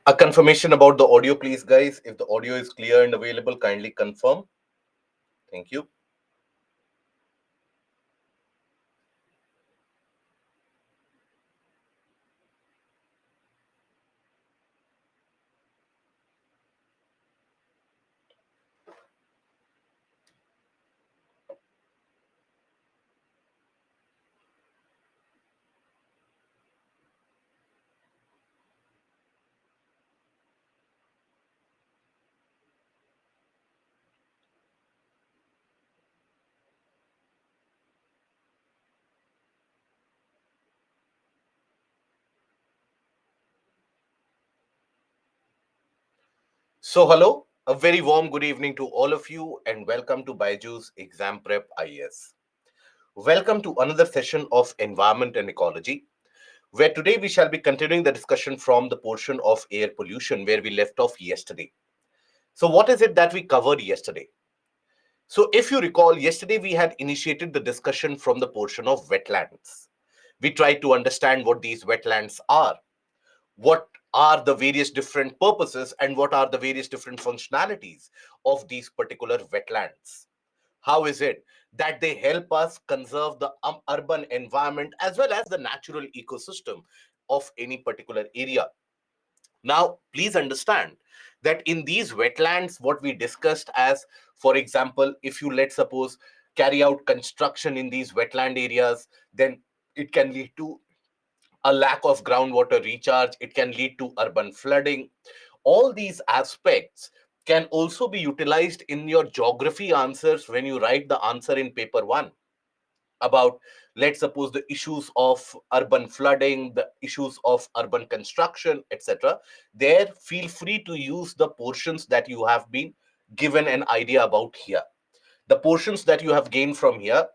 A confirmation about the audio, please, guys. If the audio is clear and available, kindly confirm. Thank you. So, hello, a very warm good evening to all of you, and welcome to Baiju's Exam Prep IAS. Welcome to another session of Environment and Ecology, where today we shall be continuing the discussion from the portion of air pollution where we left off yesterday. So, what is it that we covered yesterday? So, if you recall, yesterday we had initiated the discussion from the portion of wetlands. We tried to understand what these wetlands are, what are the various different purposes, and what are the various different functionalities of these particular wetlands. How is it that they help us conserve the urban environment as well as the natural ecosystem of any particular area? Now, please understand that in these wetlands, what we discussed as, for example, if you, let's suppose, carry out construction in these wetland areas, then it can lead to a lack of groundwater recharge, it can lead to urban flooding. All these aspects can also be utilized in your geography answers when you write the answer in paper 1 about, let's suppose, the issues of urban flooding, the issues of urban construction, etc. There, feel free to use the portions that you have been given an idea about here. The portions that you have gained from here,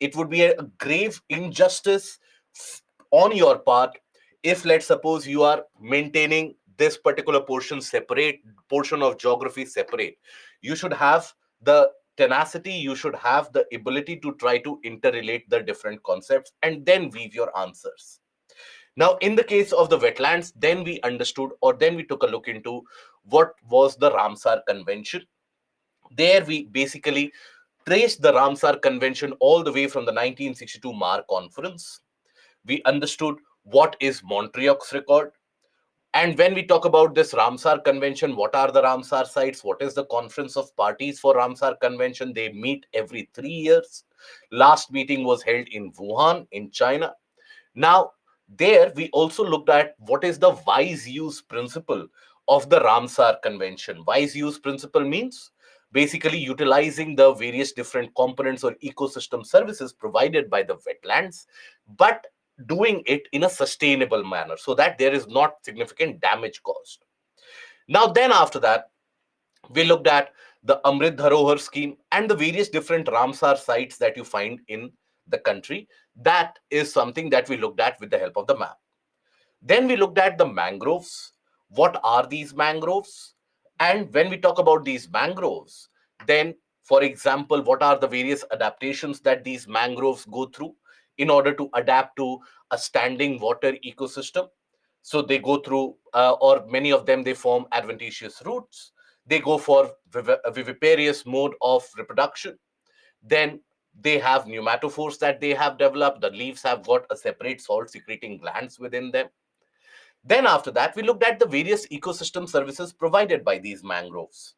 it would be a grave injustice on your part if, let's suppose, you are maintaining this particular portion separate, portion of geography separate. You should have the tenacity, you should have the ability to try to interrelate the different concepts and then weave your answers. Now, in the case of the wetlands, then we understood, or then we took a look into what was the Ramsar Convention. There we basically traced the Ramsar Convention all the way from the 1962 Mar Conference. We understood what is Montreal's record. And when we talk about this Ramsar Convention, what are the Ramsar sites? What is the conference of parties for Ramsar Convention? They meet every 3 years. Last meeting was held in Wuhan, in China. Now, there we also looked at what is the wise use principle of the Ramsar Convention. Wise use principle means basically utilizing the various different components or ecosystem services provided by the wetlands, but doing it in a sustainable manner so that there is not significant damage caused. Now, then after that, we looked at the Amrit Dharohar scheme and the various different Ramsar sites that you find in the country. That is something that we looked at with the help of the map. Then we looked at the mangroves. What are these mangroves? And when we talk about these mangroves, then, for example, what are the various adaptations that these mangroves go through in order to adapt to a standing water ecosystem? So they go through, or many of them, they form adventitious roots. They go for a viviparous mode of reproduction. Then they have pneumatophores that they have developed. The leaves have got a separate salt secreting glands within them. Then after that, we looked at the various ecosystem services provided by these mangroves,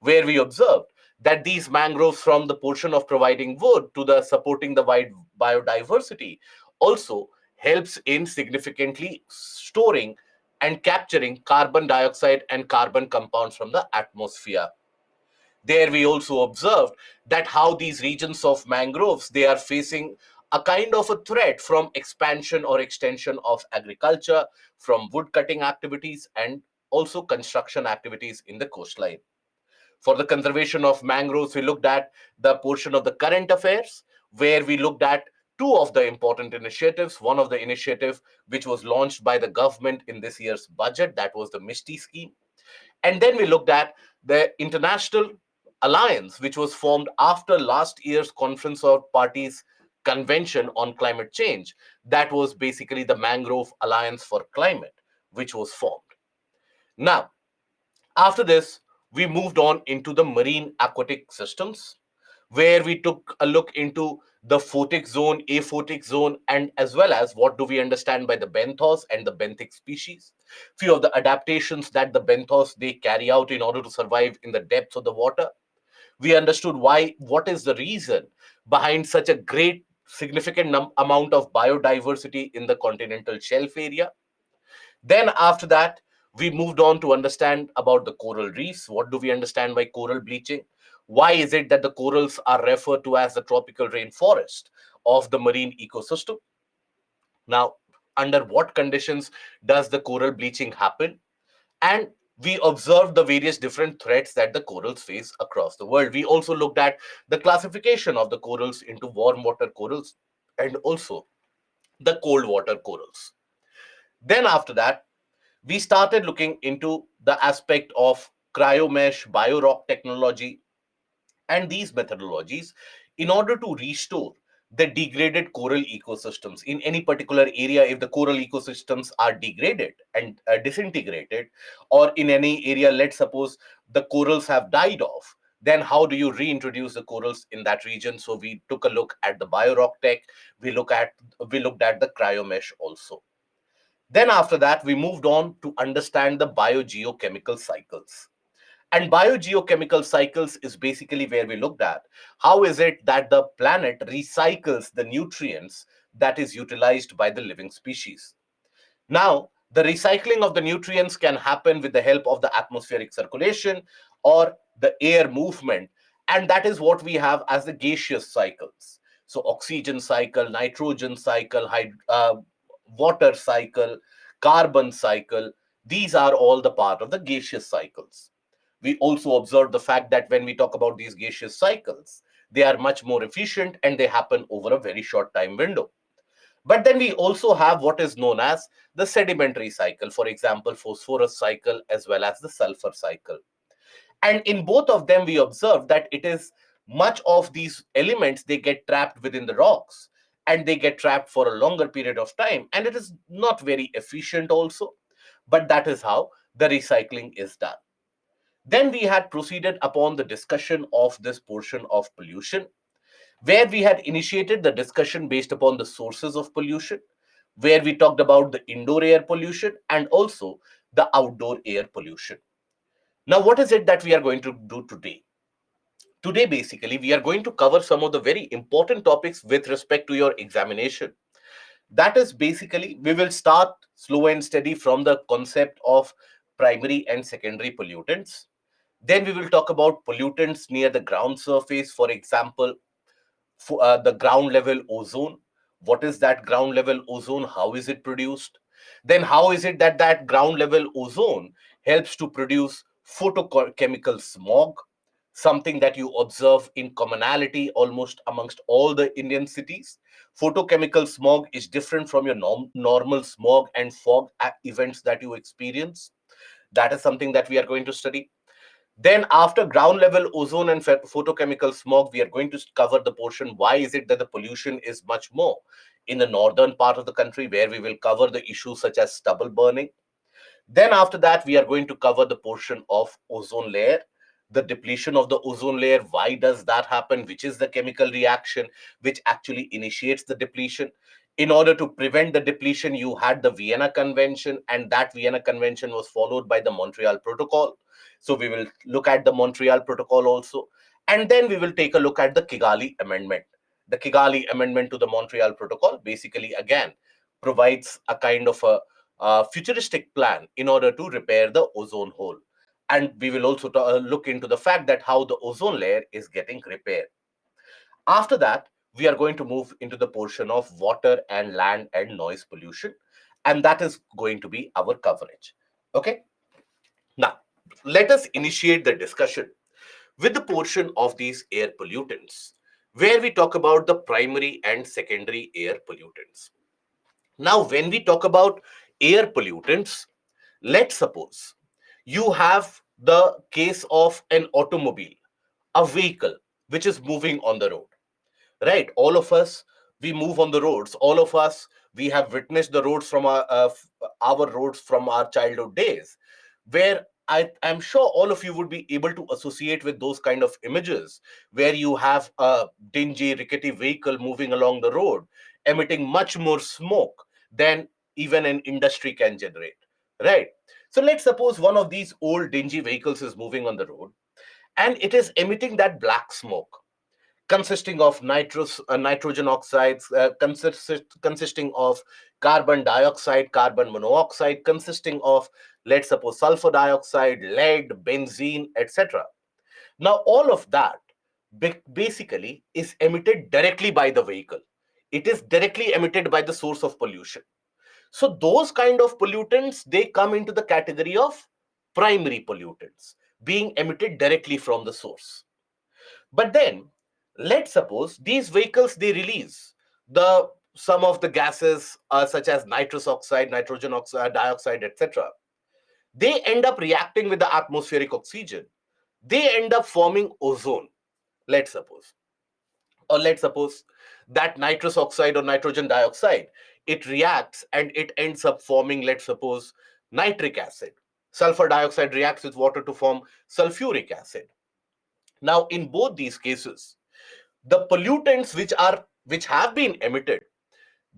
where we observed that these mangroves, from the portion of providing wood to the supporting the wide biodiversity, also helps in significantly storing and capturing carbon dioxide and carbon compounds from the atmosphere. There we also observed that how these regions of mangroves, they are facing a kind of a threat from expansion or extension of agriculture, from wood cutting activities, and also construction activities in the coastline. For the conservation of mangroves, we looked at the portion of the current affairs, where we looked at two of the important initiatives. One of the initiative which was launched by the government in this year's budget, that was the Mishti scheme. And then we looked at the international alliance, which was formed after last year's Conference of Parties Convention on Climate Change. That was basically the Mangrove Alliance for Climate, which was formed. Now, after this, we moved on into the marine aquatic systems, where we took a look into the photic zone, aphotic zone, and as well as what do we understand by the benthos and the benthic species. Few of the adaptations that the benthos they carry out in order to survive in the depths of the water. We understood what is the reason behind such a great significant amount of biodiversity in the continental shelf area. Then after that, we moved on to understand about the coral reefs. What do we understand by coral bleaching? Why is it that the corals are referred to as the tropical rainforest of the marine ecosystem? Now, under what conditions does the coral bleaching happen? And we observed the various different threats that the corals face across the world. We also looked at the classification of the corals into warm water corals and also the cold water corals. Then after that, we started looking into the aspect of cryomesh, biorock technology, and these methodologies in order to restore the degraded coral ecosystems in any particular area. If the coral ecosystems are degraded and disintegrated, or in any area, let's suppose the corals have died off, then how do you reintroduce the corals in that region? So we took a look at the biorock tech. We looked at the cryomesh also. Then after that, we moved on to understand the biogeochemical cycles. And biogeochemical cycles is basically where we looked at how is it that the planet recycles the nutrients that is utilized by the living species. Now, the recycling of the nutrients can happen with the help of the atmospheric circulation or the air movement, and that is what we have as the gaseous cycles. So, oxygen cycle, nitrogen cycle, water cycle, carbon cycle, these are all the part of the gaseous cycles. We also observe the fact that when we talk about these gaseous cycles, they are much more efficient and they happen over a very short time window. But then we also have what is known as the sedimentary cycle, for example, phosphorus cycle as well as the sulfur cycle. And in both of them, we observe that it is much of these elements, they get trapped within the rocks and they get trapped for a longer period of time. And it is not very efficient also, but that is how the recycling is done. Then we had proceeded upon the discussion of this portion of pollution, where we had initiated the discussion based upon the sources of pollution, where we talked about the indoor air pollution and also the outdoor air pollution. Now, what is it that we are going to do today? Today, basically, we are going to cover some of the very important topics with respect to your examination. That is basically, we will start slow and steady from the concept of primary and secondary pollutants. Then we will talk about pollutants near the ground surface, for example, the ground level ozone. What is that ground level ozone? How is it produced? Then how is it that that ground level ozone helps to produce photochemical smog, something that you observe in commonality almost amongst all the Indian cities? Photochemical smog is different from your normal smog and fog events that you experience. That is something that we are going to study. Then, after ground level ozone and photochemical smog, we are going to cover the portion why is it that the pollution is much more in the northern part of the country, where we will cover the issues such as stubble burning. Then after that, we are going to cover the portion of ozone layer, the depletion of the ozone layer. Why does that happen? Which is the chemical reaction which actually initiates the depletion? In order to prevent the depletion, you had the Vienna Convention, and that Vienna Convention was followed by the Montreal Protocol. So we will look at the Montreal Protocol also. And then we will take a look at the Kigali Amendment. The Kigali Amendment to the Montreal Protocol basically, again, provides a kind of a futuristic plan in order to repair the ozone hole. And we will also look into the fact that how the ozone layer is getting repaired. After that, we are going to move into the portion of water and land and noise pollution. And that is going to be our coverage. Okay. Now, let us initiate the discussion with the portion of these air pollutants, where we talk about the primary and secondary air pollutants. Now, when we talk about air pollutants, let's suppose you have the case of an automobile, a vehicle which is moving on the road, right? All of us, we move on the roads. All of us, we have witnessed the roads from our roads from our childhood days. where I'm sure all of you would be able to associate with those kind of images, where you have a dingy, rickety vehicle moving along the road, emitting much more smoke than even an industry can generate, right? So let's suppose one of these old, dingy vehicles is moving on the road and it is emitting that black smoke consisting of nitrogen oxides, consisting of carbon dioxide, carbon monoxide, consisting of, let's suppose, sulfur dioxide, lead, benzene, etc. Now, all of that basically is emitted directly by the vehicle. It is directly emitted by the source of pollution. So, those kind of pollutants, they come into the category of primary pollutants, being emitted directly from the source. But then, let's suppose these vehicles, they release the some of the gases, such as nitrous oxide, nitrogen oxide, dioxide, etc. They end up reacting with the atmospheric oxygen. They end up forming ozone. Let's suppose, or let's suppose that nitrous oxide or nitrogen dioxide, it reacts and it ends up forming, let's suppose, nitric acid. Sulfur dioxide reacts with water to form sulfuric acid. Now, in both these cases, the pollutants which have been emitted,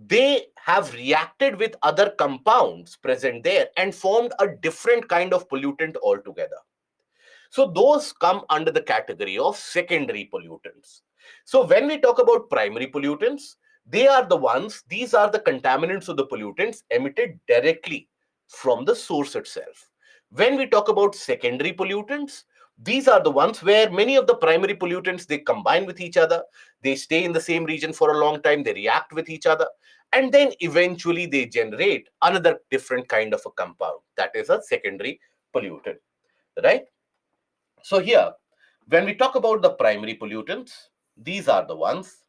they have reacted with other compounds present there and formed a different kind of pollutant altogether. So those come under the category of secondary pollutants. So when we talk about primary pollutants, they are the ones, these are the contaminants of the pollutants emitted directly from the source itself. When we talk about secondary pollutants, these are the ones where many of the primary pollutants, they combine with each other, they stay in the same region for a long time, they react with each other, and then eventually they generate another different kind of a compound, that is a secondary pollutant, right? So here, when we talk about the primary pollutants, these are the ones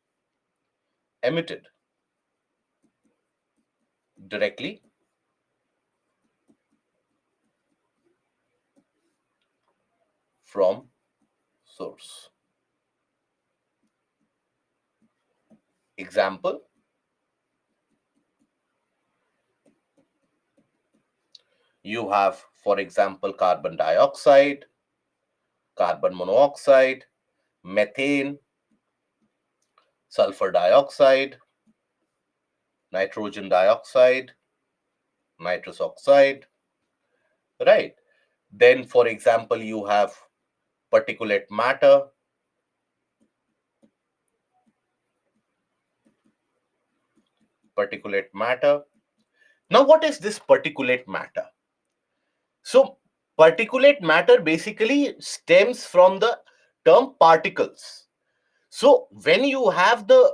emitted directly from source. Example, you have, for example, carbon dioxide, carbon monoxide, methane, sulfur dioxide, nitrogen dioxide, nitrous oxide, right? Then, for example, you have particulate matter, particulate matter. Now, what is this particulate matter? So, particulate matter basically stems from the term particles. So, when you have the,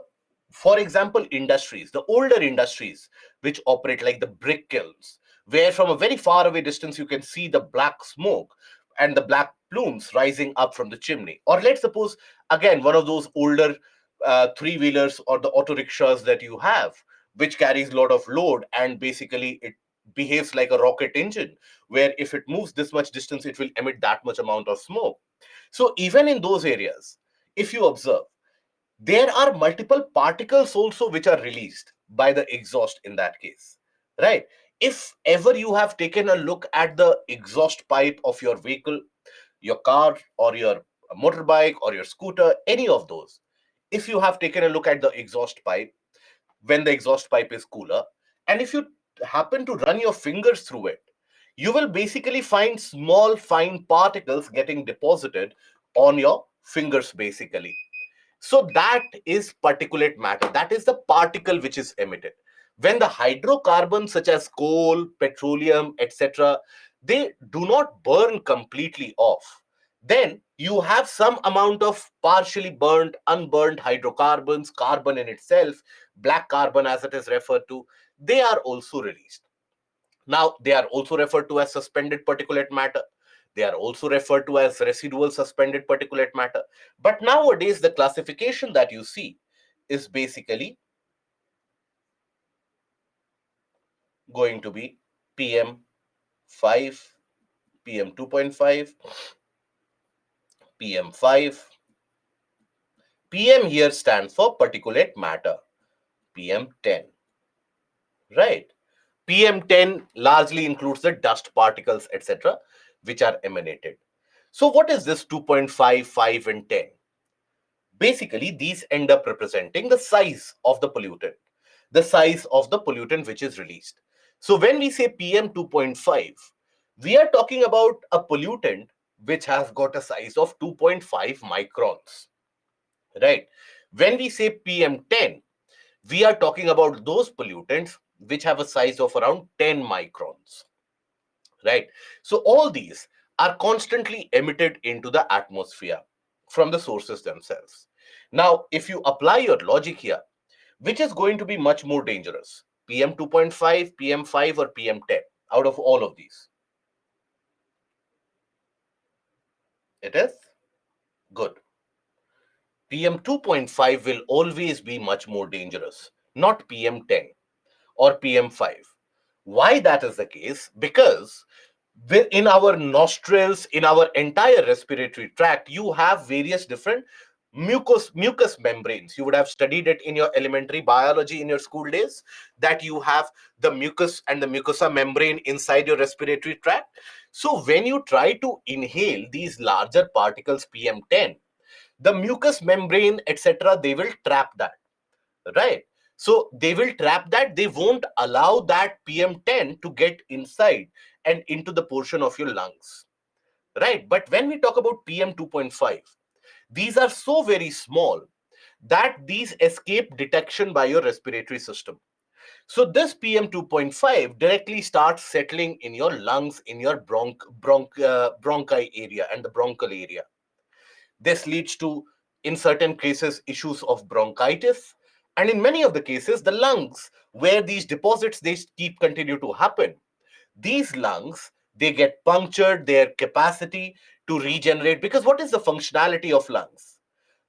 for example, industries, the older industries which operate like the brick kilns, where from a very far away distance you can see the black smoke and the black plumes rising up from the chimney. Or let's suppose, again, one of those older three wheelers or the auto rickshaws that you have, which carries a lot of load and basically it behaves like a rocket engine, where if it moves this much distance, it will emit that much amount of smoke. So, even in those areas, if you observe, there are multiple particles also which are released by the exhaust in that case, right? If ever you have taken a look at the exhaust pipe of your vehicle, your car or your motorbike or your scooter, any of those, if you have taken a look at the exhaust pipe when the exhaust pipe is cooler, and if you happen to run your fingers through it, you will basically find small fine particles getting deposited on your fingers basically. So that is particulate matter. That is the particle which is emitted. When the hydrocarbons such as coal, petroleum, etc., they do not burn completely off, then you have some amount of partially burnt, unburned hydrocarbons, carbon in itself, black carbon as it is referred to, they are also released. Now, they are also referred to as suspended particulate matter. They are also referred to as residual suspended particulate matter. But nowadays, the classification that you see is basically going to be PM5, PM2.5, PM5. PM here stands for particulate matter, PM10, right? PM10 largely includes the dust particles, etc., which are emanated. So, what is this 2.5, 5, and 10? Basically, these end up representing the size of the pollutant which is released. So, when we say PM 2.5, we are talking about a pollutant which has got a size of 2.5 microns, right? When we say PM10, we are talking about those pollutants which have a size of around 10 microns, right? So all these are constantly emitted into the atmosphere from the sources themselves. Now, if you apply your logic here, which is going to be much more dangerous, PM 2.5, PM5, or PM10 out of all of these? It is good. PM 2.5 will always be much more dangerous, not PM10 or PM5. Why that is the case? Because in our nostrils, in our entire respiratory tract, you have various different mucous membranes. You would have studied it in your elementary biology in your school days, that you have the mucus and the mucosa membrane inside your respiratory tract. So when you try to inhale these larger particles, PM10, the mucous membrane, etc., they will trap that, right? So they will trap that. They won't allow that PM10 to get inside and into the portion of your lungs, right? But when we talk about PM 2.5, these are so very small that these escape detection by your respiratory system. So this PM 2.5 directly starts settling in your lungs, in your bronchi area and the bronchial area. This leads to, in certain cases, issues of bronchitis, and in many of the cases, the lungs, where these deposits they keep continue to happen. These lungs, they get punctured, their capacity to regenerate, because what is the functionality of lungs?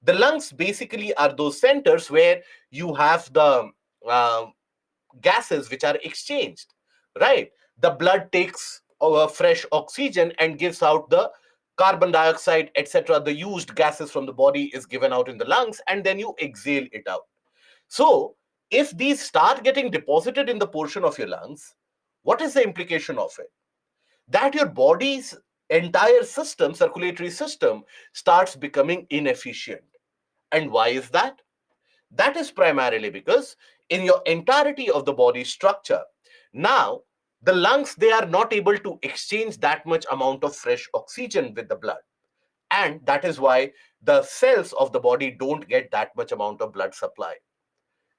The lungs basically are those centers where you have the uh, gases which are exchanged, right? The blood takes fresh oxygen and gives out the carbon dioxide, etc. The used gases from the body is given out in the lungs, and then you exhale it out. So if these start getting deposited in the portion of your lungs, what is the implication of it? That your body's entire system, circulatory system, starts becoming inefficient. And why is that? That is primarily because in your entirety of the body structure, now the lungs, they are not able to exchange that much amount of fresh oxygen with the blood. And that is why the cells of the body don't get that much amount of blood supply.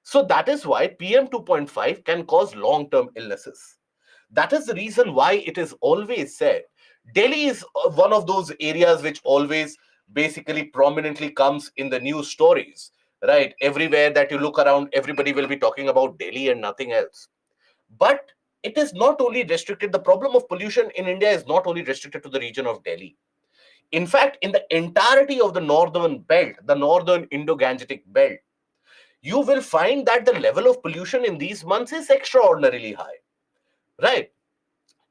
So that is why PM 2.5 can cause long-term illnesses. That is the reason why it is always said Delhi is one of those areas which always basically prominently comes in the news stories, right? Everywhere that you look around, everybody will be talking about Delhi and nothing else. But it is not only restricted, the problem of pollution in India is not only restricted to the region of Delhi. In fact, in the entirety of the northern belt, the northern Indo-Gangetic belt, you will find that the level of pollution in these months is extraordinarily high, right?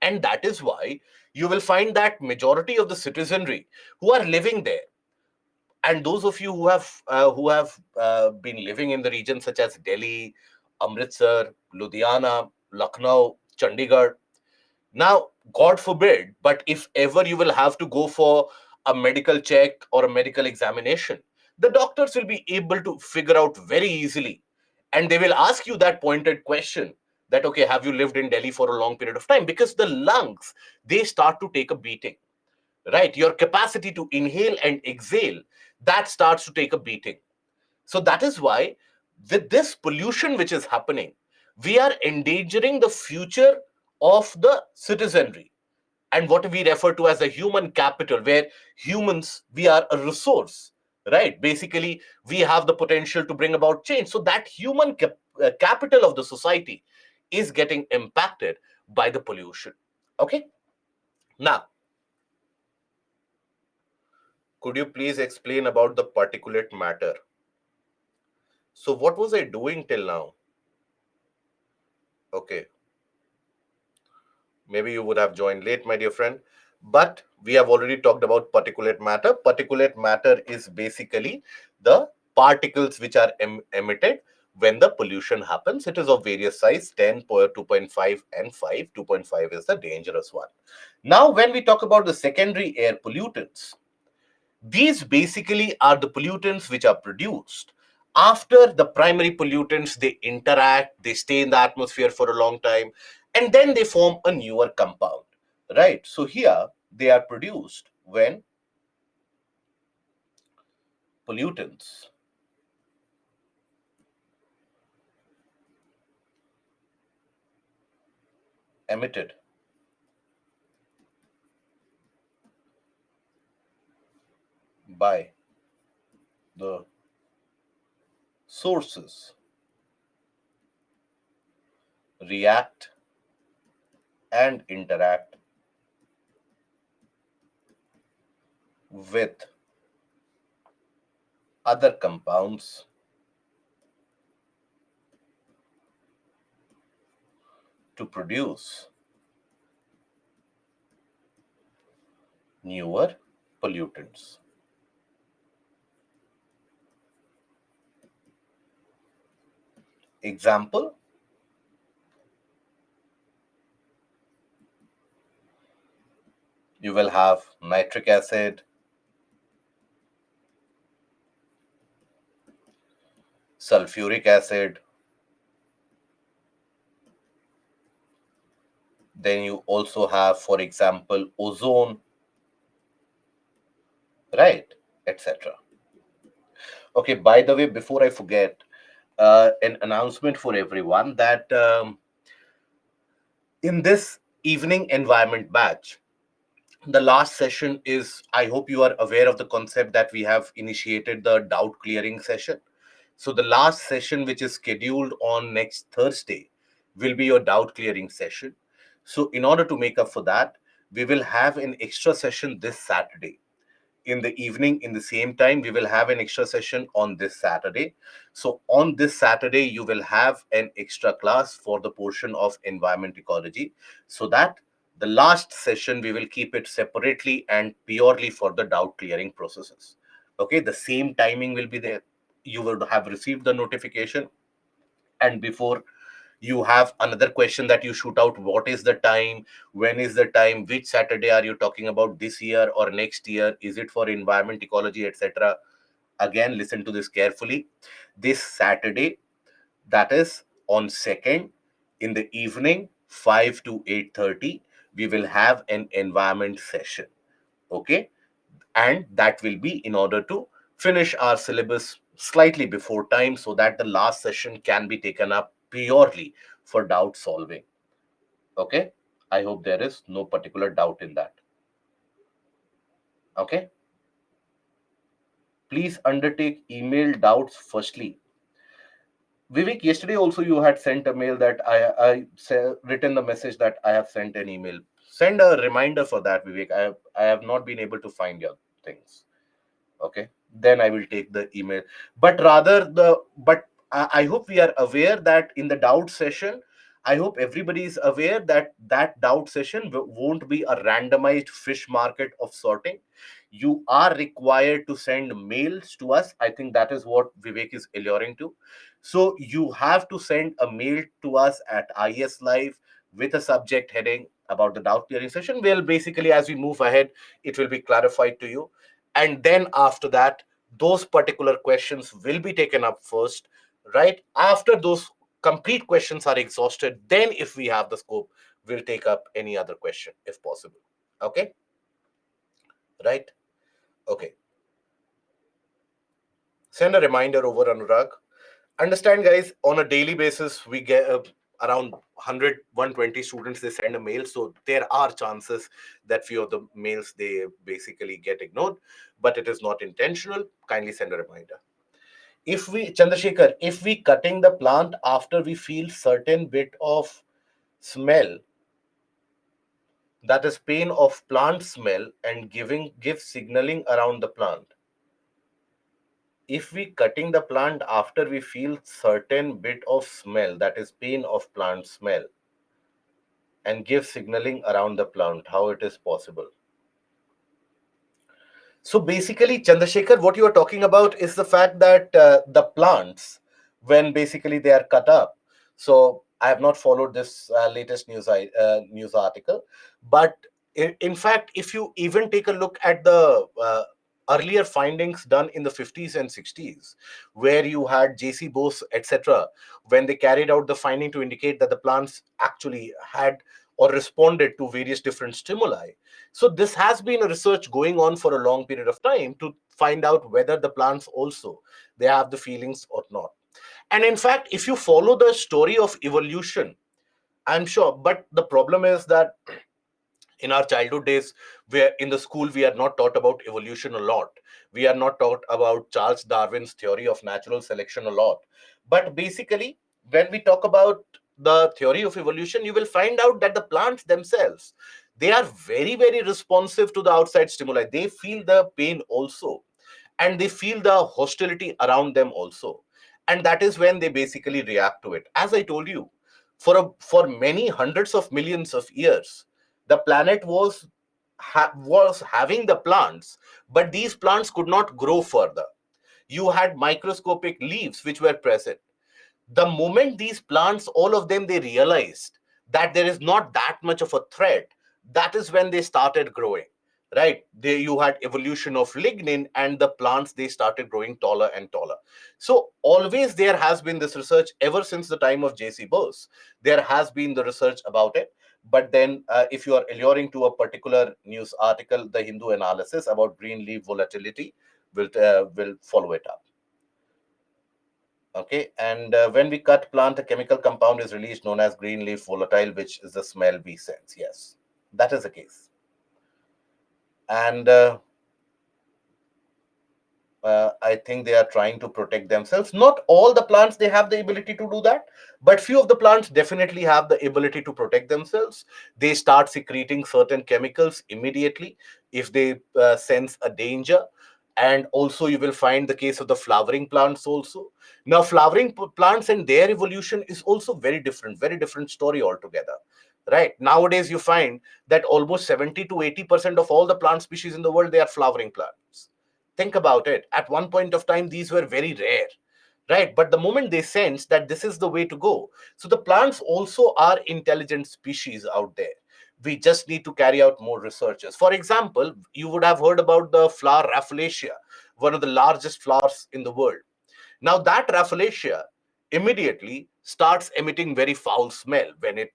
And that is why you will find that majority of the citizenry who are living there, and those of you who have been living in the regions such as Delhi, Amritsar, Ludhiana, Lucknow, Chandigarh, now, God forbid, but if ever you will have to go for a medical check or a medical examination, the doctors will be able to figure out very easily. And they will ask you that pointed question that, okay, have you lived in Delhi for a long period of time? Because the lungs, they start to take a beating, right? Your capacity to inhale and exhale, that starts to take a beating. So that is why, with this pollution which is happening, we are endangering the future of the citizenry and what we refer to as a human capital, where humans, we are a resource, right? Basically, we have the potential to bring about change. So that human capital of the society is getting impacted by the pollution. Okay. Now, could you please explain about the particulate matter? So, what was I doing till now? Okay. Maybe you would have joined late, my dear friend. But we have already talked about particulate matter. Particulate matter is basically the particles which are emitted when the pollution happens. It is of various size, 10, 2.5 and 5. 2.5 is the dangerous one. Now, when we talk about the secondary air pollutants, these basically are the pollutants which are produced after the primary pollutants. They interact, they stay in the atmosphere for a long time, and then they form a newer compound, right? So here they are produced when pollutants emitted by the sources react and interact with other compounds to produce newer pollutants. Example, you will have nitric acid, sulfuric acid, then you also have, for example, ozone, right, etc. Okay, by the way, before I forget, an announcement for everyone that in this evening environment batch, the last session is, I hope you are aware of the concept that we have initiated the doubt clearing session. So the last session, which is scheduled on next Thursday, will be your doubt clearing session. So in order to make up for that, we will have an extra session this Saturday in the evening. In the same time, we will have an extra session on this Saturday. So on this Saturday, you will have an extra class for the portion of environment ecology, so that the last session we will keep it separately and purely for the doubt clearing processes. Okay, the same timing will be there. You will have received the notification, and before you have another question that you shoot out, what is the time, when is the time, which Saturday are you talking about, this year or next year, is it for environment ecology, etc. Again, listen to this carefully. This Saturday, that is on 2nd, in the evening 5 to 8:30, we will have an environment session. Okay, and that will be in order to finish our syllabus slightly before time, so that the last session can be taken up purely for doubt solving. Okay, I hope there is no particular doubt in that. Okay, please undertake email doubts firstly. Vivek, yesterday also you had sent a mail that written the message that I have sent an email. Send a reminder for that, Vivek. I have not been able to find your things. Okay, then I will take the email. But rather the but I hope we are aware that in the doubt session, I hope everybody is aware that that doubt session won't be a randomized fish market of sorting. You are required to send mails to us. I think that is what Vivek is alluring to. So you have to send a mail to us at IS Live with a subject heading about the doubt clearing session. Well, basically, as we move ahead, it will be clarified to you, and then after that, those particular questions will be taken up first. Right after those complete questions are exhausted, then if we have the scope, we'll take up any other question if possible. Okay, right? Okay, send a reminder over, Anurag. Understand, guys, on a daily basis we get around 100 students, they send a mail, so there are chances that few of the mails they basically get ignored, but it is not intentional. Kindly send a reminder. If we, Chandrasekhar, if we cutting the plant after we feel certain bit of smell, that is pain of plant smell, and give signaling around the plant. If we cutting the plant after we feel certain bit of smell, that is pain of plant smell, and give signaling around the plant, how it is possible? So basically, Chandrasekhar, what you are talking about is the fact that the plants when basically they are cut up. So I have not followed this latest news article, but in fact, if you even take a look at the earlier findings done in the 50s and 60s, where you had JC Bose, etc., when they carried out the finding to indicate that the plants actually had or responded to various different stimuli. So this has been a research going on for a long period of time to find out whether the plants also they have the feelings or not. And in fact, if you follow the story of evolution, I'm sure, but the problem is that in our childhood days, where in the school we are not taught about evolution a lot, we are not taught about Charles Darwin's theory of natural selection a lot. But basically, when we talk about the theory of evolution, you will find out that the plants themselves, they are very, very responsive to the outside stimuli. They feel the pain also, and they feel the hostility around them also, and that is when they basically react to it. As I told you, for many hundreds of millions of years, the planet was having the plants, but these plants could not grow further. You had microscopic leaves which were present. The moment these plants, all of them, they realized that there is not that much of a threat, that is when they started growing. Right there you had evolution of lignin, and the plants, they started growing taller and taller. So always there has been this research ever since the time of JC Bose. There has been the research about it. But then if you are alluring to a particular news article, the Hindu analysis about green leaf volatility will follow it up. Okay, and when we cut plant, a chemical compound is released known as green leaf volatile, which is the smell we sense. Yes, that is the case. And I think they are trying to protect themselves. Not all the plants they have the ability to do that, but few of the plants definitely have the ability to protect themselves. They start secreting certain chemicals immediately if they sense a danger. And also you will find the case of the flowering plants also. Now flowering plants and their evolution is also very different story altogether. Right nowadays you find that almost 70 to 80% of all the plant species in the world, they are flowering plants. Think about it. At one point of time, these were very rare, right? But the moment they sense that this is the way to go, so the plants also are intelligent species out there. We just need to carry out more researches. For example, you would have heard about the flower Rafflesia, one of the largest flowers in the world. Now that Rafflesia immediately starts emitting very foul smell when it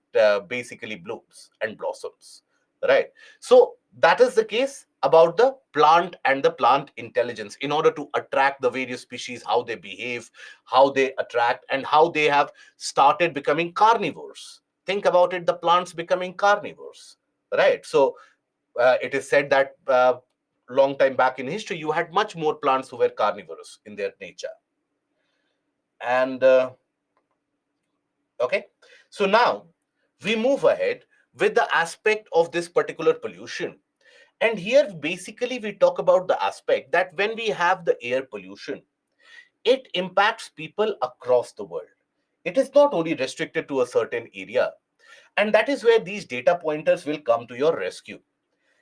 basically blooms and blossoms, right? So that is the case about the plant and the plant intelligence in order to attract the various species, how they behave, how they attract, and how they have started becoming carnivores. Think about it, the plants becoming carnivores, right? So it is said that long time back in history, you had much more plants who were carnivorous in their nature. And okay, so now we move ahead with the aspect of this particular pollution. And here basically we talk about the aspect that when we have the air pollution, it impacts people across the world. It is not only restricted to a certain area. And that is where these data pointers will come to your rescue.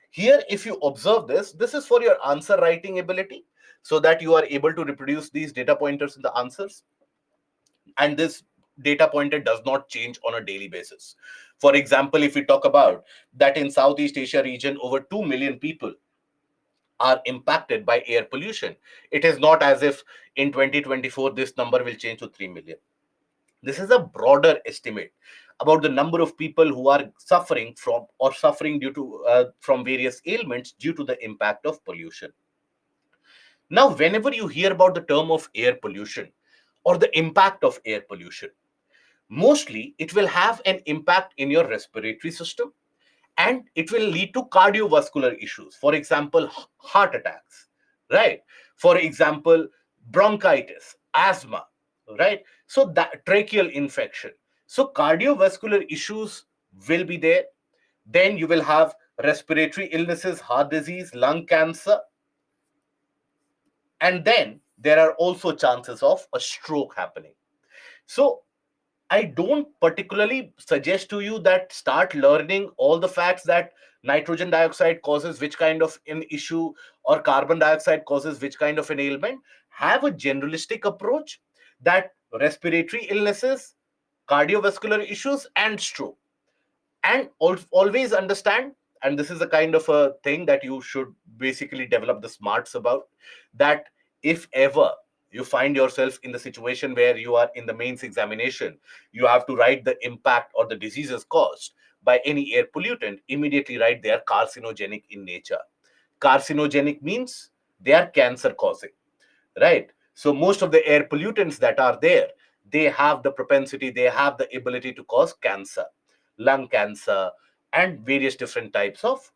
Here, if you observe this, this is for your answer writing ability, so that you are able to reproduce these data pointers in the answers. And this data pointer does not change on a daily basis. For example, if we talk about that in Southeast Asia region, over 2 million people are impacted by air pollution. It is not as if in 2024 this number will change to 3 million. This is a broader estimate about the number of people who are suffering from or suffering due to from various ailments due to the impact of pollution. Now whenever you hear about the term of air pollution or the impact of air pollution, mostly it will have an impact in your respiratory system, and it will lead to cardiovascular issues. For example, heart attacks, right? For example, bronchitis, asthma, right? So that tracheal infection. So cardiovascular issues will be there. Then you will have respiratory illnesses, heart disease, lung cancer, and then there are also chances of a stroke happening. So I don't particularly suggest to you that start learning all the facts that nitrogen dioxide causes which kind of an issue or carbon dioxide causes which kind of an ailment. Have a generalistic approach that respiratory illnesses, cardiovascular issues, and stroke. And always understand, and this is a kind of a thing that you should basically develop the smarts about, that if ever you find yourself in the situation where you are in the mains examination, you have to write the impact or the diseases caused by any air pollutant, immediately write they are carcinogenic in nature. Carcinogenic means they are cancer causing, right? So most of the air pollutants that are there, they have the propensity, they have the ability to cause cancer, lung cancer, and various different types of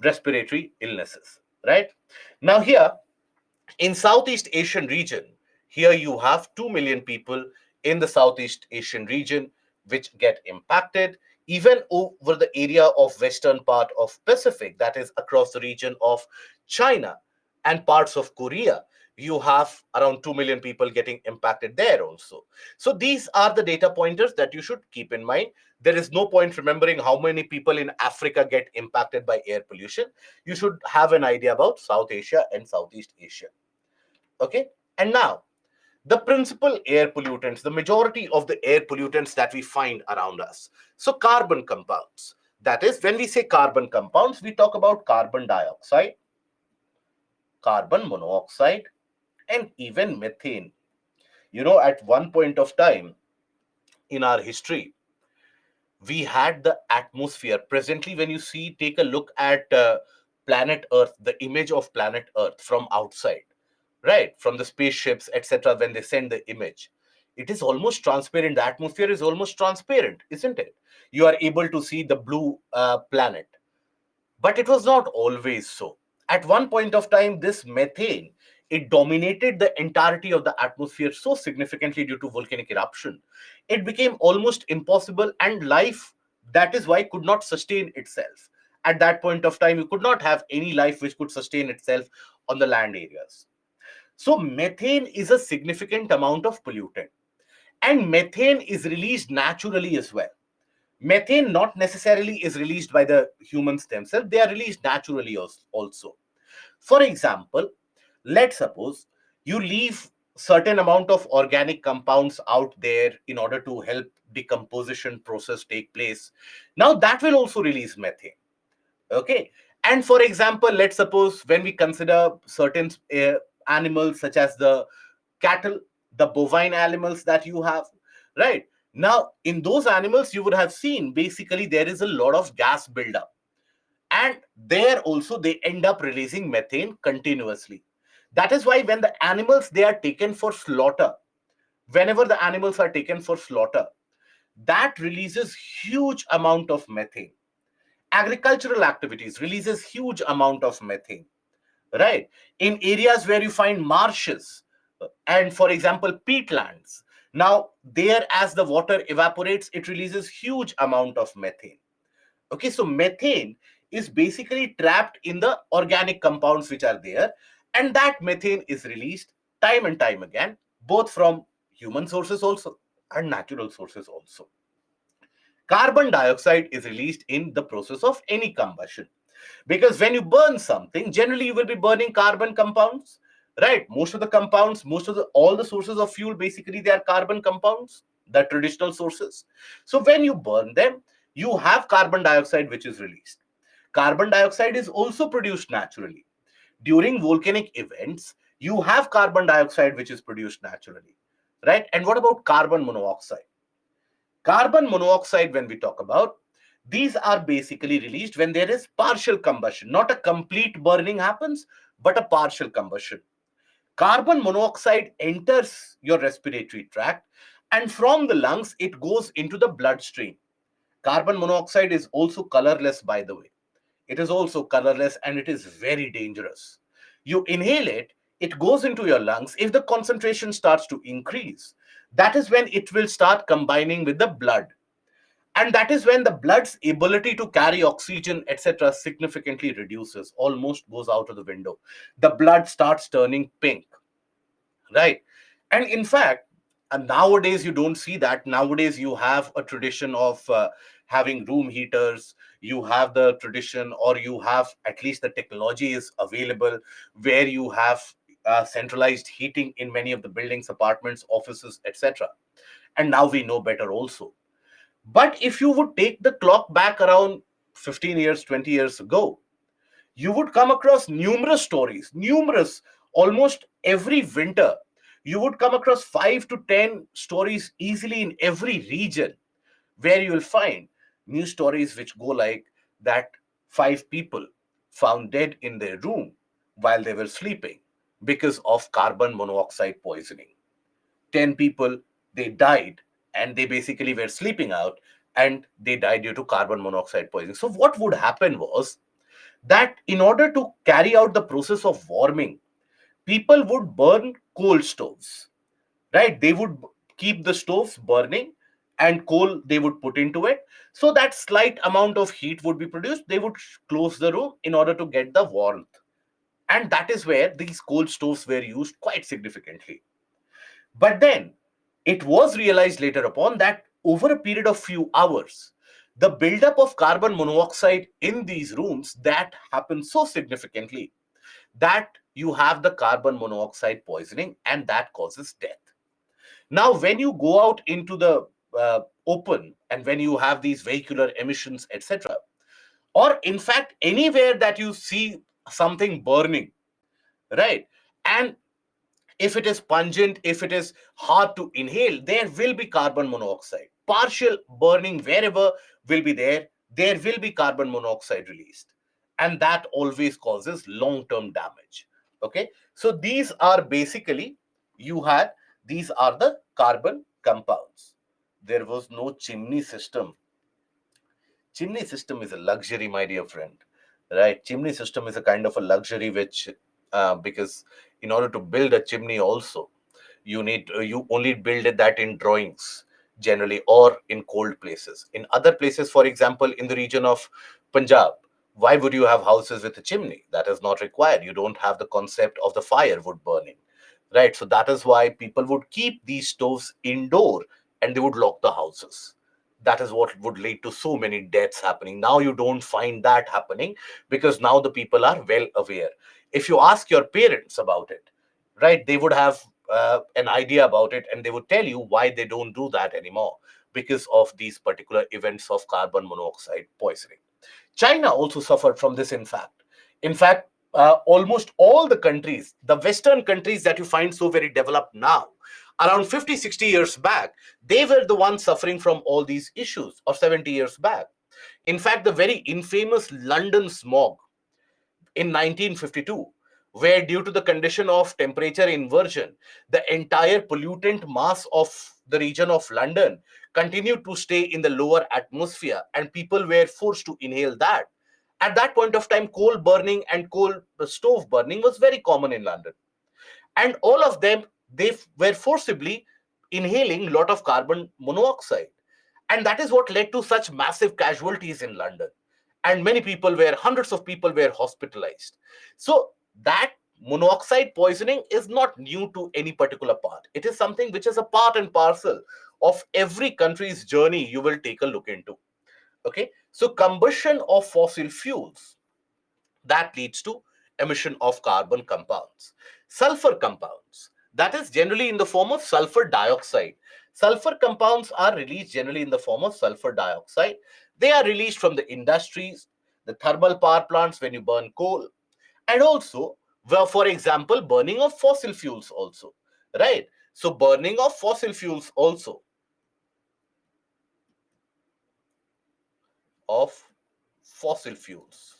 respiratory illnesses, right? Now here in Southeast Asian region, here you have 2 million people in the Southeast Asian region which get impacted. Even over the area of western part of Pacific, that is across the region of China and parts of Korea, you have around 2 million people getting impacted there also. So these are the data pointers that you should keep in mind. There is no point remembering how many people in Africa get impacted by air pollution. You should have an idea about South Asia and Southeast Asia. Okay. And now the principal air pollutants, the majority of the air pollutants that we find around us. So carbon compounds. That is, when we say carbon compounds, we talk about carbon dioxide, carbon monoxide, and even methane. At one point of time in our history, we had the atmosphere. Presently, when you see, take a look at planet Earth, the image of planet Earth from outside, right? From the spaceships, etc., when they send the image, it is almost transparent. The atmosphere is almost transparent, isn't it? You are able to see the blue planet. But it was not always so. At one point of time, this methane, it dominated the entirety of the atmosphere so significantly due to volcanic eruption. It became almost impossible, and life, that is why, could not sustain itself. At that point of time, you could not have any life which could sustain itself on the land areas. So methane is a significant amount of pollutant, and methane is released naturally as well. Methane not necessarily is released by the humans themselves, they are released naturally also. For example, let's suppose you leave certain amount of organic compounds out there in order to help decomposition process take place. Now that will also release methane. Okay. And for example, let's suppose when we consider certain animals such as the cattle, the bovine animals that you have, right? Now in those animals you would have seen basically there is a lot of gas buildup, and there also they end up releasing methane continuously. That is why when the animals they are taken for slaughter, whenever the animals are taken for slaughter, that releases huge amount of methane. Agricultural activities releases huge amount of methane, right? In areas where you find marshes and for example peatlands, now there as the water evaporates, it releases huge amount of methane. Okay, so methane is basically trapped in the organic compounds which are there, and that methane is released time and time again, both from human sources also and natural sources also. Carbon dioxide is released in the process of any combustion, because when you burn something, generally you will be burning carbon compounds, right? Most of the compounds, most of the all the sources of fuel, basically they are carbon compounds, the traditional sources. So when you burn them, you have carbon dioxide which is released. Carbon dioxide is also produced naturally. During volcanic events, you have carbon dioxide which is produced naturally, right? And what about carbon monoxide? Carbon monoxide, when we talk about, these are basically released when there is partial combustion. Not a complete burning happens, but a partial combustion. Carbon monoxide enters your respiratory tract, and from the lungs, it goes into the bloodstream. Carbon monoxide is also colorless, by the way. It is also colorless and it is very dangerous. You inhale it, it goes into your lungs. If the concentration starts to increase, that is when it will start combining with the blood, and that is when the blood's ability to carry oxygen etc significantly reduces, almost goes out of the window. The blood starts turning pink, right? And in fact, nowadays you don't see that. Nowadays you have a tradition of having room heaters. You have the tradition, or you have, at least the technology is available, where you have centralized heating in many of the buildings, apartments, offices, etc. And now we know better also. But if you would take the clock back around 15 years, 20 years ago, you would come across numerous stories, numerous, almost every winter. You would come across 5 to 10 stories easily in every region, where you will find news stories which go like that: 5 people found dead in their room while they were sleeping because of carbon monoxide poisoning. 10 people, they died, and they basically were sleeping out, and they died due to carbon monoxide poisoning. So what would happen was that in order to carry out the process of warming, people would burn coal stoves, right? They would keep the stoves burning, and coal they would put into it, so that slight amount of heat would be produced. They would close the room in order to get the warmth, and that is where these coal stoves were used quite significantly. But then it was realized later upon that over a period of few hours, the buildup of carbon monoxide in these rooms that happens so significantly that you have the carbon monoxide poisoning, and that causes death. Now, when you go out into the open, and when you have these vehicular emissions, etc., or in fact, anywhere that you see something burning, right? And if it is pungent, if it is hard to inhale, there will be carbon monoxide. Partial burning wherever will be there, there will be carbon monoxide released. And that always causes long term damage. Okay. So these are basically, you had, these are the carbon compounds. There was no chimney system. Chimney system is a luxury, my dear friend, right? Chimney system is a kind of a luxury which, because in order to build a chimney also, you only build it that in drawings generally, or in cold places. In other places, for example, in the region of Punjab, why would you have houses with a chimney? That is not required. You don't have the concept of the firewood burning, right? So that is why people would keep these stoves indoor, and they would lock the houses. That is what would lead to so many deaths happening. Now you don't find that happening, because now the people are well aware. If you ask your parents about it, right, they would have an idea about it, and they would tell you why they don't do that anymore, because of these particular events of carbon monoxide poisoning. China also suffered from this, in fact. In fact, almost all the countries, the Western countries that you find so very developed now, around 50, 60 years back, they were the ones suffering from all these issues, or 70 years back. In fact, the very infamous London smog in 1952, where due to the condition of temperature inversion, the entire pollutant mass of the region of London continued to stay in the lower atmosphere, and people were forced to inhale that. At that point of time, coal burning and coal stove burning was very common in London, and all of them, were forcibly inhaling a lot of carbon monoxide, and that is what led to such massive casualties in London, and many people were, hundreds of people were hospitalized. So that monoxide poisoning is not new to any particular part. It is something which is a part and parcel of every country's journey you will take a look into. Okay, so combustion of fossil fuels, that leads to emission of carbon compounds. Sulfur compounds, that is generally in the form of sulfur dioxide. Sulfur compounds are released generally in the form of sulfur dioxide. They are released from the industries, the thermal power plants when you burn coal, and also, well, for example, burning of fossil fuels also, right? So burning of fossil fuels also, of fossil fuels.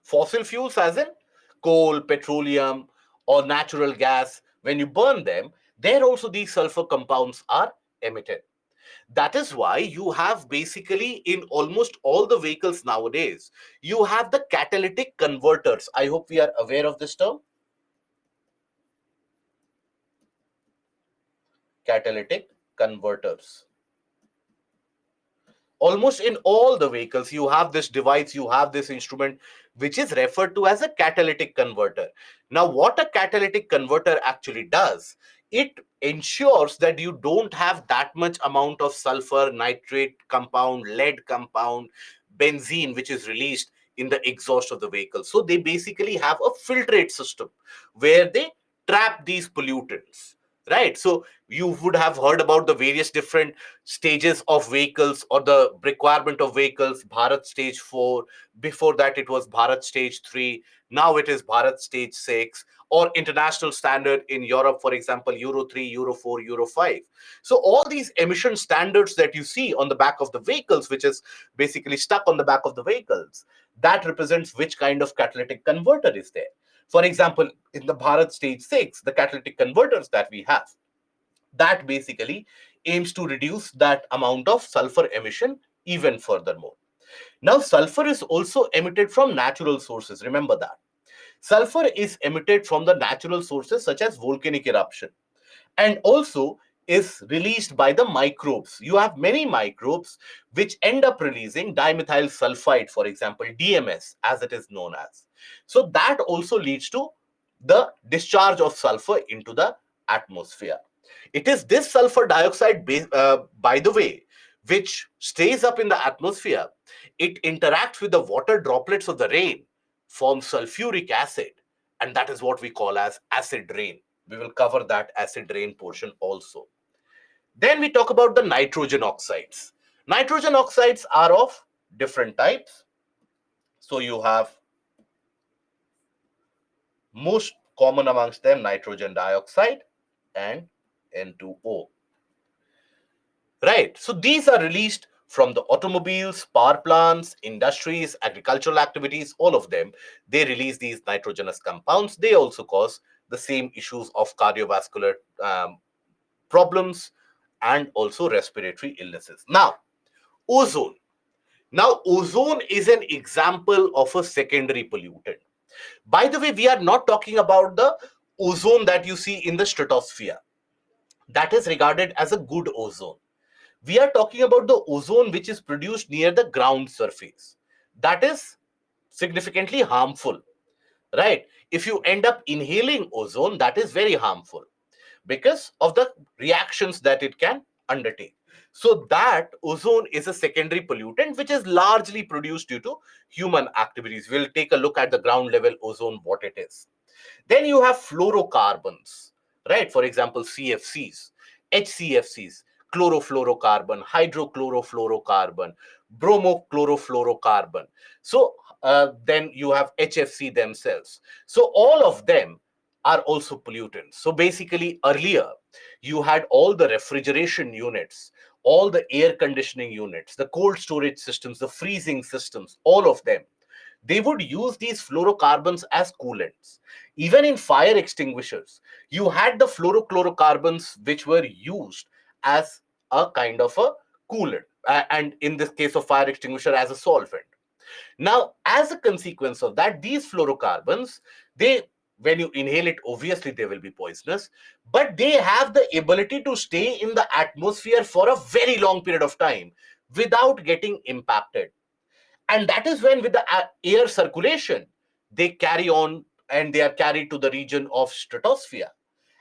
Fossil fuels, as in coal, petroleum, or natural gas, when you burn them, there also these sulfur compounds are emitted. That is why you have basically in almost all the vehicles nowadays, you have the catalytic converters. I hope we are aware of this term. Catalytic converters. Almost in all the vehicles, you have this device, you have this instrument, which is referred to as a catalytic converter. Now, what a catalytic converter actually does, it ensures that you don't have that much amount of sulfur, nitrate compound, lead compound, benzene, which is released in the exhaust of the vehicle. So they basically have a filtrate system where they trap these pollutants, right? So you would have heard about the various different stages of vehicles or the requirement of vehicles. Bharat stage 4, before that it was Bharat stage 3, now it is Bharat stage 6, or international standard in Europe, for example, Euro 3, Euro 4, Euro 5. So all these emission standards that you see on the back of the vehicles, which is basically stuck on the back of the vehicles, that represents which kind of catalytic converter is there. For example, in the Bharat stage 6, the catalytic converters that we have, that basically aims to reduce that amount of sulfur emission even furthermore. Now, sulfur is also emitted from natural sources. Remember that. Sulfur is emitted from the natural sources such as volcanic eruption, and also is released by the microbes. You have many microbes which end up releasing dimethyl sulfide, for example, DMS, as it is known as. So that also leads to the discharge of sulfur into the atmosphere. It is this sulfur dioxide, by the way, which stays up in the atmosphere. It interacts with the water droplets of the rain, forms sulfuric acid, and that is what we call as acid rain. We will cover that acid rain portion also. Then we talk about the nitrogen oxides. Nitrogen oxides are of different types. So you have most common amongst them nitrogen dioxide and N2O. Right. So these are released from the automobiles, power plants, industries, agricultural activities, all of them. They release these nitrogenous compounds. They also cause the same issues of cardiovascular problems and also respiratory illnesses. Now, ozone. Now, ozone is an example of a secondary pollutant. By the way, we are not talking about the ozone that you see in the stratosphere. That is regarded as a good ozone. We are talking about the ozone which is produced near the ground surface. That is significantly harmful, right? If you end up inhaling ozone, that is very harmful because of the reactions that it can undertake. So that ozone is a secondary pollutant which is largely produced due to human activities. We'll take a look at the ground level ozone, what it is. Then you have fluorocarbons, right? For example, CFCs, HCFCs, chlorofluorocarbon, hydrochlorofluorocarbon, bromochlorofluorocarbon. So then you have HFC themselves. So all of them are also pollutants. So basically, earlier you had all the refrigeration units, all the air conditioning units, the cold storage systems, the freezing systems, all of them, they would use these fluorocarbons as coolants. Even in fire extinguishers, you had the fluorochlorocarbons which were used as a kind of a coolant, and in this case of fire extinguisher, as a solvent. Now, as a consequence of that, these fluorocarbons, they, when you inhale it, obviously they will be poisonous, but they have the ability to stay in the atmosphere for a very long period of time without getting impacted. And that is when, with the air circulation, they carry on and they are carried to the region of stratosphere.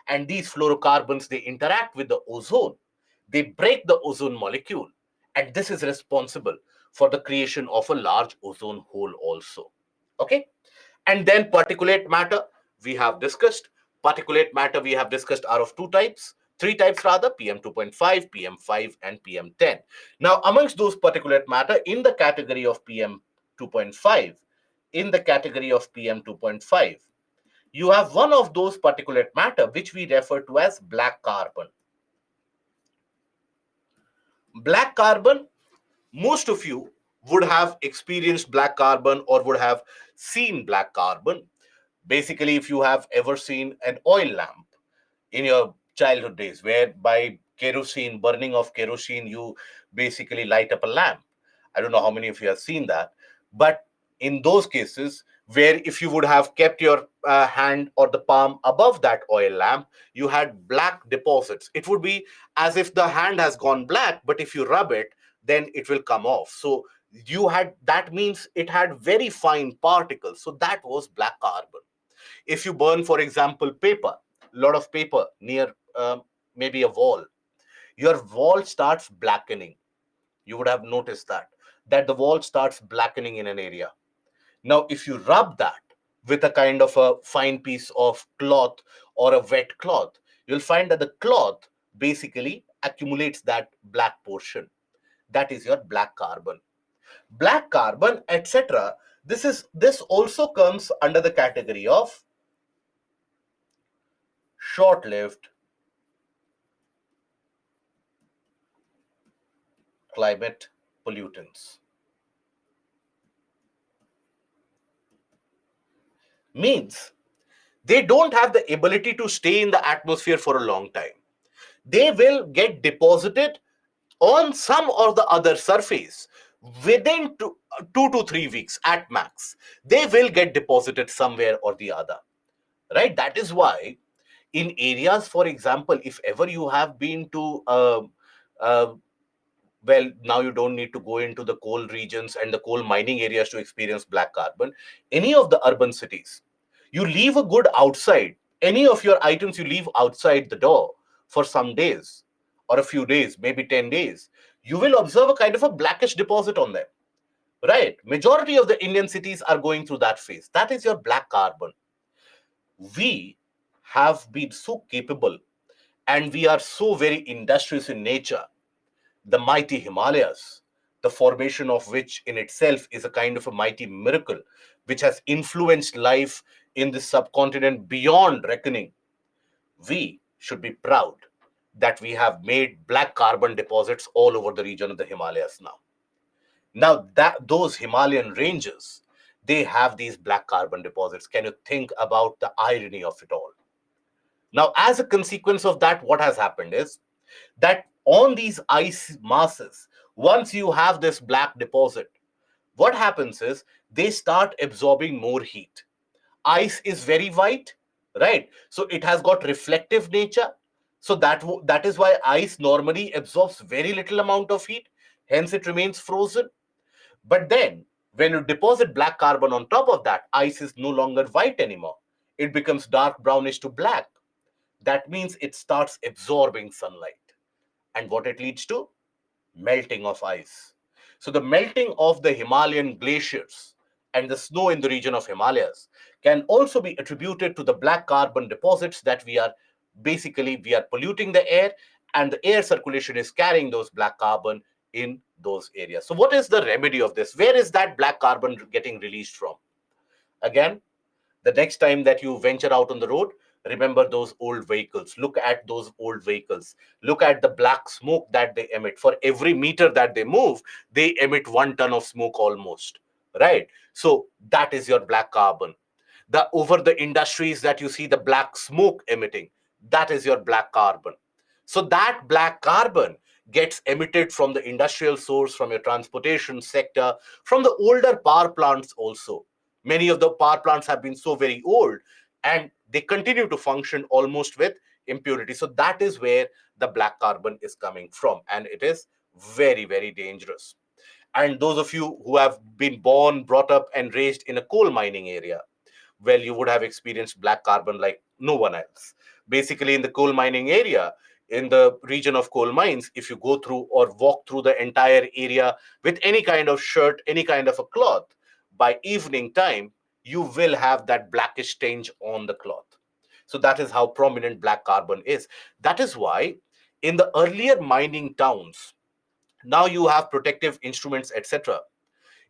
And these fluorocarbons, they interact with the ozone, they break the ozone molecule, and this is responsible for the creation of a large ozone hole also. Okay. And then particulate matter, we have discussed. Particulate matter we have discussed are of two types, three types rather: PM2.5, PM5, and PM10. Now, amongst those particulate matter in the category of PM2.5, in the category of PM2.5, you have one of those particulate matter which we refer to as black carbon. Black carbon, most of you would have experienced black carbon or would have seen black carbon. Basically, if you have ever seen an oil lamp in your childhood days, where by kerosene, burning of kerosene, you basically light up a lamp. I don't know how many of you have seen that, but in those cases, where if you would have kept your hand or the palm above that oil lamp, you had black deposits. It would be as if the hand has gone black, but if you rub it, then it will come off. So you had, that means it had very fine particles. So that was black carbon. If you burn, for example, paper, a lot of paper near maybe a wall, your wall starts blackening. You would have noticed that the wall starts blackening in an area. Now, if you rub that with a kind of a fine piece of cloth or a wet cloth, you'll find that the cloth basically accumulates that black portion. That is your black carbon. Black carbon, etc. This also comes under the category of short-lived climate pollutants. Means they don't have the ability to stay in the atmosphere for a long time. They will get deposited on some or the other surface within 2 to 3 weeks at max. They will get deposited somewhere or the other, right? That is why in areas, for example, if ever you have been to uh, well, now you don't need to go into the coal regions and the coal mining areas to experience black carbon. Any of the urban cities, you leave a good outside, any of your items you leave outside the door for some days or a few days, maybe 10 days, you will observe a kind of a blackish deposit on them, right? Majority of the Indian cities are going through that phase. That is your black carbon. We have been so capable and we are so very industrious in nature. The mighty Himalayas, the formation of which in itself is a kind of a mighty miracle, which has influenced life in this subcontinent beyond reckoning. We should be proud that we have made black carbon deposits all over the region of the Himalayas now. Now that those Himalayan ranges, they have these black carbon deposits. Can you think about the irony of it all? Now, as a consequence of that, what has happened is that on these ice masses, once you have this black deposit, what happens is they start absorbing more heat. Ice is very white, right? So it has got reflective nature. So that is why ice normally absorbs very little amount of heat. Hence, it remains frozen. But then, when you deposit black carbon on top of that, ice is no longer white anymore. It becomes dark brownish to black. That means it starts absorbing sunlight. And what it leads to? Melting of ice. So the melting of the Himalayan glaciers and the snow in the region of Himalayas can also be attributed to the black carbon deposits that we are polluting the air, and the air circulation is carrying those black carbon in those areas. So what is the remedy of this? Where is that black carbon getting released from? Again, the next time that you venture out on the road, remember those old vehicles. Look at those old vehicles. Look at the black smoke that they emit. For every meter that they move, they emit 1 ton of smoke almost, right? So that is your black carbon. The over the industries that you see the black smoke emitting, that is your black carbon. So that black carbon gets emitted from the industrial source, from your transportation sector, from the older power plants also. Many of the power plants have been so very old and they continue to function almost with impurity. So that is where the black carbon is coming from, and it is very, very dangerous. And those of you who have been born, brought up, and raised in a coal mining area, well, you would have experienced black carbon like no one else. Basically, in the coal mining area, in the region of coal mines, if you go through or walk through the entire area with any kind of shirt, any kind of a cloth, by evening time, you will have that blackish tinge on the cloth. So that is how prominent black carbon is. That is why in the earlier mining towns, now you have protective instruments, etc.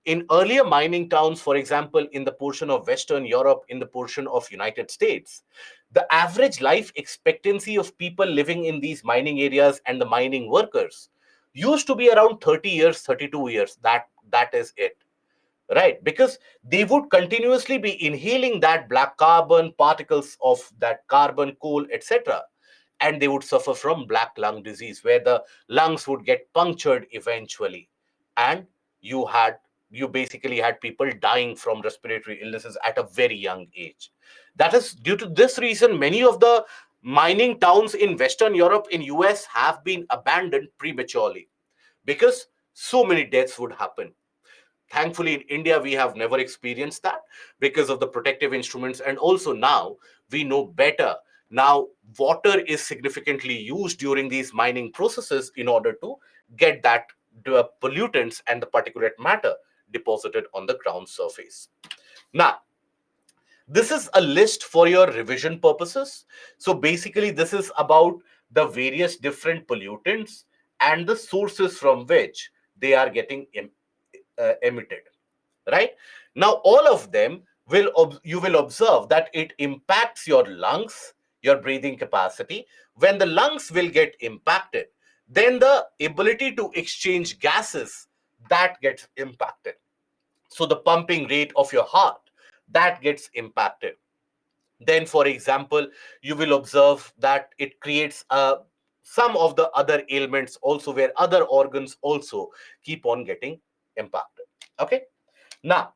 In earlier mining towns, for example, in the portion of Western Europe, in the portion of United States, the average life expectancy of people living in these mining areas and the mining workers used to be around 30 years, 32 years. That is it, right? Because they would continuously be inhaling that black carbon, particles of that carbon, coal, etc., and they would suffer from black lung disease, where the lungs would get punctured eventually, and you had you basically had people dying from respiratory illnesses at a very young age. That is due to this reason many of the mining towns in Western Europe, in US, have been abandoned prematurely, because so many deaths would happen. Thankfully, in India, we have never experienced that because of the protective instruments. And also now we know better. Now, water is significantly used during these mining processes in order to get that pollutants and the particulate matter deposited on the ground surface. Now, this is a list for your revision purposes. So basically, this is about the various different pollutants and the sources from which they are getting emitted. Right now, all of them will you will observe that it impacts your lungs, your breathing capacity. When the lungs will get impacted, then the ability to exchange gases, that gets impacted. So the pumping rate of your heart, that gets impacted. Then, for example, you will observe that it creates some of the other ailments also, where other organs also keep on getting impacted. Okay. Now,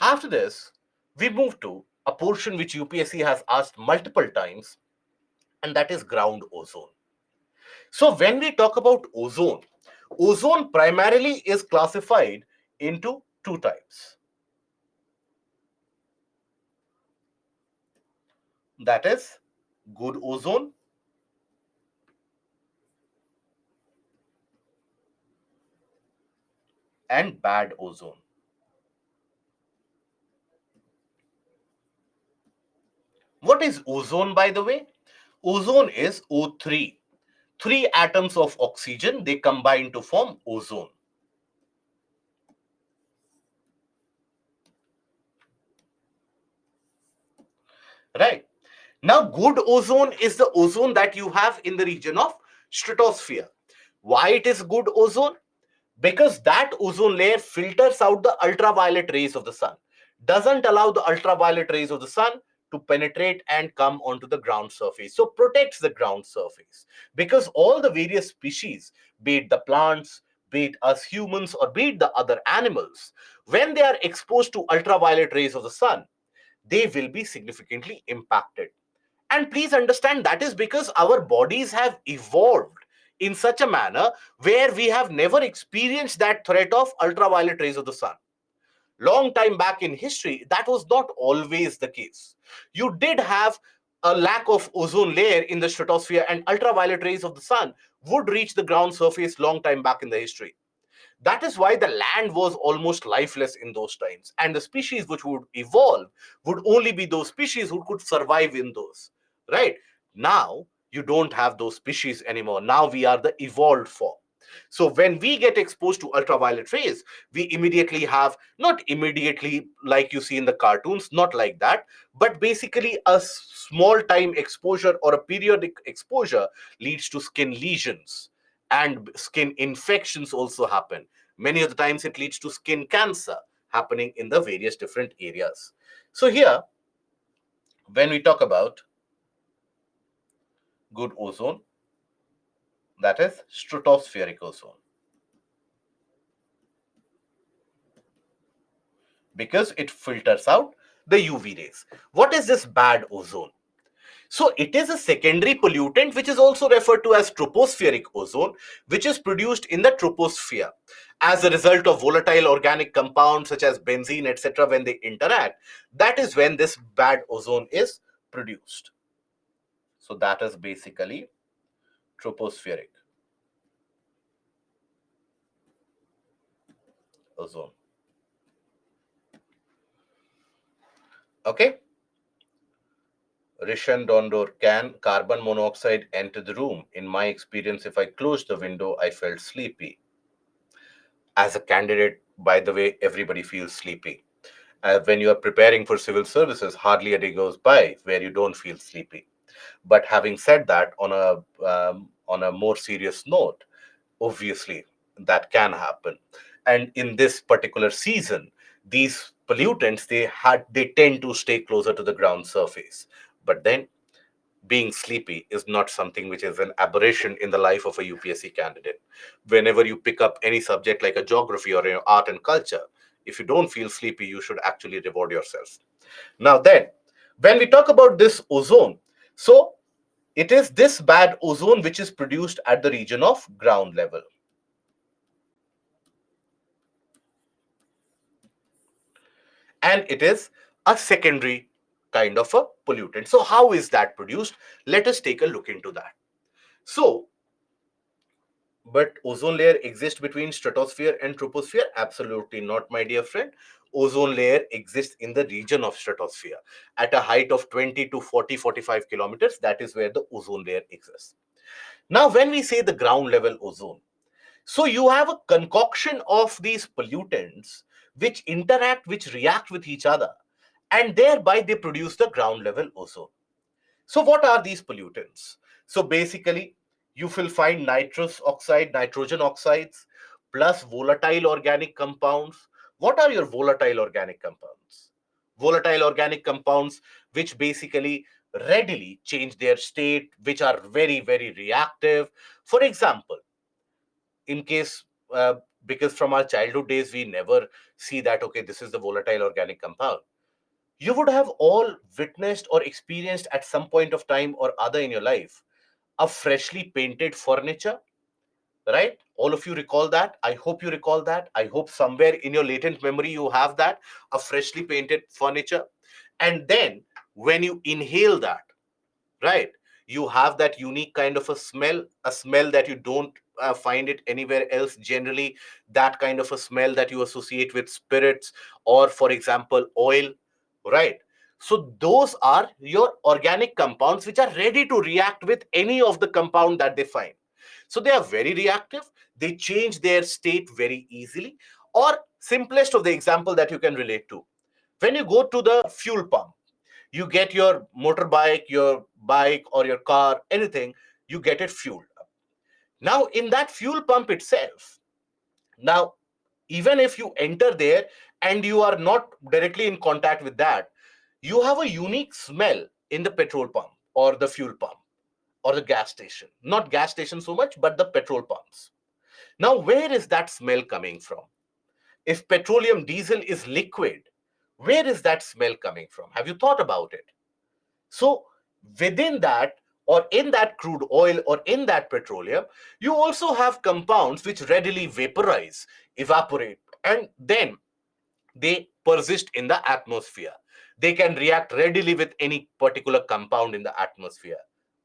after this, we move to a portion which UPSC has asked multiple times, and that is ground ozone. So when we talk about ozone, ozone primarily is classified into two types. That is good ozone and bad ozone. What is ozone, by the way? Ozone is O3. Three atoms of oxygen, they combine to form ozone. Right. Now, good ozone is the ozone that you have in the region of stratosphere. Why it is good ozone? Because that ozone layer filters out the ultraviolet rays of the sun, doesn't allow the ultraviolet rays of the sun to penetrate and come onto the ground surface. So protects the ground surface, because all the various species, be it the plants, be it us humans, or be it the other animals, when they are exposed to ultraviolet rays of the sun, they will be significantly impacted. And please understand, that is because our bodies have evolved in such a manner where we have never experienced that threat of ultraviolet rays of the sun. Long time back in history, that was not always the case. You did have a lack of ozone layer in the stratosphere, and ultraviolet rays of the sun would reach the ground surface long time back in the history. That is why the land was almost lifeless in those times. And the species which would evolve would only be those species who could survive in those. Right? Now, you don't have those species anymore. Now we are the evolved form. So when we get exposed to ultraviolet rays, we immediately have, not immediately like you see in the cartoons, not like that, but basically a small time exposure or a periodic exposure leads to skin lesions, and skin infections also happen. Many of the times it leads to skin cancer happening in the various different areas. So here, when we talk about good ozone, that is stratospheric ozone, because it filters out the UV rays. What is this bad ozone? So it is a secondary pollutant which is also referred to as tropospheric ozone, which is produced in the troposphere as a result of volatile organic compounds such as benzene, etc. When they interact, that is when this bad ozone is produced. So that is basically tropospheric ozone. Okay. Rishan Dondor, can carbon monoxide enter the room? In my experience, if I closed the window, I felt sleepy. As a candidate, by the way, everybody feels sleepy. When you are preparing for civil services, hardly a day goes by where you don't feel sleepy. But having said that, on a more serious note, obviously that can happen. And in this particular season, these pollutants, they tend to stay closer to the ground surface. But then being sleepy is not something which is an aberration in the life of a UPSC candidate. Whenever you pick up any subject like a geography or art and culture, if you don't feel sleepy, you should actually reward yourself. Now, then, when we talk about this ozone, so it is this bad ozone which is produced at the region of ground level. And it is a secondary kind of a pollutant. So, how is that produced? Let us take a look into that. So, But ozone layer exists between stratosphere and troposphere? Absolutely not, my dear friend. Ozone layer exists in the region of stratosphere at a height of 20 to 40, 45 kilometers. That is where the ozone layer exists. Now, when we say the ground level ozone, so you have a concoction of these pollutants which interact, which react with each other, and thereby they produce the ground level ozone. So what are these pollutants? So basically, you will find nitrous oxide, nitrogen oxides, plus volatile organic compounds. What are your volatile organic compounds? Volatile organic compounds which basically readily change their state, which are very, very reactive. For example, in case because from our childhood days we never see that okay, this is the volatile organic compound. You would have all witnessed or experienced at some point of time or other in your life a freshly painted furniture, right? All of you recall that. I hope you recall that. I hope somewhere in your latent memory you have that, a freshly painted furniture. And then when you inhale that, right, you have that unique kind of a smell that you don't find it anywhere else generally, that kind of a smell that you associate with spirits or for example oil, right? So those are your organic compounds which are ready to react with any of the compound that they find. So they are very reactive, they change their state very easily. Or simplest of the example that you can relate to, when you go to the fuel pump, you get your motorbike, your bike, or your car, anything, you get it fueled up. Now, in that fuel pump itself, now, even if you enter there and you are not directly in contact with that, you have a unique smell in the petrol pump or the fuel pump or the gas station. Not gas station so much, but the petrol pumps. Now, where is that smell coming from? If petroleum diesel is liquid, where is that smell coming from? Have you thought about it? So within that, or in that crude oil or in that petroleum, you also have compounds which readily vaporize, evaporate, and then they persist in the atmosphere. They can react readily with any particular compound in the atmosphere,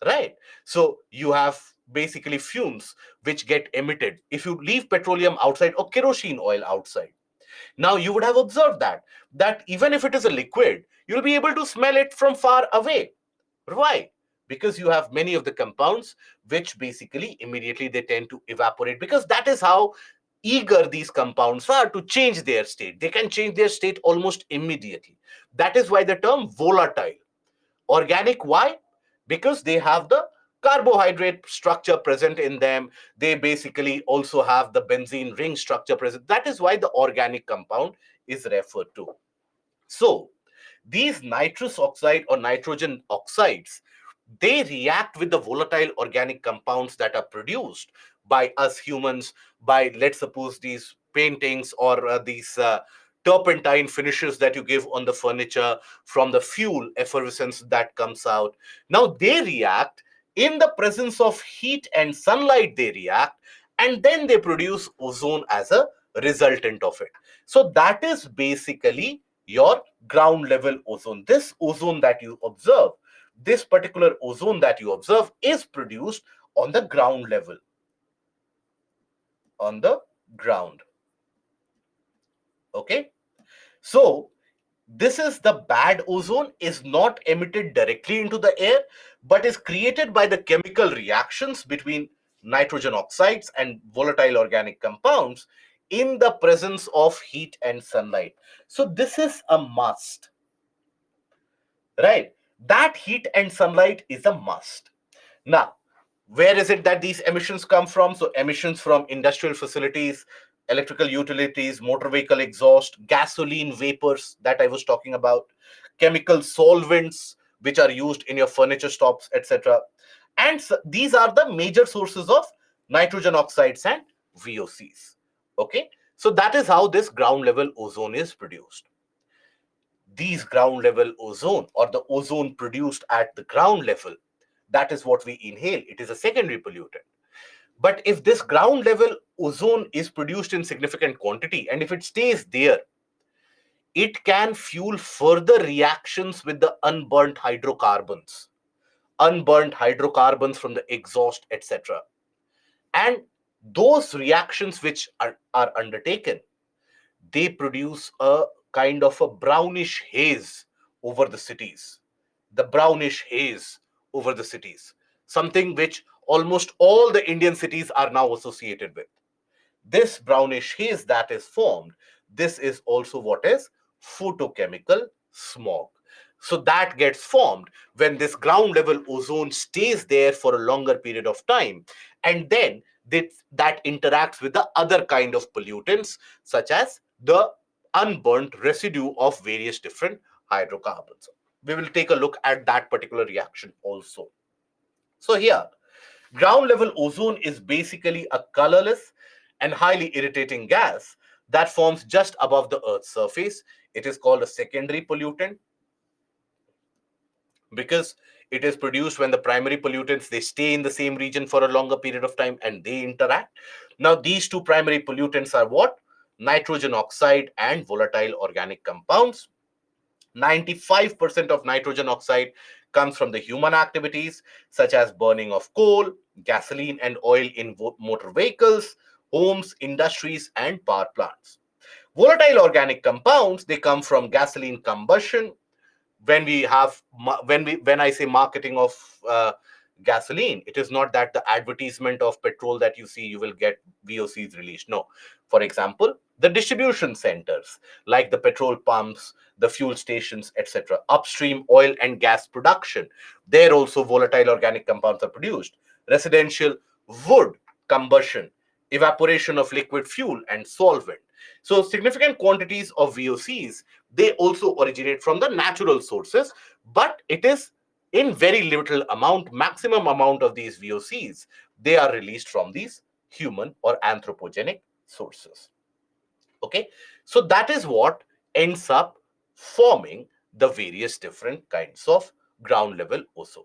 right? So you have basically fumes which get emitted if you leave petroleum outside or kerosene oil outside. Now you would have observed that even if it is a liquid, you'll be able to smell it from far away. Why? Because you have many of the compounds which basically immediately they tend to evaporate, because that is how eager these compounds are to change their state. They can change their state almost immediately. That is why the term volatile. Organic, why? Because they have the carbohydrate structure present in them. They basically also have the benzene ring structure present. That is why the organic compound is referred to. So, these nitrous oxide or nitrogen oxides, they react with the volatile organic compounds that are produced by us humans, by, let's suppose, these paintings or these turpentine finishes that you give on the furniture from the fuel effervescence that comes out. Now they react in the presence of heat and sunlight, they react, and then they produce ozone as a resultant of it. So that is basically your ground level ozone. This ozone that you observe, this particular ozone that you observe is produced on the ground level, on the ground. Okay. So this is the bad ozone, is not emitted directly into the air, but is created by the chemical reactions between nitrogen oxides and volatile organic compounds in the presence of heat and sunlight. So this is a must, right? That heat and sunlight is a must. Now, where is it that these emissions come from? So emissions from industrial facilities, electrical utilities, motor vehicle exhaust, gasoline vapors that I was talking about, chemical solvents which are used in your furniture stops, etc. And these are the major sources of nitrogen oxides and VOCs. Okay, so that is how this ground level ozone is produced. These ground level ozone, or the ozone produced at the ground level, that is what we inhale. It is a secondary pollutant. But if this ground level ozone is produced in significant quantity, and if it stays there, it can fuel further reactions with the unburnt hydrocarbons from the exhaust, etc. And Those reactions which are undertaken, they produce a kind of a brownish haze over the cities. The brownish haze over the cities. Something which almost all the Indian cities are now associated with. This brownish haze that is formed, this is also what is photochemical smog. So that gets formed when this ground level ozone stays there for a longer period of time, and then that interacts with the other kind of pollutants, such as the unburnt residue of various different hydrocarbons. We will take a look at that particular reaction also. So here, ground level ozone is basically a colorless and highly irritating gas that forms just above the Earth's surface. It is called a secondary pollutant because it is produced when the primary pollutants, they stay in the same region for a longer period of time and they interact. Now these two primary pollutants are what? Nitrogen oxide and volatile organic compounds. 95% of nitrogen oxide comes from the human activities such as burning of coal, gasoline, and oil in motor vehicles, homes, industries, and power plants. Volatile organic compounds, they come from gasoline combustion. When we have when I say marketing of gasoline, it is not that the advertisement of petrol that you see you will get VOCs released. No. For example, the distribution centers like the petrol pumps, the fuel stations, etc., upstream oil and gas production, there also volatile organic compounds are produced. Residential wood combustion, evaporation of liquid fuel and solvent. So significant quantities of VOCs, they also originate from the natural sources, but it is in very little amount. Maximum amount of these VOCs, they are released from these human or anthropogenic sources. Okay, so that is what ends up forming the various different kinds of ground level ozone.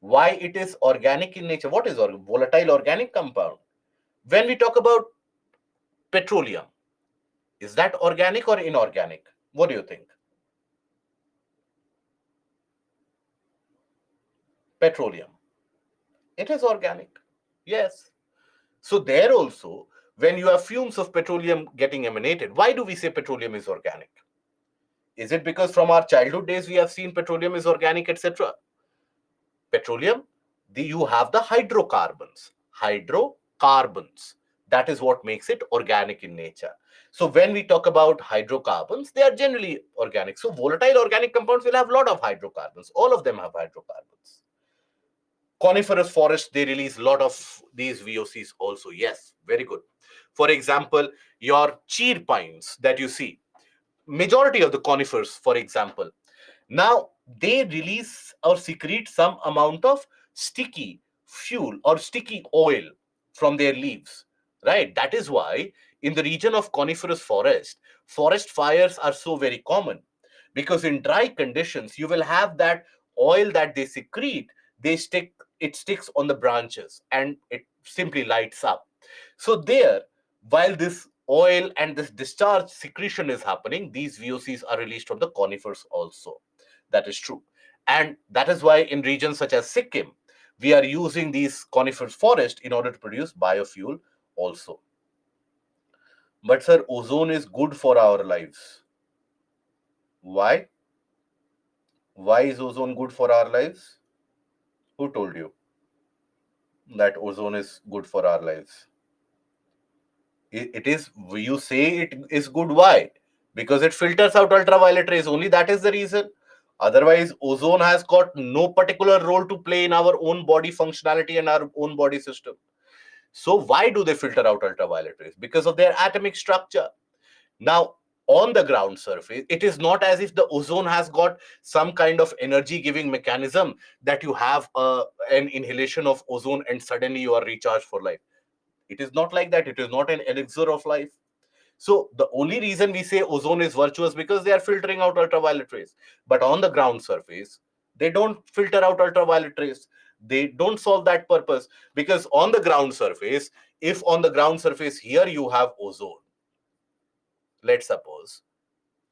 Why it is organic in nature? What is volatile organic compound? When we talk about petroleum, is that organic or inorganic? What do you think? Petroleum. It is organic. Yes. So there also, when you have fumes of petroleum getting emanated, why do we say petroleum is organic? Is it because from our childhood days we have seen petroleum is organic, etc.? Petroleum, you have the hydrocarbons. Hydrocarbons. That is what makes it organic in nature. So when we talk about hydrocarbons, they are generally organic. So volatile organic compounds will have a lot of hydrocarbons. All of them have hydrocarbons. Coniferous forests, they release a lot of these VOCs also. Yes, very good. For example, your cheer pines that you see, majority of the conifers, for example, now they release or secrete some amount of sticky fuel or sticky oil from their leaves, right? That is why in the region of coniferous forest fires are so very common, because in dry conditions you will have that oil that they secrete, it sticks on the branches and it simply lights up. So there, while this oil and this discharge secretion is happening, these VOCs are released from the conifers also. That is true. And that is why in regions such as Sikkim, we are using these coniferous forest in order to produce biofuel also. But sir, ozone is good for our lives. Why? Why is ozone good for our lives? Who told you that ozone is good for our lives? It is, you say it is good. Why? Because it filters out ultraviolet rays. Only that is the reason. Otherwise, ozone has got no particular role to play in our own body functionality and our own body system. So why do they filter out ultraviolet rays? Because of their atomic structure. Now, on the ground surface, it is not as if the ozone has got some kind of energy giving mechanism that you have an inhalation of ozone and suddenly you are recharged for life. It is not like that. It is not an elixir of life. So the only reason we say ozone is virtuous because they are filtering out ultraviolet rays. But on the ground surface, they don't filter out ultraviolet rays. They don't solve that purpose, because on the ground surface, if on the ground surface here you have ozone, let's suppose,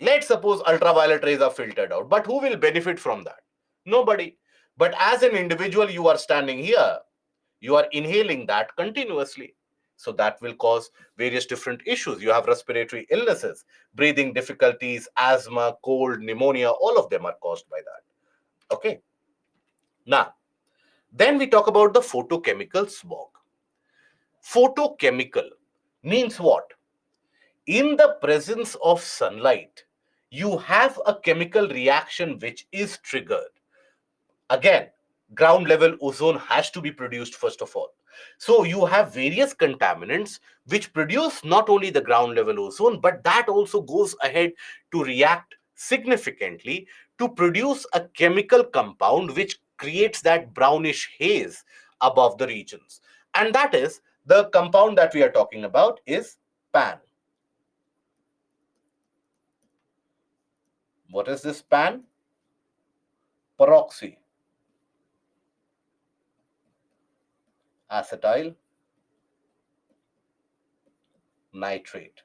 ultraviolet rays are filtered out. But who will benefit from that? Nobody. But as an individual, you are standing here, you are inhaling that continuously. So that will cause various different issues. You have respiratory illnesses, breathing difficulties, asthma, cold, pneumonia, all of them are caused by that. Okay. Now, then we talk about the photochemical smog. Photochemical means what? In the presence of sunlight, you have a chemical reaction which is triggered. Again, ground level ozone has to be produced first of all. So you have various contaminants which produce not only the ground level ozone, but that also goes ahead to react significantly to produce a chemical compound which creates that brownish haze above the regions. And that is the compound that we are talking about is PAN. What is this PAN? Peroxy acetyl nitrate.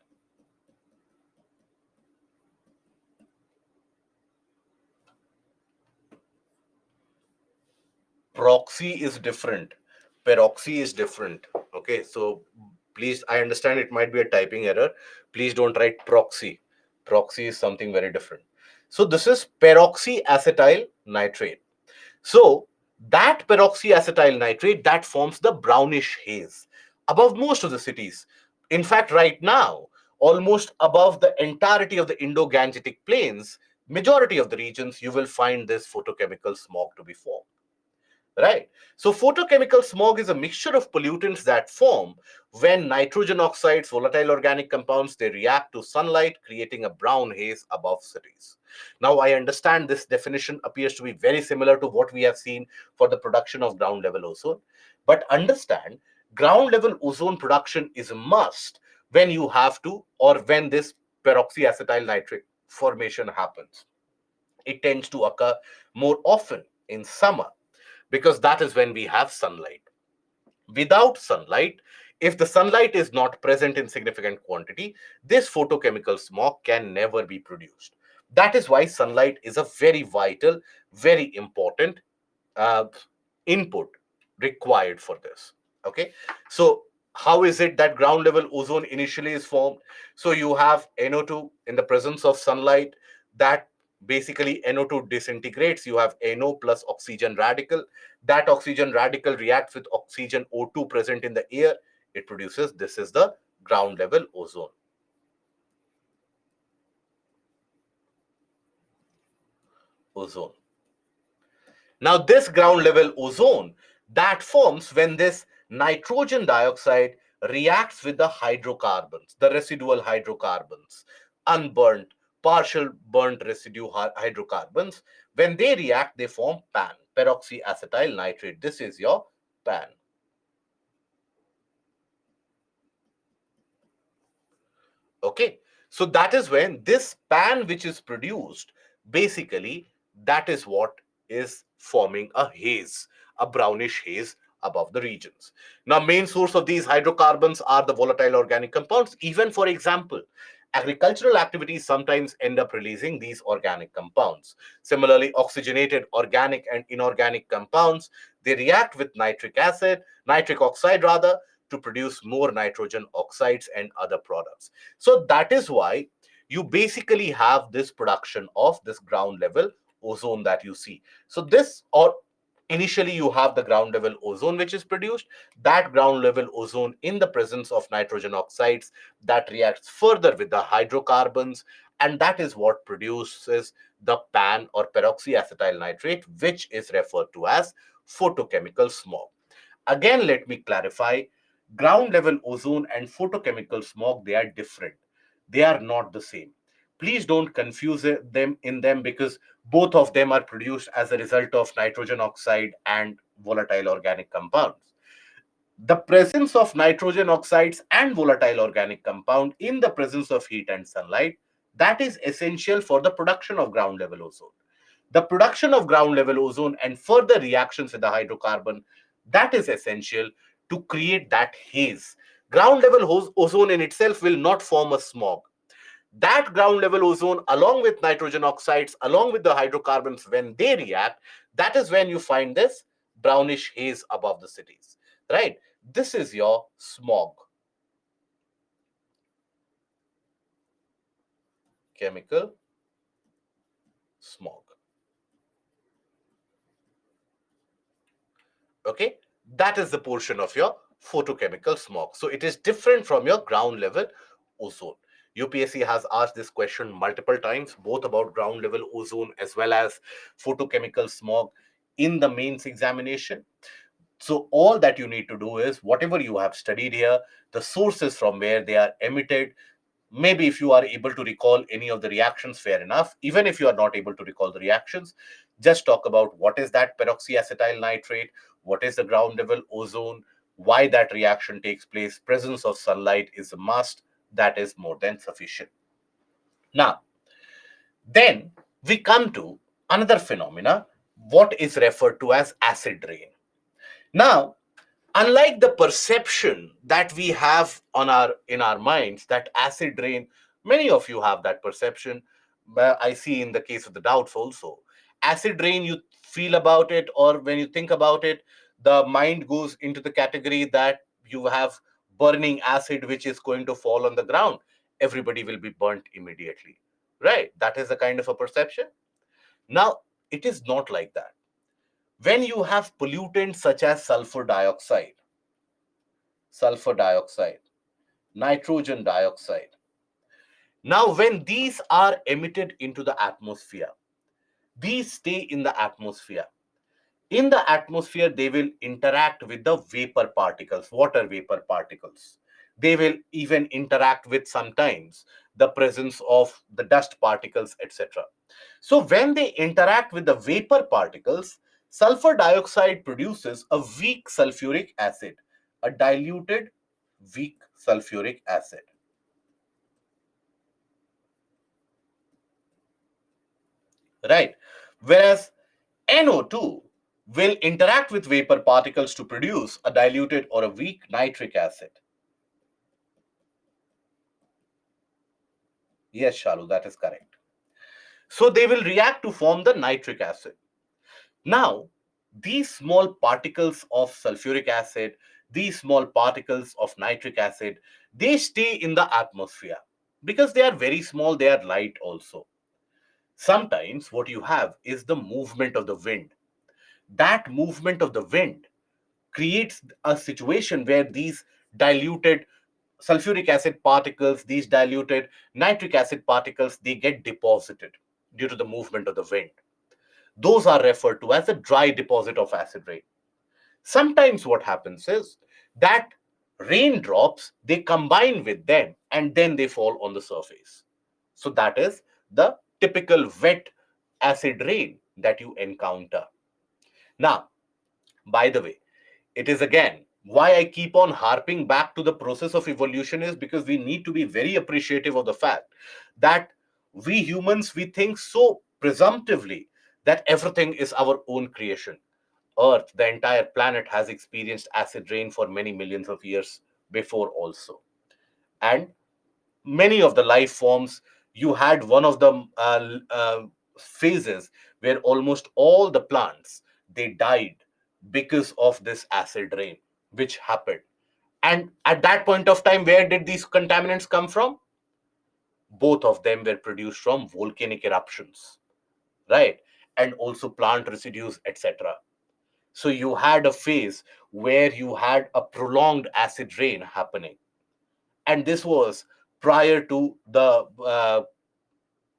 Proxy is different, peroxy is different. Okay, so please, I understand it might be a typing error. Please don't write proxy. Proxy is something very different. So this is peroxy acetyl nitrate. So that peroxyacetyl nitrate that forms the brownish haze above most of the cities. In fact, right now, almost above the entirety of the Indo-Gangetic plains, majority of the regions, you will find this photochemical smog to be formed. Right. So photochemical smog is a mixture of pollutants that form when nitrogen oxides, volatile organic compounds, they react to sunlight, creating a brown haze above cities. Now, I understand this definition appears to be very similar to what we have seen for the production of ground level ozone. But understand, ground level ozone production is a must when you have to, or when this peroxyacetyl nitrate formation happens. It tends to occur more often in summer because that is when we have sunlight. Without sunlight, if the sunlight is not present in significant quantity, this photochemical smog can never be produced. That is why sunlight is a very vital, very important uh, input required for this. Okay, so how is it that ground level ozone initially is formed? So you have NO2 in the presence of sunlight, that basically NO2 disintegrates. You have NO plus oxygen radical. That oxygen radical reacts with oxygen O2 present in the air. It produces, this is the ground level ozone. Ozone. Now, this ground level ozone that forms when this nitrogen dioxide reacts with the hydrocarbons, the residual hydrocarbons, unburnt, partial burnt residue hydrocarbons. When they react, they form PAN, peroxyacetyl nitrate. This is your PAN. Okay, so that is when this PAN which is produced, basically, that is what is forming a haze, a brownish haze above the regions. Now, main source of these hydrocarbons are the volatile organic compounds. Even, for example, agricultural activities sometimes end up releasing these organic compounds. Similarly, oxygenated organic and inorganic compounds, they react with nitric oxide rather, to produce more nitrogen oxides and other products. So that is why you basically have this production of this ground level ozone that you see. So this, or initially you have the ground level ozone which is produced. That ground level ozone in the presence of nitrogen oxides, that reacts further with the hydrocarbons, and that is what produces the PAN or peroxyacetyl nitrate, which is referred to as photochemical smog. Again, let me clarify, ground level ozone and photochemical smog, they are different. They are not the same. Please don't confuse them because both of them are produced as a result of nitrogen oxide and volatile organic compounds. The presence of nitrogen oxides and volatile organic compound in the presence of heat and sunlight, that is essential for the production of ground level ozone. The production of ground level ozone and further reactions with the hydrocarbon, that is essential to create that haze. Ground level ozone in itself will not form a smog. That ground level ozone, along with nitrogen oxides, along with the hydrocarbons, when they react, that is when you find this brownish haze above the cities, right? This is your smog. chemical smog. Okay, that is the portion of your photochemical smog. So it is different from your ground level ozone. UPSC has asked this question multiple times, both about ground level ozone as well as photochemical smog in the mains examination. So all that you need to do is whatever you have studied here, the sources from where they are emitted. Maybe if you are able to recall any of the reactions, fair enough. Even if you are not able to recall the reactions, just talk about what is that peroxyacetyl nitrate, what is the ground level ozone, why that reaction takes place, presence of sunlight is a must. That is more than sufficient. Now, then we come to another phenomena, what is referred to as acid rain. Now, unlike the perception that we have on our in our minds that acid rain, many of you have that perception, but I see in the case of the doubts also, acid rain, you feel about it, or when you think about it, the mind goes into the category that you have burning acid which is going to fall on the ground, everybody will be burnt immediately, right? That is the kind of a perception. Now it is not like that. When you have pollutants such as sulfur dioxide, nitrogen dioxide. Now, when these are emitted into the atmosphere, these stay in the atmosphere. In the atmosphere, they will interact with the vapor particles, water vapor particles. They will even interact with sometimes the presence of the dust particles, etc. So, when they interact with the vapor particles, sulfur dioxide produces a weak sulfuric acid, a diluted weak sulfuric acid. Right? Whereas NO2 will interact with vapor particles to produce a diluted or a weak nitric acid. Yes, Shalu, that is correct. So they will react to form the nitric acid. Now, these small particles of sulfuric acid, these small particles of nitric acid, they stay in the atmosphere because they are very small, they are light also. Sometimes what you have is the movement of the wind. That movement of the wind creates a situation where these diluted sulfuric acid particles, these diluted nitric acid particles, they get deposited due to the movement of the wind. Those are referred to as a dry deposit of acid rain. Sometimes what happens is that raindrops, they combine with them and then they fall on the surface. So that is the typical wet acid rain that you encounter. Now, by the way, it is again why I keep on harping back to the process of evolution is because we need to be very appreciative of the fact that we humans, we think so presumptively that everything is our own creation. Earth, the entire planet, has experienced acid rain for many millions of years before also. And many of the life forms, you had one of the phases where almost all the plants, they died because of this acid rain which happened. And at that point of time, where did these contaminants come from? Both of them were produced from volcanic eruptions, right? And also plant residues, etc. So you had a phase where you had a prolonged acid rain happening. And this was prior to the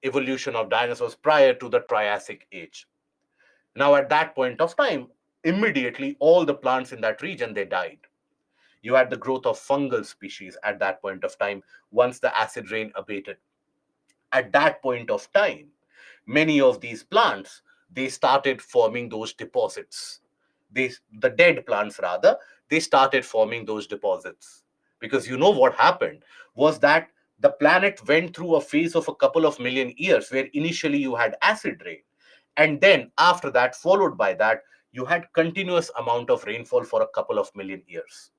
evolution of dinosaurs, prior to the Triassic age. Now, at that point of time, immediately all the plants in that region, they died. You had the growth of fungal species at that point of time once the acid rain abated. At that point of time, many of these plants, they started forming those deposits. The dead plants rather, they started forming those deposits. Because you know what happened was that the planet went through a phase of a couple of million years where initially you had acid rain, and then after that, followed by that, you had continuous amount of rainfall for a couple of million years.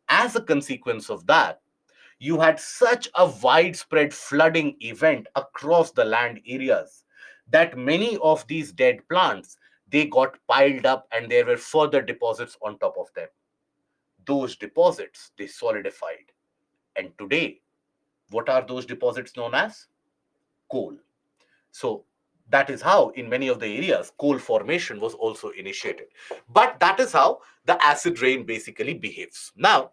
As a consequence of that, you had such a widespread flooding event across the land areas that many of these dead plants, they got piled up and there were further deposits on top of them. Those deposits, they solidified. And today, what are those deposits known as? coal. So that is how, in many of the areas, coal formation was also initiated. But that is how the acid rain basically behaves. Now,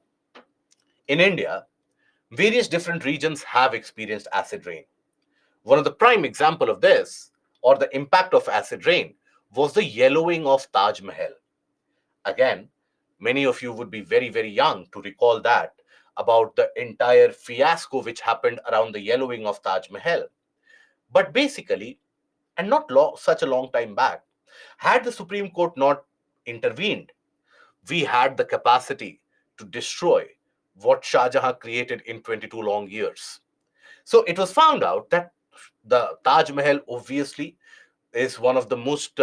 in India, various different regions have experienced acid rain. One of the prime example of this, or the impact of acid rain, was the yellowing of Taj Mahal. Again, many of you would be very, very young to recall that, about the entire fiasco which happened around the yellowing of Taj Mahal. But basically, and not such a long time back, had the Supreme Court not intervened, we had the capacity to destroy what Shah Jahan created in 22 long years. So it was found out that the Taj Mahal obviously is one of the most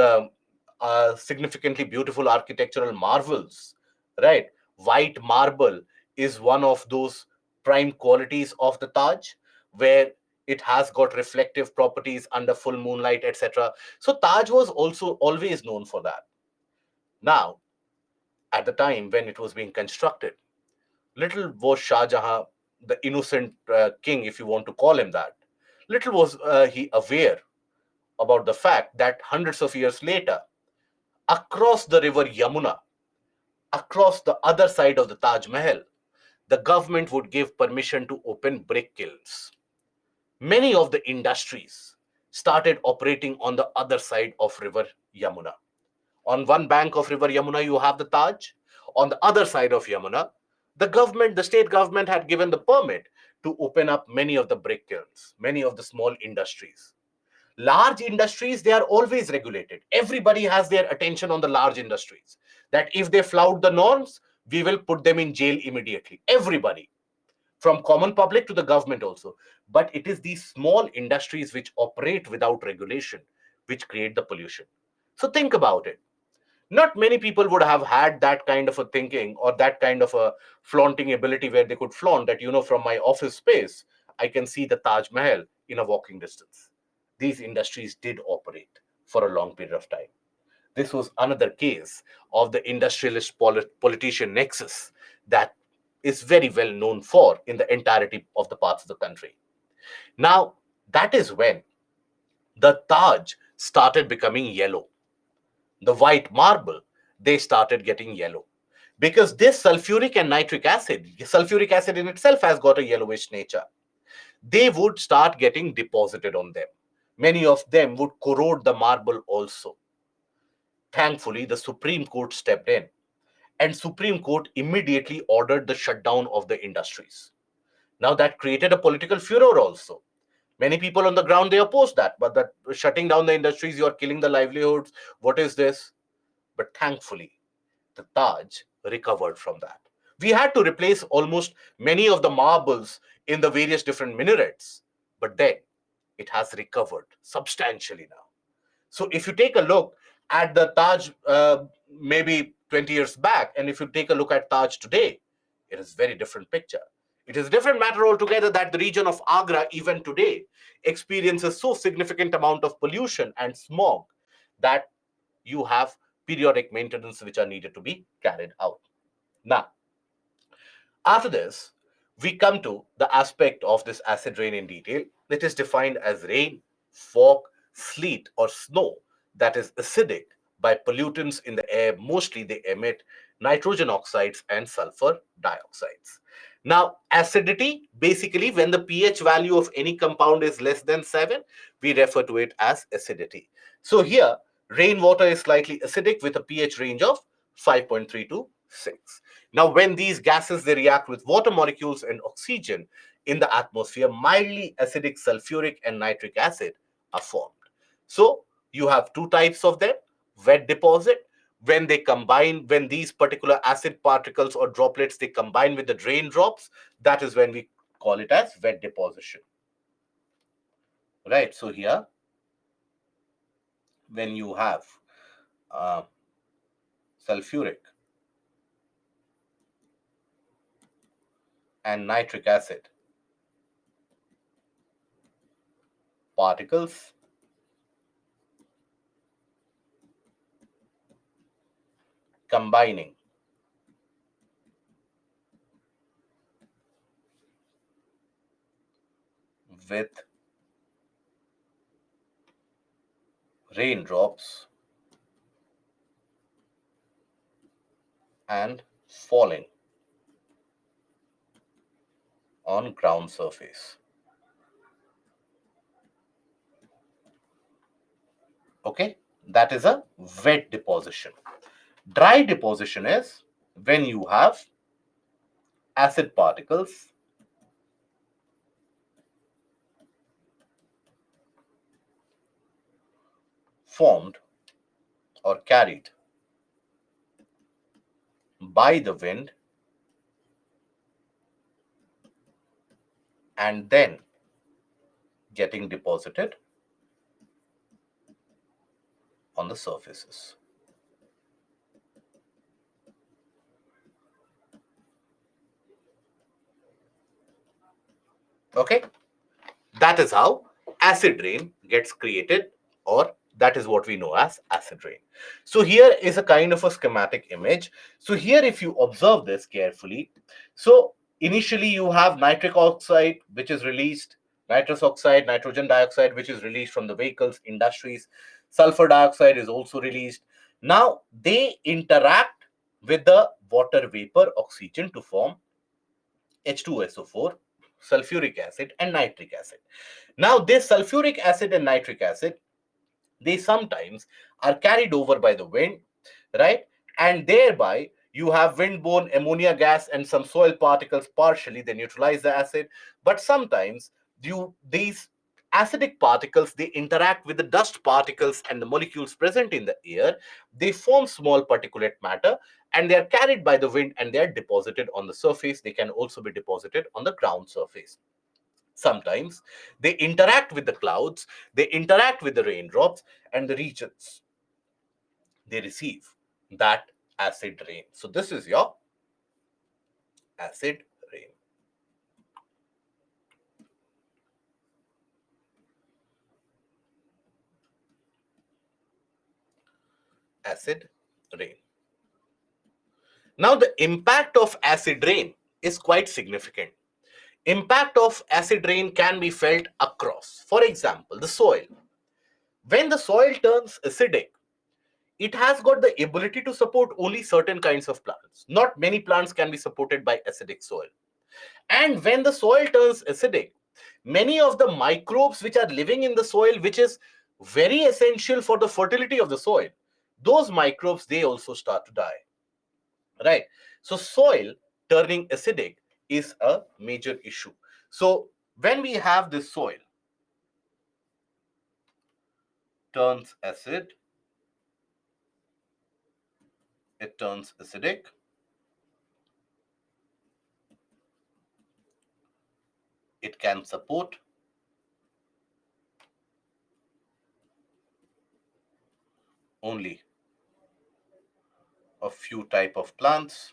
significantly beautiful architectural marvels, right? White marble is one of those prime qualities of the Taj, where it has got reflective properties under full moonlight, etc. So Taj was also always known for that. Now, at the time when it was being constructed, little was Shah Jahan, the innocent king, if you want to call him that, little was he aware about the fact that hundreds of years later, across the river Yamuna, across the other side of the Taj Mahal, the government would give permission to open brick kilns. Many of the industries started operating on the other side of river Yamuna. On one bank of river Yamuna, you have the Taj. On the other side of Yamuna, the state government had given the permit to open up many of the brick kilns, many of the small industries. Large industries, they are always regulated. Everybody has their attention on the large industries, that if they flout the norms, we will put them in jail immediately. Everybody, from common public to the government also. But it is these small industries which operate without regulation which create the pollution. So think about it. Not many people would have had that kind of a thinking, or that kind of a flaunting ability, where they could flaunt that, from my office space, I can see the Taj Mahal in a walking distance. These industries did operate for a long period of time. This was another case of the industrialist politician nexus that is very well known for in the entirety of the parts of the country. Now, that is when the Taj started becoming yellow. The white marble, they started getting yellow. Because this sulfuric acid in itself has got a yellowish nature. They would start getting deposited on them. Many of them would corrode the marble also. Thankfully, the Supreme Court stepped in, and Supreme Court immediately ordered the shutdown of the industries. Now that created a political furor also. Many people on the ground, they opposed that, but that shutting down the industries, you are killing the livelihoods. What is this? But thankfully, the Taj recovered from that. We had to replace almost many of the marbles in the various different minarets, but then it has recovered substantially now. So if you take a look at the Taj maybe 20 years back, and if you take a look at Taj today, it is very different picture. It is a different matter altogether that the region of Agra even today experiences so significant amount of pollution and smog that you have periodic maintenance which are needed to be carried out. Now, after this, we come to the aspect of this acid rain in detail. It is defined as rain, fog, sleet, or snow that is acidic by pollutants in the air. Mostly they emit nitrogen oxides and sulfur dioxides. Now, acidity, basically, when the pH value of any compound is less than 7, we refer to it as acidity. So here, rainwater is slightly acidic with a pH range of 5.3 to 6. Now, when these gases, they react with water molecules and oxygen in the atmosphere, mildly acidic sulfuric and nitric acid are formed. So you have two types of them: wet deposit. When they combine, when these particular acid particles or droplets, they combine with the raindrops, that is when we call it as wet deposition. Right. So here, when you have uh, sulfuric and nitric acid particles combining with raindrops and falling on ground surface. Okay, that is a wet deposition. Dry deposition is when you have acid particles formed or carried by the wind and then getting deposited on the surfaces. Okay, that is how acid rain gets created, or that is what we know as acid rain. So here is a kind of a schematic image. So here, if you observe this carefully, so initially you have nitric oxide, which is released, nitrous oxide, nitrogen dioxide, which is released from the vehicles, industries. Sulfur dioxide is also released. Now they interact with the water vapor oxygen to form H2SO4, sulfuric acid, and nitric acid. Now, this sulfuric acid and nitric acid, they sometimes are carried over by the wind, right? And thereby, you have windborne ammonia gas and some soil particles partially, they neutralize the acid. But sometimes, these acidic particles, they interact with the dust particles and the molecules present in the air. They form small particulate matter and they are carried by the wind and they are deposited on the surface. They can also be deposited on the ground surface. Sometimes they interact with the clouds, they interact with the raindrops and the regions. They receive that acid rain. So this is your acid rain. Acid rain. Now the impact of acid rain is quite significant. Impact of acid rain can be felt across. For example, the soil. When the soil turns acidic, it has got the ability to support only certain kinds of plants. Not many plants can be supported by acidic soil. And when the soil turns acidic, many of the microbes which are living in the soil, which is very essential for the fertility of the soil, those microbes, they also start to die. Right? So soil turning acidic is a major issue. So when we have this soil turns acid, it turns acidic. It can support only a few type of plants.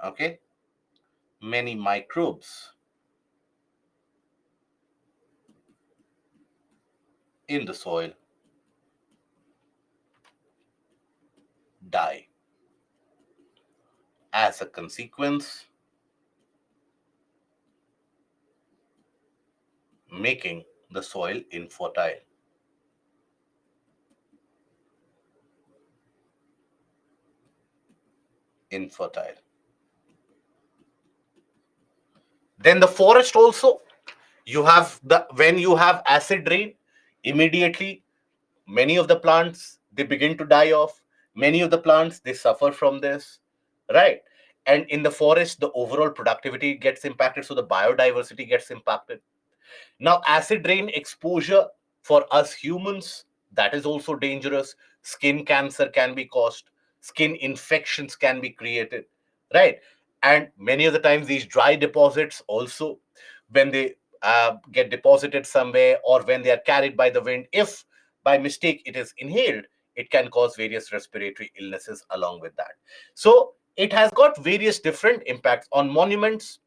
Okay, many microbes in the soil die. As a consequence, making the soil infertile. Infertile. Then the forest also, you have the when you have acid rain, immediately many of the plants they begin to die off. Many of the plants they suffer from this, right? And in the forest, the overall productivity gets impacted, so the biodiversity gets impacted. Now, acid rain exposure for us humans, that is also dangerous. Skin cancer can be caused, skin infections can be created, right? And many of the times, these dry deposits also, when they get deposited somewhere or when they are carried by the wind, if by mistake it is inhaled, it can cause various respiratory illnesses along with that. So, it has got various different impacts on monuments,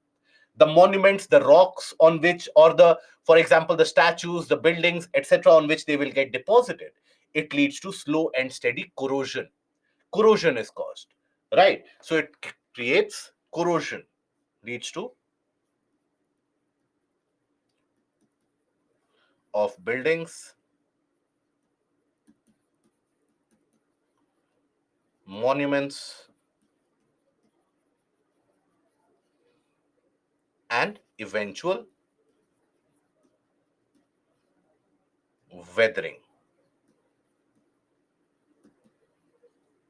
the rocks on which, or the, for example, the statues, the buildings, etc., on which they will get deposited. It leads to slow and steady corrosion. Corrosion is caused, right? So it creates Corrosion leads to of buildings, monuments, and eventual weathering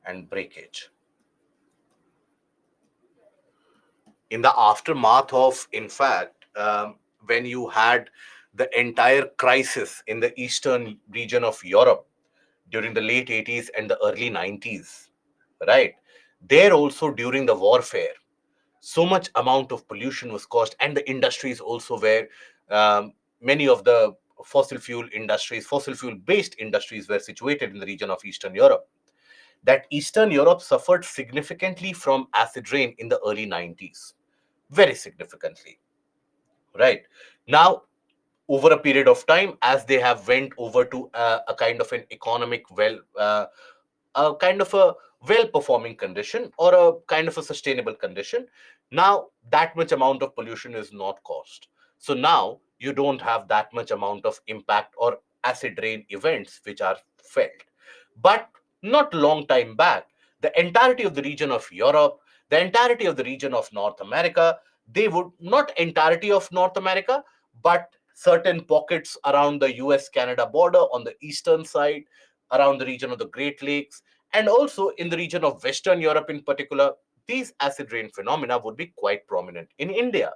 and breakage. In the aftermath of, in fact, when you had the entire crisis in the eastern region of Europe during the late 80s and the early 90s, right? There also during the warfare, so much amount of pollution was caused, and the industries also were, many of the fossil fuel based industries were situated in the region of Eastern Europe. That Eastern Europe suffered significantly from acid rain in the early 90s, very significantly, right? Now, over a period of time, as they have went over to a kind of an economic a kind of a well performing condition or a kind of a sustainable condition, now that much amount of pollution is not caused. So now you don't have that much amount of impact or acid rain events which are felt. But not long time back, the entirety of the region of Europe, the entirety of the region of North America, they would not entirety of North America, but certain pockets around the US Canada border on the eastern side, around the region of the Great Lakes, and also in the region of Western Europe in particular, these acid rain phenomena would be quite prominent. In India,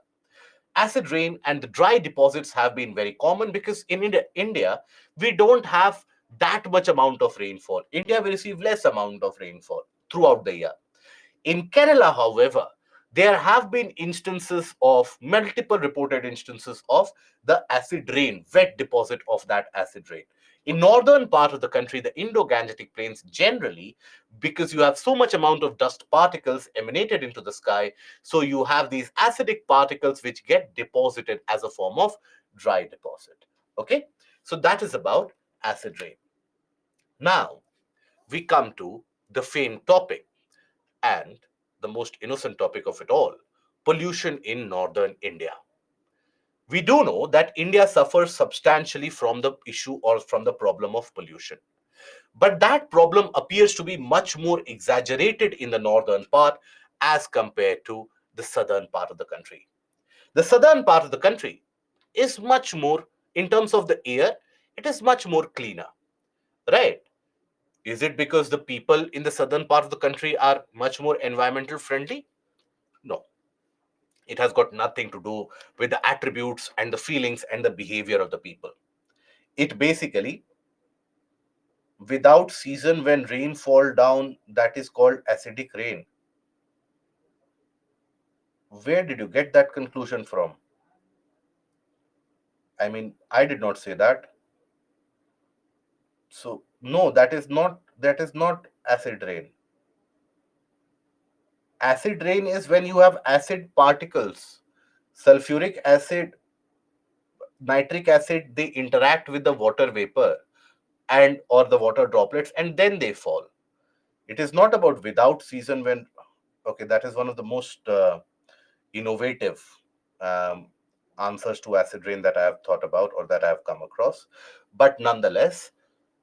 acid rain and the dry deposits have been very common because in India we don't have that much amount of rainfall. India will receive less amount of rainfall throughout the year. In Kerala, however, there have been instances of multiple reported instances of the acid rain, wet deposit of that acid rain. In northern part of the country, the Indo-Gangetic plains generally, because you have so much amount of dust particles emanated into the sky, so you have these acidic particles which get deposited as a form of dry deposit. Okay, so that is about acid rain. Now we come to the famed topic and the most innocent topic of it all, pollution in northern India. We do know that India suffers substantially from the issue or from the problem of pollution. But that problem appears to be much more exaggerated in the northern part as compared to the southern part of the country. The southern part of the country is much more, in terms of the air, it is much more cleaner, right? Is it because the people in the southern part of the country are much more environmental friendly? No. It has got nothing to do with the attributes and the feelings and the behavior of the people. It basically, without season when rain fall down, that is called acidic rain. Where did you get that conclusion from? I mean, I did not say that. So no, that is not acid rain. Acid rain is when you have acid particles. Sulfuric acid, nitric acid, they interact with the water vapor and or the water droplets and then they fall. It is not about without season when, okay, that is one of the most innovative um, answers to acid rain that I have thought about or that I have come across. But nonetheless,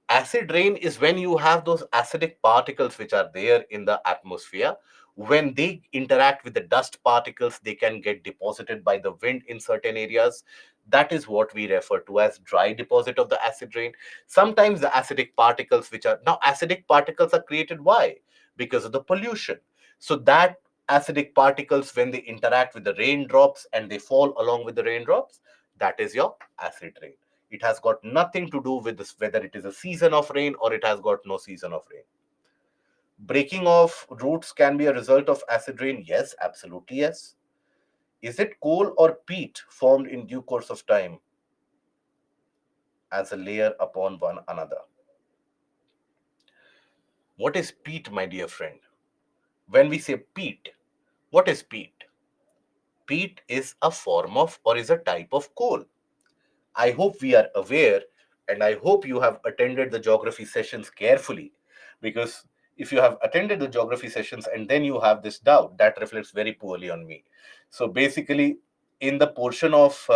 acid rain is when you have those acidic particles which are there in the atmosphere. When they interact with the dust particles, they can get deposited by the wind in certain areas. That is what we refer to as dry deposit of the acid rain. Sometimes the acidic particles, which are now acidic particles, are created. Why? Because of the pollution. So that acidic particles, when they interact with the raindrops and they fall along with the raindrops, that is your acid rain. It has got nothing to do with this, whether it is a season of rain or it has got no season of rain. Breaking of roots can be a result of acid rain. Yes, absolutely yes. Is it coal or peat formed in due course of time as a layer upon one another? What is peat, my dear friend? When we say peat, what is peat? Peat is a form of or is a type of coal. I hope we are aware, and I hope you have attended the geography sessions carefully, because If you have attended the geography sessions and then you have this doubt, that reflects very poorly on me. So basically, in the portion of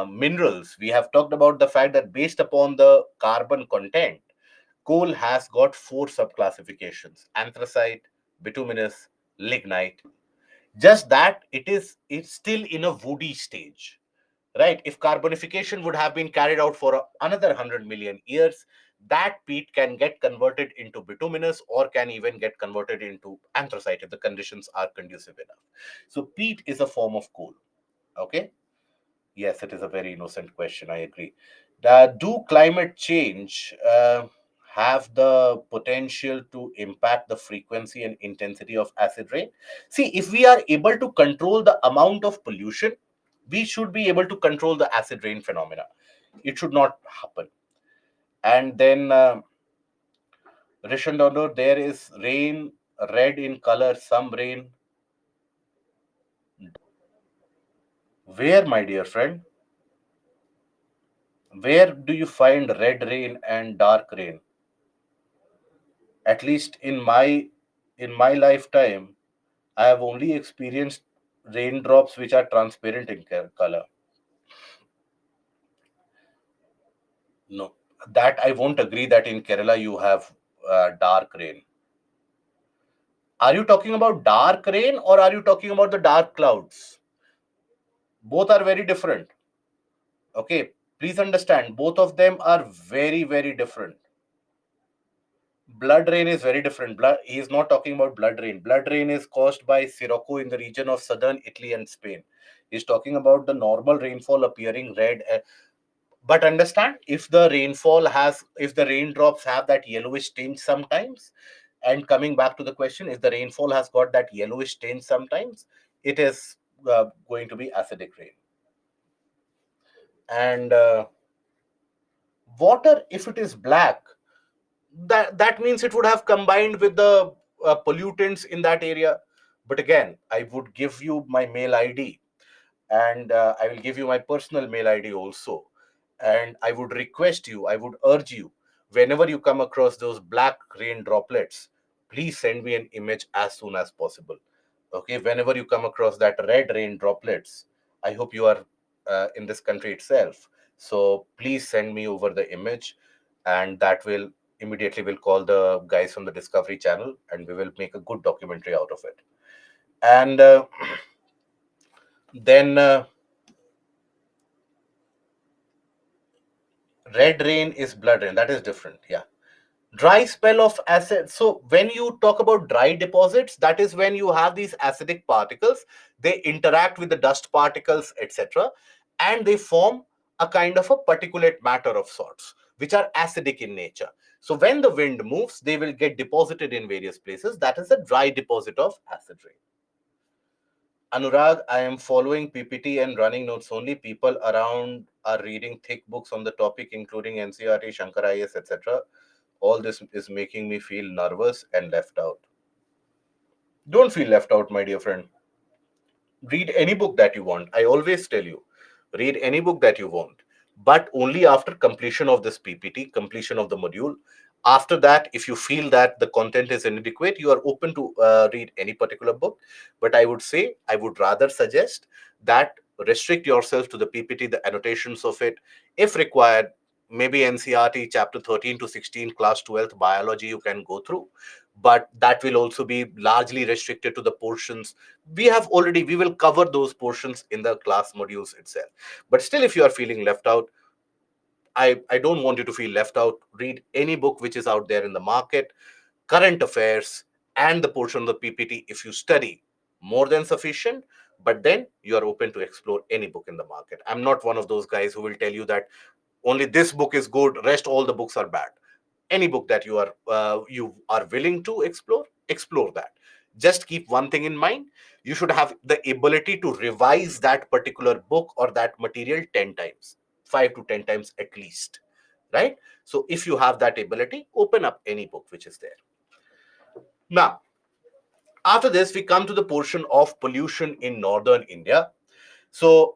minerals, we have talked about the fact that based upon the carbon content, coal has got four subclassifications: anthracite, bituminous, lignite. Just that it's still in a woody stage, right? If carbonification would have been carried out for another 100 million years, that peat can get converted into bituminous or can even get converted into anthracite if the conditions are conducive enough. So peat is a form of coal. Okay. Yes, it is a very innocent question. I agree. Do climate change have the potential to impact the frequency and intensity of acid rain? See, if we are able to control the amount of pollution, we should be able to control the acid rain phenomena. It should not happen. And then, Rishandono, there is rain red in color, some rain. Where, my dear friend? Where do you find red rain and dark rain? At least in my lifetime, I have only experienced raindrops which are transparent in color. No, that I won't agree that in Kerala you have dark rain. Are you talking about dark rain or are you talking about the dark clouds? Both are very different. Okay, please understand, both of them are very, very different. Blood rain is very different. He is not talking about blood rain. Blood rain is caused by Sirocco in the region of southern Italy and Spain. He's talking about the normal rainfall appearing red. But understand, if the raindrops have that yellowish tinge sometimes, and coming back to the question, if the rainfall has got that yellowish tinge sometimes, it is going to be acidic rain. And water, if it is black, that means it would have combined with the pollutants in that area. But again, I would give you my mail ID, and I will give you my personal mail ID also. And I would request you, I would urge you, whenever you come across those black rain droplets, please send me an image as soon as possible. Okay, whenever you come across that red rain droplets, I hope you are in this country itself. So please send me over the image, and that will immediately will call the guys from the Discovery Channel, and we will make a good documentary out of it. And then red rain is blood rain. That is different. Yeah. Dry spell of acid. So when you talk about dry deposits, that is when you have these acidic particles. They interact with the dust particles, etc., and they form a kind of a particulate matter of sorts, which are acidic in nature. So when the wind moves, they will get deposited in various places. That is a dry deposit of acid rain. Anurag, I am following PPT and running notes only. People around are reading thick books on the topic, including NCRT, Shankar IS, etc. All this is making me feel nervous and left out. Don't feel left out, my dear friend. Read any book that you want. I always tell you, read any book that you want, but only after completion of this PPT, completion of the module. After that, if you feel that the content is inadequate, you are open to read any particular book. But I would say, I would rather suggest that restrict yourself to the PPT, the annotations of it. If required, maybe NCRT chapter 13 to 16, class 12th biology, you can go through, but that will also be largely restricted to the portions we will cover those portions in the class modules itself. But still, if you are feeling left out, I don't want you to feel left out. Read any book which is out there in the market, current affairs, and the portion of the PPT. If you study, more than sufficient. But then you are open to explore any book in the market. I'm not one of those guys who will tell you that only this book is good, rest all the books are bad. Any book that you are willing to explore that. Just keep one thing in mind: you should have the ability to revise that particular book or that material 10 times, 5 to 10 times at least, right? So if you have that ability, open up any book which is there. Now, after this, we come to the portion of pollution in northern India. So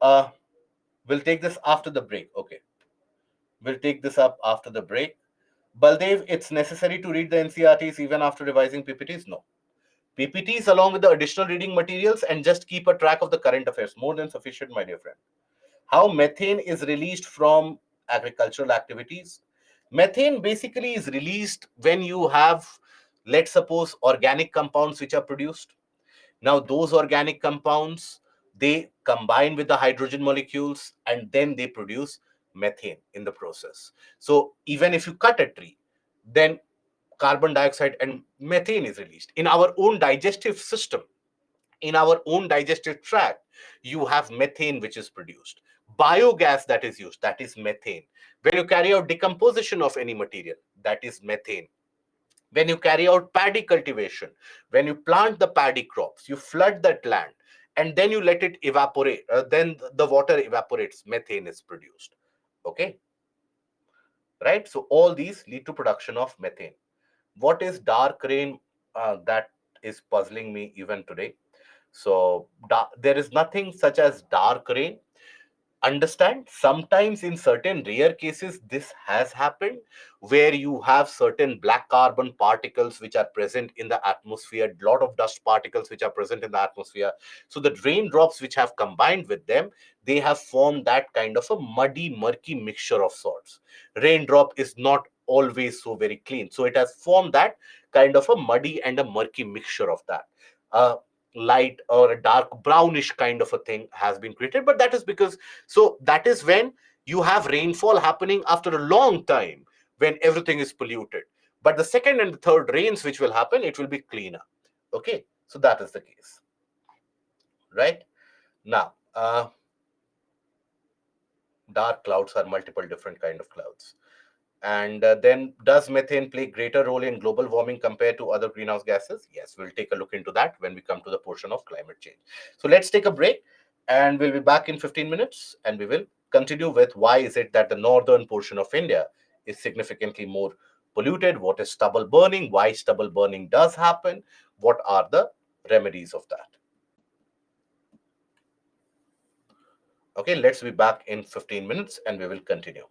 we'll take this after the break. Okay, we'll take this up after the break. Baldev, it's necessary to read the NCRTs even after revising PPTs? No. PPTs along with the additional reading materials and just keep a track of the current affairs. More than sufficient, my dear friend. How methane is released from agricultural activities? Methane basically is released when you have, let's suppose, organic compounds which are produced. Now, those organic compounds, they combine with the hydrogen molecules and then they produce methane in the process. So, even if you cut a tree, then carbon dioxide and methane is released. In our own digestive system, in our own digestive tract, you have methane which is produced. Biogas that is used, that is methane. When you carry out decomposition of any material, that is methane. When you carry out paddy cultivation, when you plant the paddy crops, you flood that land and then you let it evaporate, then the water evaporates, methane is produced. Okay, right? So all these lead to production of methane. What is dark rain? That is puzzling me even today. So there is nothing such as dark rain. Understand, sometimes in certain rare cases this has happened, where you have certain black carbon particles which are present in the atmosphere, lot of dust particles which are present in the atmosphere. So the raindrops which have combined with them, they have formed that kind of a muddy murky mixture of sorts. Raindrop is not always so very clean, so it has formed that kind of a muddy and a murky mixture of that. Light or a dark brownish kind of a thing has been created, but that is because, so that is when you have rainfall happening after a long time, when everything is polluted. But the second and the third rains which will happen, it will be cleaner. Okay, so that is the case, right? Now, dark clouds are multiple different kind of clouds. And then, does methane play greater role in global warming compared to other greenhouse gases? Yes, we'll take a look into that when we come to the portion of climate change. So let's take a break and we'll be back in 15 minutes and we will continue with why is it that the northern portion of India is significantly more polluted, what is stubble burning, why stubble burning does happen, what are the remedies of that. Okay, let's be back in 15 minutes and we will continue.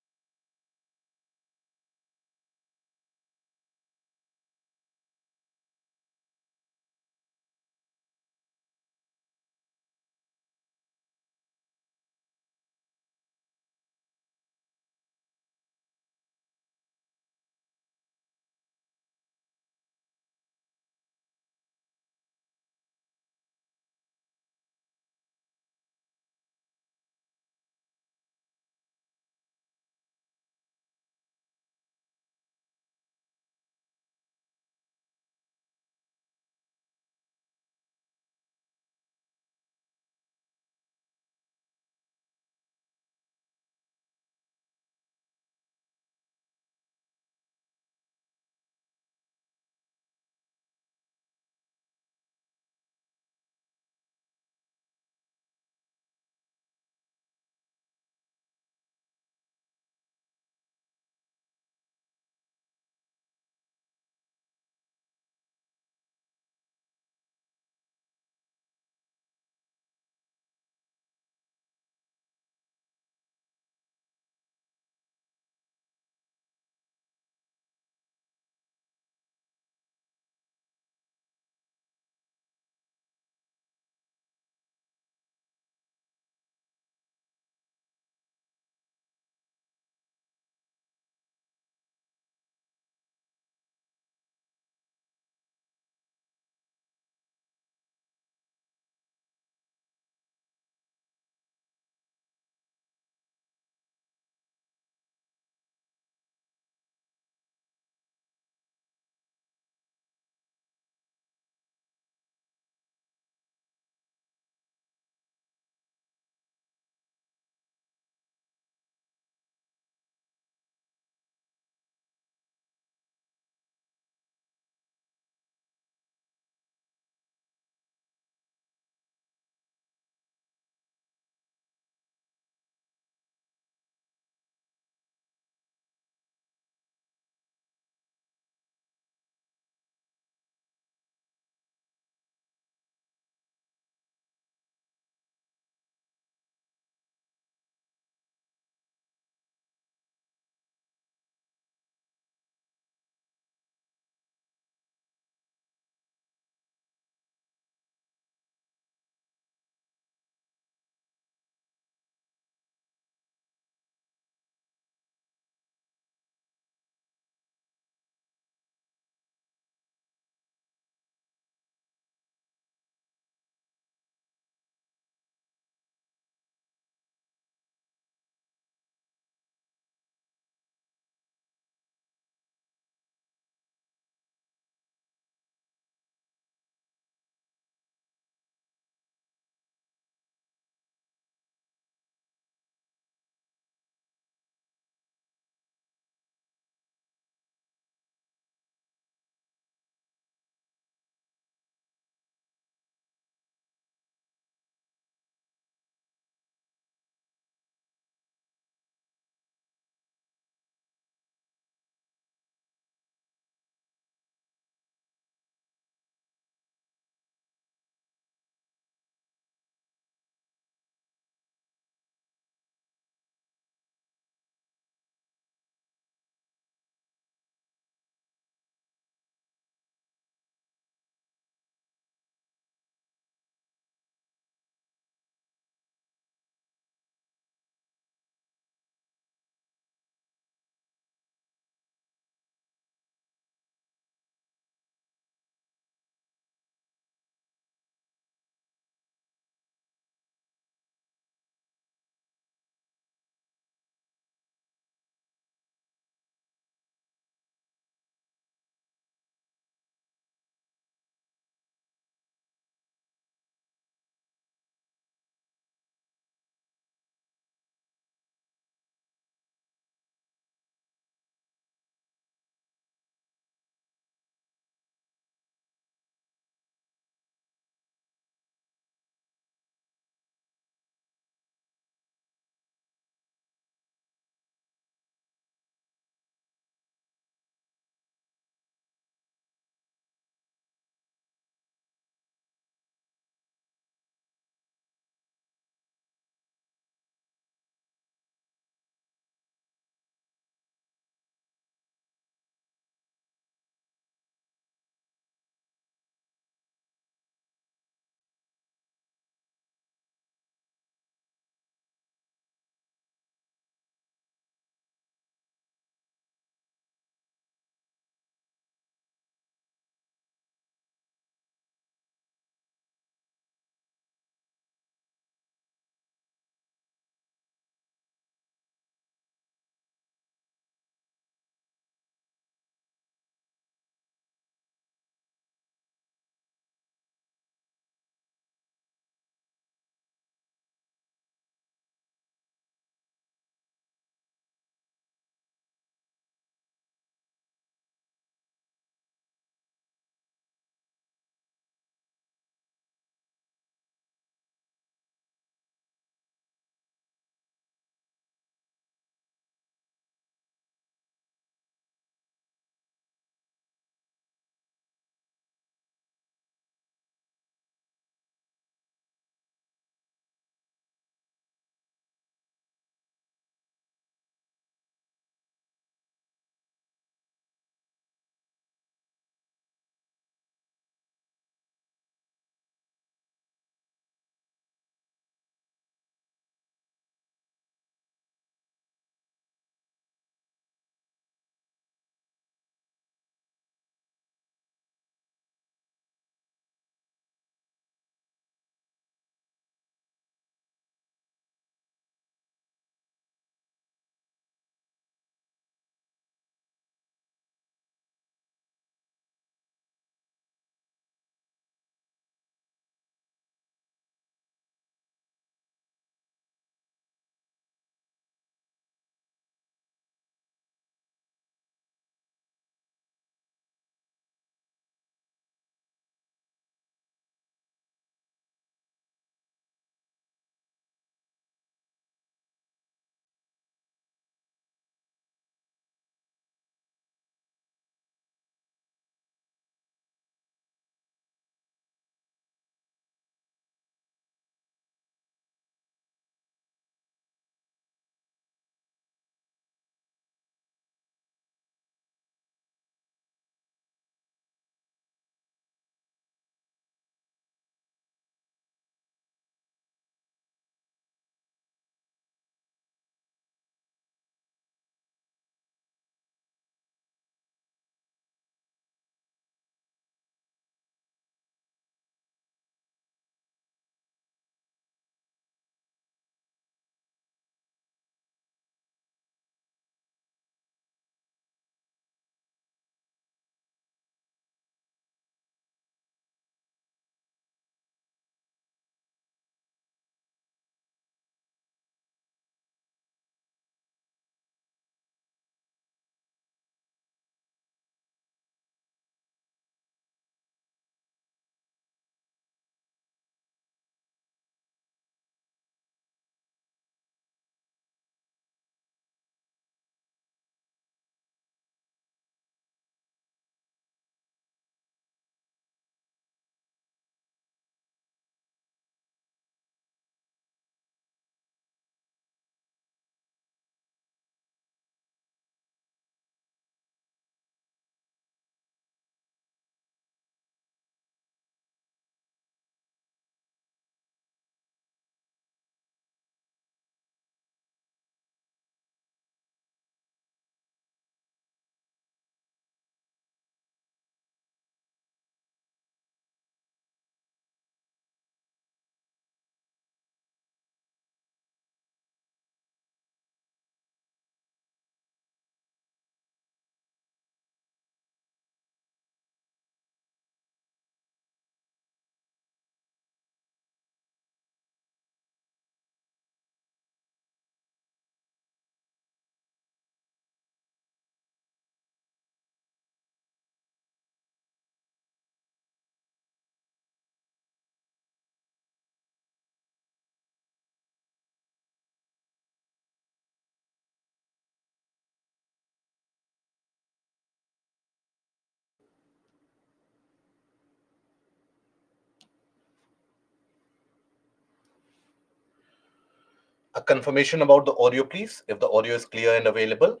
A confirmation about the audio, please. If the audio is clear and available,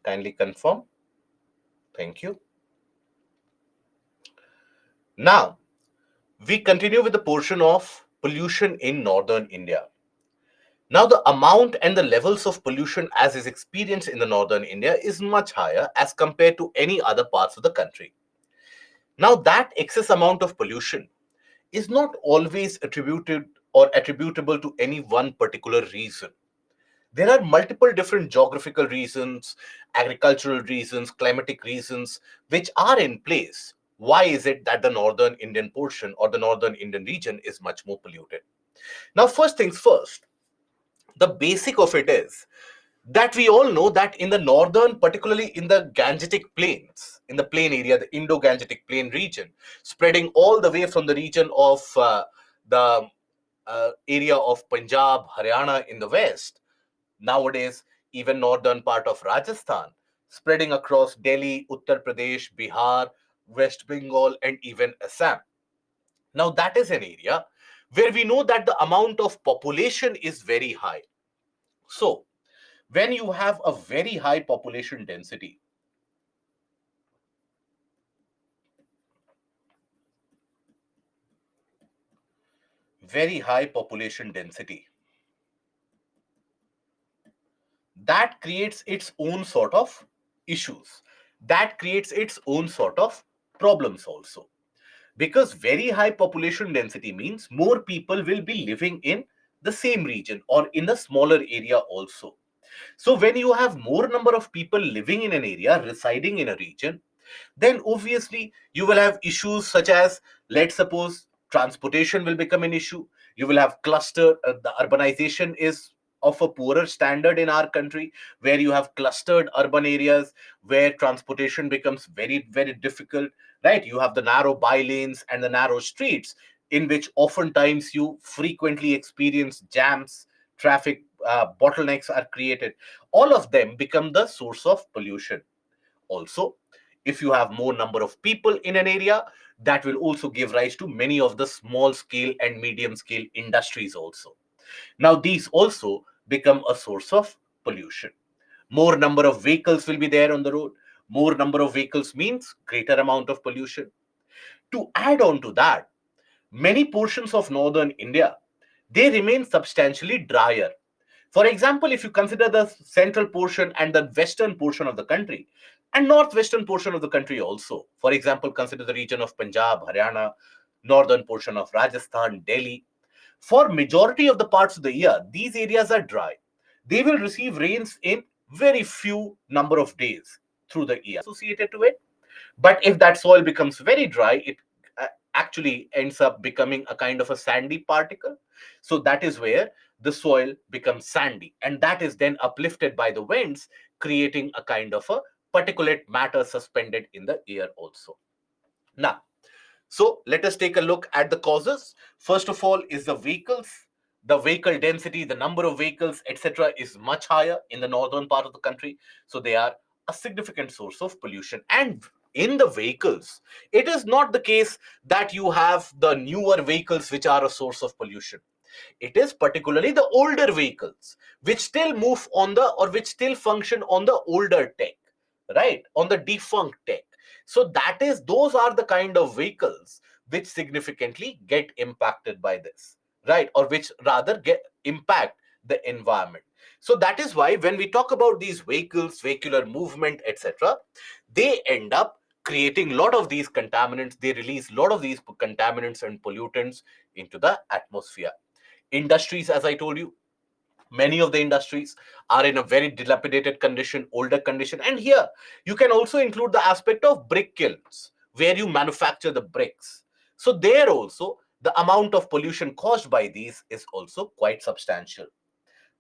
kindly confirm. Thank you. Now, we continue with the portion of pollution in northern India. Now, the amount and the levels of pollution as is experienced in the northern India is much higher as compared to any other parts of the country. Now, that excess amount of pollution is not always attributed or attributable to any one particular reason. There are multiple different geographical reasons, agricultural reasons, climatic reasons, which are in place. Why is it that the northern Indian portion or the northern Indian region is much more polluted? Now, first things first, the basic of it is that we all know that in the northern, particularly in the Gangetic plains, in the plain area, the Indo-Gangetic plain region, spreading all the way from the region of the area of Punjab, Haryana in the west, nowadays even northern part of Rajasthan, spreading across Delhi, Uttar Pradesh, Bihar, West Bengal, and even Assam. Now that is an area where we know that the amount of population is very high. So when you have a very high population density, very high population density, that creates its own sort of issues. That creates its own sort of problems also. Because very high population density means more people will be living in the same region or in a smaller area also. So when you have more number of people living in an area, residing in a region, then obviously you will have issues such as, let's suppose, transportation will become an issue. You will have the urbanization is of a poorer standard in our country, where you have clustered urban areas where transportation becomes very difficult, right? You have the narrow by lanes and the narrow streets, in which oftentimes you frequently experience jams, traffic bottlenecks are created. All of them become the source of pollution. Also, if you have more number of people in an area, that will also give rise to many of the small scale and medium scale industries also. Now these also become a source of pollution. More number of vehicles will be there on the road. More number of vehicles means greater amount of pollution. To add on to that, many portions of northern India, they remain substantially drier. For example, if you consider the central portion and the western portion of the country, and northwestern portion of the country also, for example, consider the region of Punjab, Haryana, northern portion of Rajasthan, Delhi. For majority of the parts of the year, these areas are dry. They will receive rains in very few number of days through the year associated to it. But if that soil becomes very dry, it actually ends up becoming a kind of a sandy particle. So that is where the soil becomes sandy, and that is then uplifted by the winds, creating a kind of a particulate matter suspended in the air also. Now, so let us take a look at the causes. First of all is the vehicles. The vehicle density, the number of vehicles, etc., is much higher in the northern part of the country. So they are a significant source of pollution. And in the vehicles, it is not the case that you have the newer vehicles which are a source of pollution. It is particularly the older vehicles which still move on the or which still function on the older tech, right? On the defunct tech. So that is those are the kind of vehicles which significantly get impacted by this, right? Or which rather get impact the environment. So that is why when we talk about these vehicles, vehicular movement, etc., they end up creating a lot of these contaminants. They release a lot of these contaminants and pollutants into the atmosphere. Industries, as I told you, many of the industries are in a very dilapidated condition, older condition. And here you can also include the aspect of brick kilns where you manufacture the bricks. So there also the amount of pollution caused by these is also quite substantial.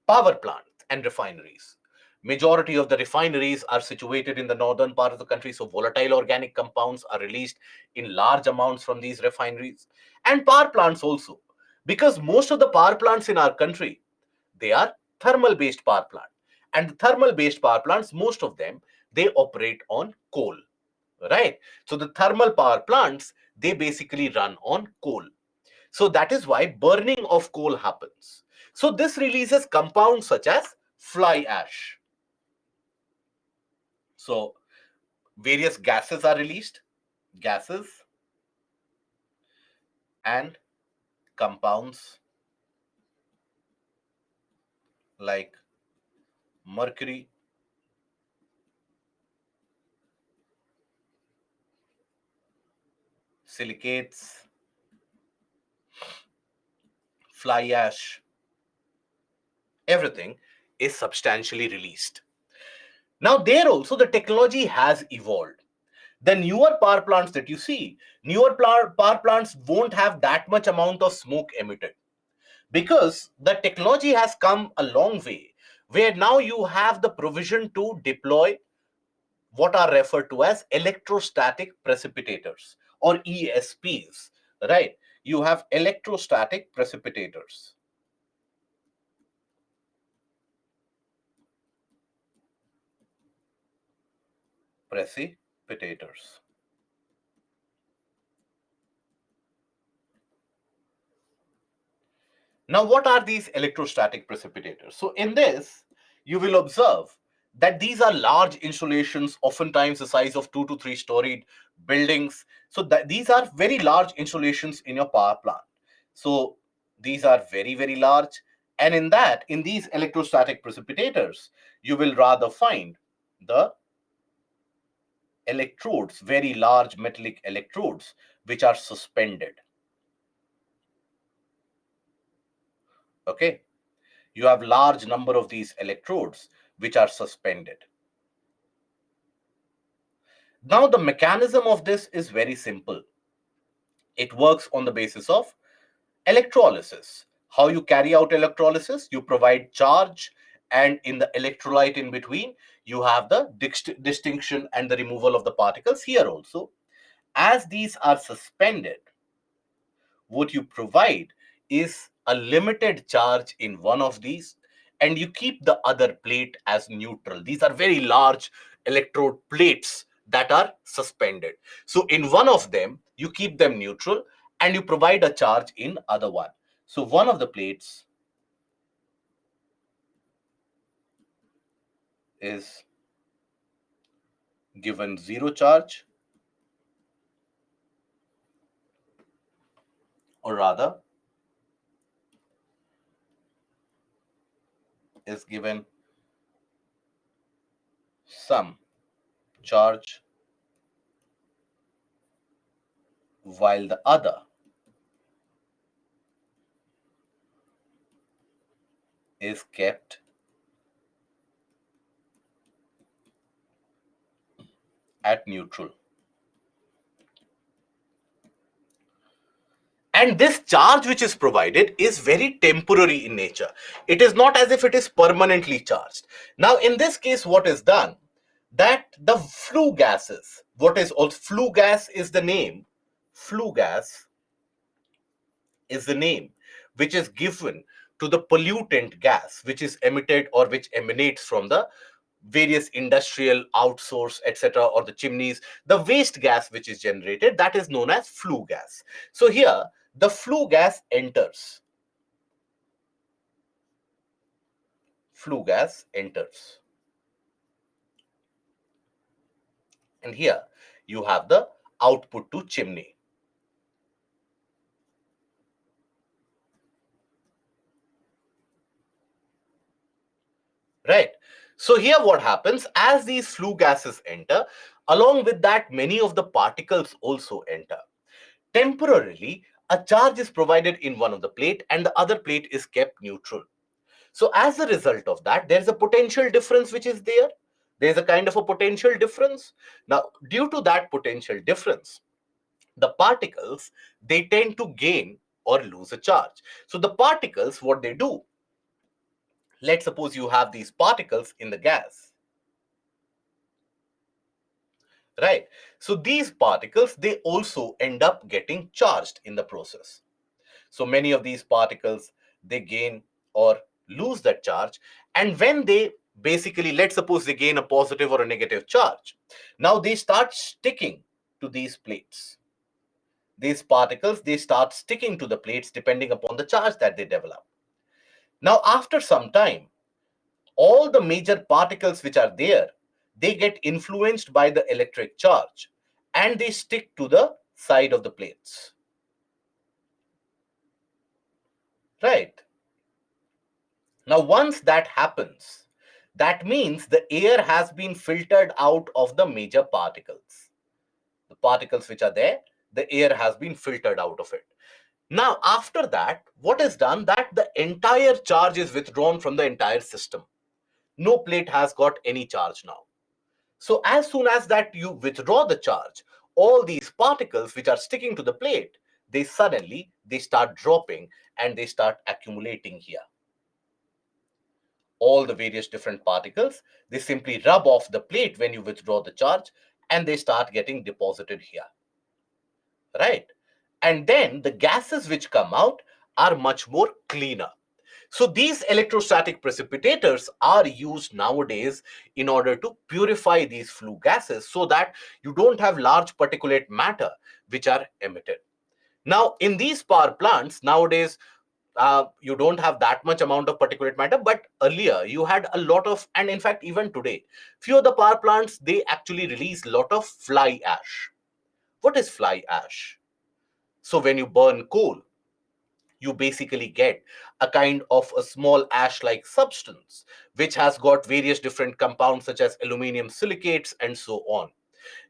Power plants and refineries, majority of the refineries are situated in the northern part of the country, so volatile organic compounds are released in large amounts from these refineries. And power plants also, because most of the power plants in our country, they are thermal based power plant. And the thermal based power plants, most of them, they operate on coal, right? So the thermal power plants, they basically run on coal. So that is why burning of coal happens. So this releases compounds such as fly ash. So various gases are released, gases and compounds like mercury, silicates, fly ash, everything is substantially released. Now, there also the technology has evolved. The newer power plants that you see, power plants won't have that much amount of smoke emitted because the technology has come a long way where now you have the provision to deploy what are referred to as electrostatic precipitators or ESPs, right? You have electrostatic precipitators. Precipitators. Now, what are these electrostatic precipitators? So, in this, you will observe that these are large installations, oftentimes the size of 2 to 3 storied buildings. So, these are very large installations in your power plant. So, these are very, very large. And in these electrostatic precipitators, you will rather find the electrodes, very large metallic electrodes, which are suspended. Okay. You have large number of these electrodes which are suspended. Now the mechanism of this is very simple. It works on the basis of electrolysis. How you carry out electrolysis? You provide charge, and in the electrolyte in between, you have the distinction and the removal of the particles. Here also, as these are suspended, what you provide is a limited charge in one of these, and you keep the other plate as neutral. These are very large electrode plates that are suspended. So in one of them, you keep them neutral and you provide a charge in other one. So one of the plates is given zero charge, or rather is given some charge, while the other is kept at neutral. And this charge which is provided is very temporary in nature. It is not as if it is permanently charged. Now, in this case, what is done? That the flue gases, what is also flue gas is the name, flue gas is the name which is given to the pollutant gas which is emitted or which emanates from the various industrial outsource, etc., or the chimneys. The waste gas which is generated, that is known as flue gas. So here the flue gas enters, flue gas enters, and here you have the output to chimney. Right. So here what happens, as these flue gases enter, along with that many of the particles also enter. Temporarily, a charge is provided in one of the plate and the other plate is kept neutral. So as a result of that, there's a potential difference which is there. There's a kind of a potential difference. Now, due to that potential difference, the particles, they tend to gain or lose a charge. So the particles, what they do, let's suppose you have these particles in the gas, right? So these particles, they also end up getting charged in the process. So many of these particles, they gain or lose that charge. And when they basically, let's suppose they gain a positive or a negative charge, now they start sticking to these plates. These particles, they start sticking to the plates depending upon the charge that they develop. Now, after some time, all the major particles which are there, they get influenced by the electric charge and they stick to the side of the plates. Right. Now, once that happens, that means the air has been filtered out of the major particles. The particles which are there, the air has been filtered out of it. Now, after that, what is done? That the entire charge is withdrawn from the entire system. No plate has got any charge now. So as soon as that you withdraw the charge, all these particles which are sticking to the plate, they start dropping and they start accumulating here. All the various different particles, they simply rub off the plate when you withdraw the charge and they start getting deposited here. Right? And then the gases which come out are much more cleaner. So these electrostatic precipitators are used nowadays in order to purify these flue gases so that you don't have large particulate matter which are emitted. Now, in these power plants, nowadays, you don't have that much amount of particulate matter, but earlier you had a lot of, and in fact, even today, few of the power plants, they actually release a lot of fly ash. What is fly ash? So when you burn coal, you basically get a kind of a small ash-like substance, which has got various different compounds such as aluminum silicates and so on.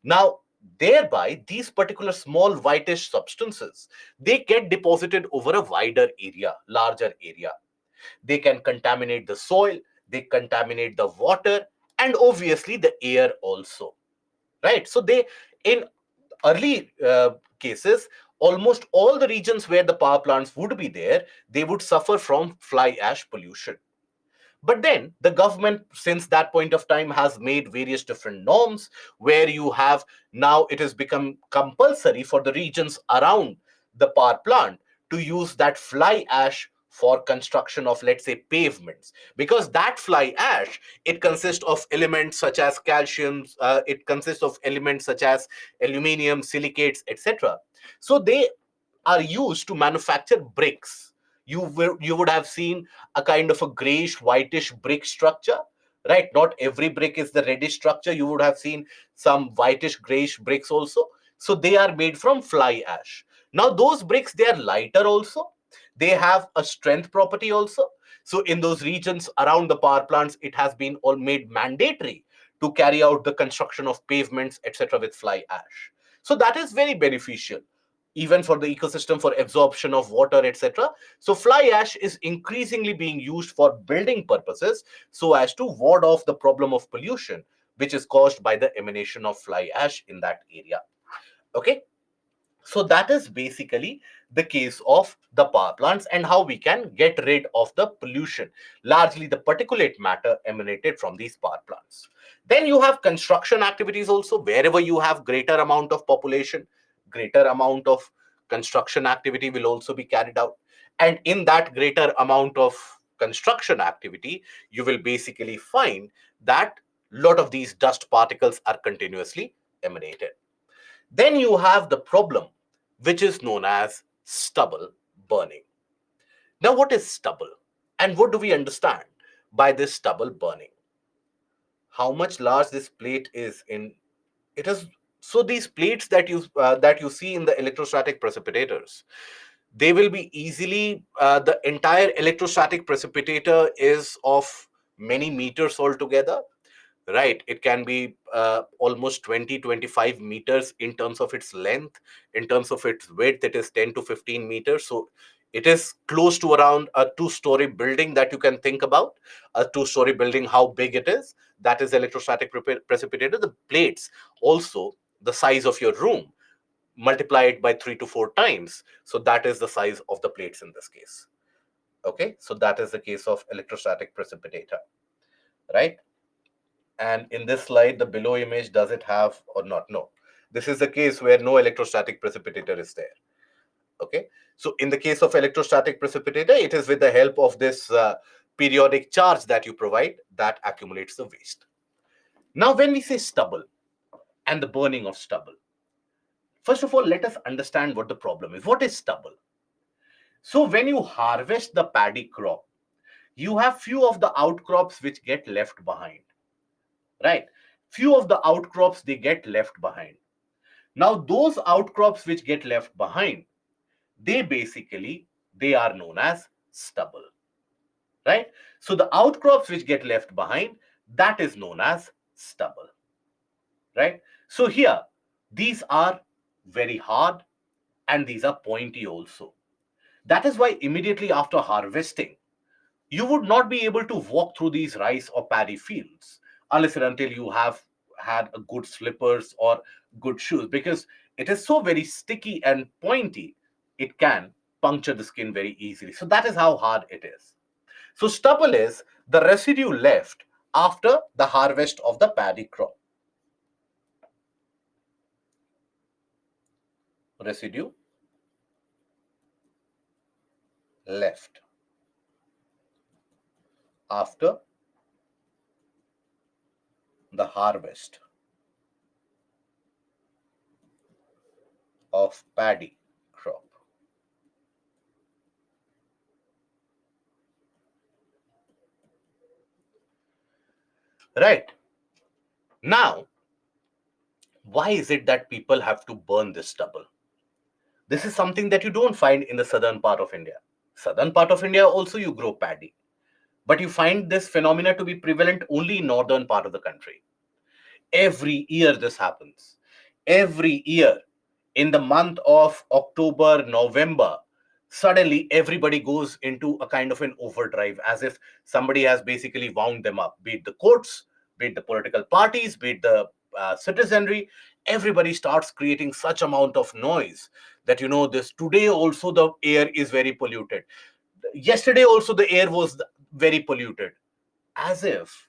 Now, thereby, these particular small whitish substances, they get deposited over a wider area, larger area. They can contaminate the soil, they contaminate the water, and obviously the air also. Right? So they, in early cases, almost all the regions where the power plants would be there, they would suffer from fly ash pollution. But then the government, since that point of time, has made various different norms where you have now it has become compulsory for the regions around the power plant to use that fly ash for construction of, let's say, pavements, because that fly ash, it consists of elements such as calcium, it consists of elements such as aluminium silicates, etc. So they are used to manufacture bricks. You would have seen a kind of a grayish whitish brick structure, right? Not every brick is the reddish structure. You would have seen some whitish grayish bricks also. So they are made from fly ash. Now those bricks, they are lighter also, they have a strength property also. So in those regions around the power plants, it has been all made mandatory to carry out the construction of pavements, etc., with fly ash. So that is very beneficial even for the ecosystem, for absorption of water, etc. So fly ash is increasingly being used for building purposes so as to ward off the problem of pollution which is caused by the emanation of fly ash in that area. Okay. So that is basically the case of the power plants and how we can get rid of the pollution, largely the particulate matter emanated from these power plants. Then you have construction activities also, wherever you have greater amount of population, greater amount of construction activity will also be carried out. And in that greater amount of construction activity, you will basically find that lot of these dust particles are continuously emanated. Then you have the problem which is known as stubble burning. Now, what is stubble? And what do we understand by this stubble burning? How much large this plate is in it is. So these plates that you see in the electrostatic precipitators, they will be easily the entire electrostatic precipitator is of many meters altogether. Right, it can be almost 20-25 meters in terms of its length. In terms of its width, it is 10 to 15 meters. So it is close to around a two-story building that you can think about. A two-story building, how big it is, that is electrostatic precipitator. The plates also the size of your room, multiply it by 3 to 4 times, so that is the size of the plates in this case. Okay, so that is the case of electrostatic precipitator, right? And in this slide, the below image, does it have or not? No. This is the case where no electrostatic precipitator is there. Okay. So in the case of electrostatic precipitator, it is with the help of this periodic charge that you provide that accumulates the waste. Now, when we say stubble and the burning of stubble, first of all, let us understand what the problem is. What is stubble? So when you harvest the paddy crop, you have few of the outcrops which get left behind, right? Few of the outcrops, they get left behind. Now, those outcrops which get left behind, they are known as stubble, right? So the outcrops which get left behind, that is known as stubble, right? So here, these are very hard and these are pointy also. That is why immediately after harvesting, you would not be able to walk through these rice or paddy fields unless and until you have had a good slippers or good shoes, because it is so very sticky and pointy, it can puncture the skin very easily. So that is how hard it is. So stubble is the residue left after the harvest of the paddy crop. Residue left after the harvest of paddy crop. Right. Now, why is it that people have to burn this stubble? This is something that you don't find in the southern part of India. Southern part of India also you grow paddy, but you find this phenomena to be prevalent only in northern part of the country. Every year this happens. Every year in the month of October, November, suddenly everybody goes into a kind of an overdrive, as if somebody has basically wound them up, be it the courts, be it the political parties, be it the citizenry. Everybody starts creating such amount of noise that, this today also the air is very polluted. Yesterday also the air was very polluted, as if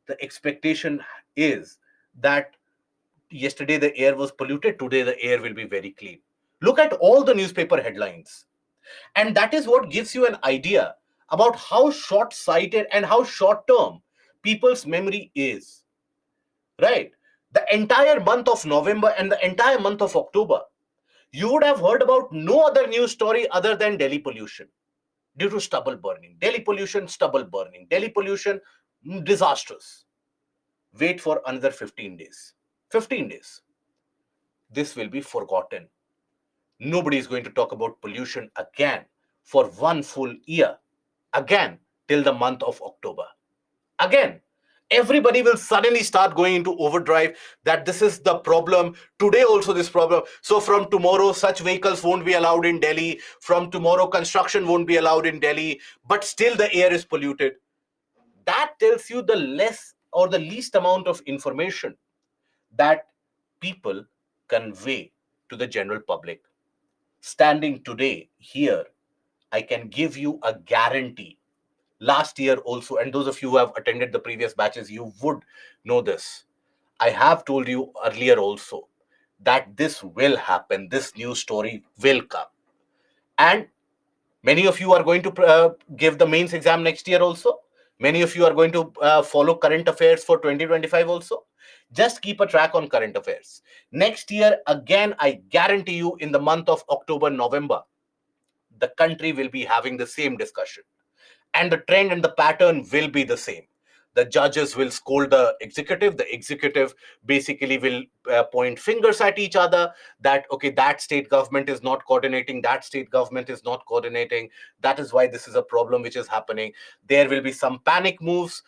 the expectation is that yesterday the air was polluted, today the air will be very clean. Look at all the newspaper headlines. And that is what gives you an idea about how short sighted and how short term people's memory is, right? The entire month of November and the entire month of October, you would have heard about no other news story other than Delhi pollution due to stubble burning. Delhi pollution, stubble burning. Delhi pollution, disastrous. Wait for another 15 days. 15 days. This will be forgotten. Nobody is going to talk about pollution again for one full year. Again, till the month of October. Again, everybody will suddenly start going into overdrive that this is the problem. Today also this problem. So from tomorrow, such vehicles won't be allowed in Delhi. From tomorrow, construction won't be allowed in Delhi. But still the air is polluted. That tells you the less or the least amount of information that people convey to the general public. Standing today here, I can give you a guarantee. Last year also, and those of you who have attended the previous batches, you would know this. I have told you earlier also that this will happen. This news story will come. And many of you are going to give the mains exam next year also. Many of you are going to follow current affairs for 2025 also. Just keep a track on current affairs. Next year, again, I guarantee you, in the month of October, November, the country will be having the same discussion. And the trend and the pattern will be the same. The judges will scold the executive basically will point fingers at each other, that okay, that state government is not coordinating, that state government is not coordinating, that is why this is a problem which is happening. There will be some panic moves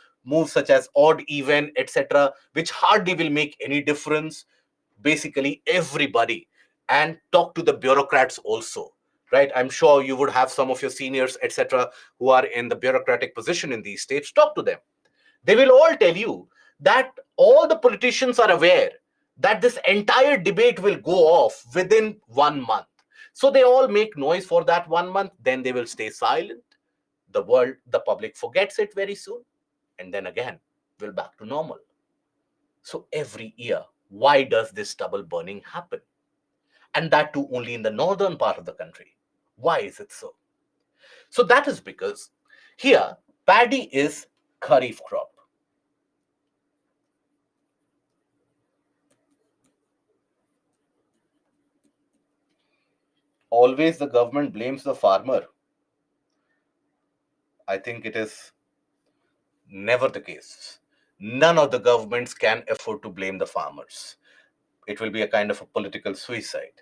such as odd even, etc., which hardly will make any difference. Basically everybody, and talk to the bureaucrats also, right? I'm sure you would have some of your seniors, etc., who are in the bureaucratic position in these states. Talk to them. They will all tell you that all the politicians are aware that this entire debate will go off within 1 month. So they all make noise for that 1 month, then they will stay silent. The public forgets it very soon, and then again, we're back to normal. So every year, why does this stubble burning happen? And that too only in the northern part of the country. Why is it so? So that is because here, paddy is kharif crop. Always the government blames the farmer. I think it is Never the case. None of the governments can afford to blame the farmers. It will be a kind of a political suicide,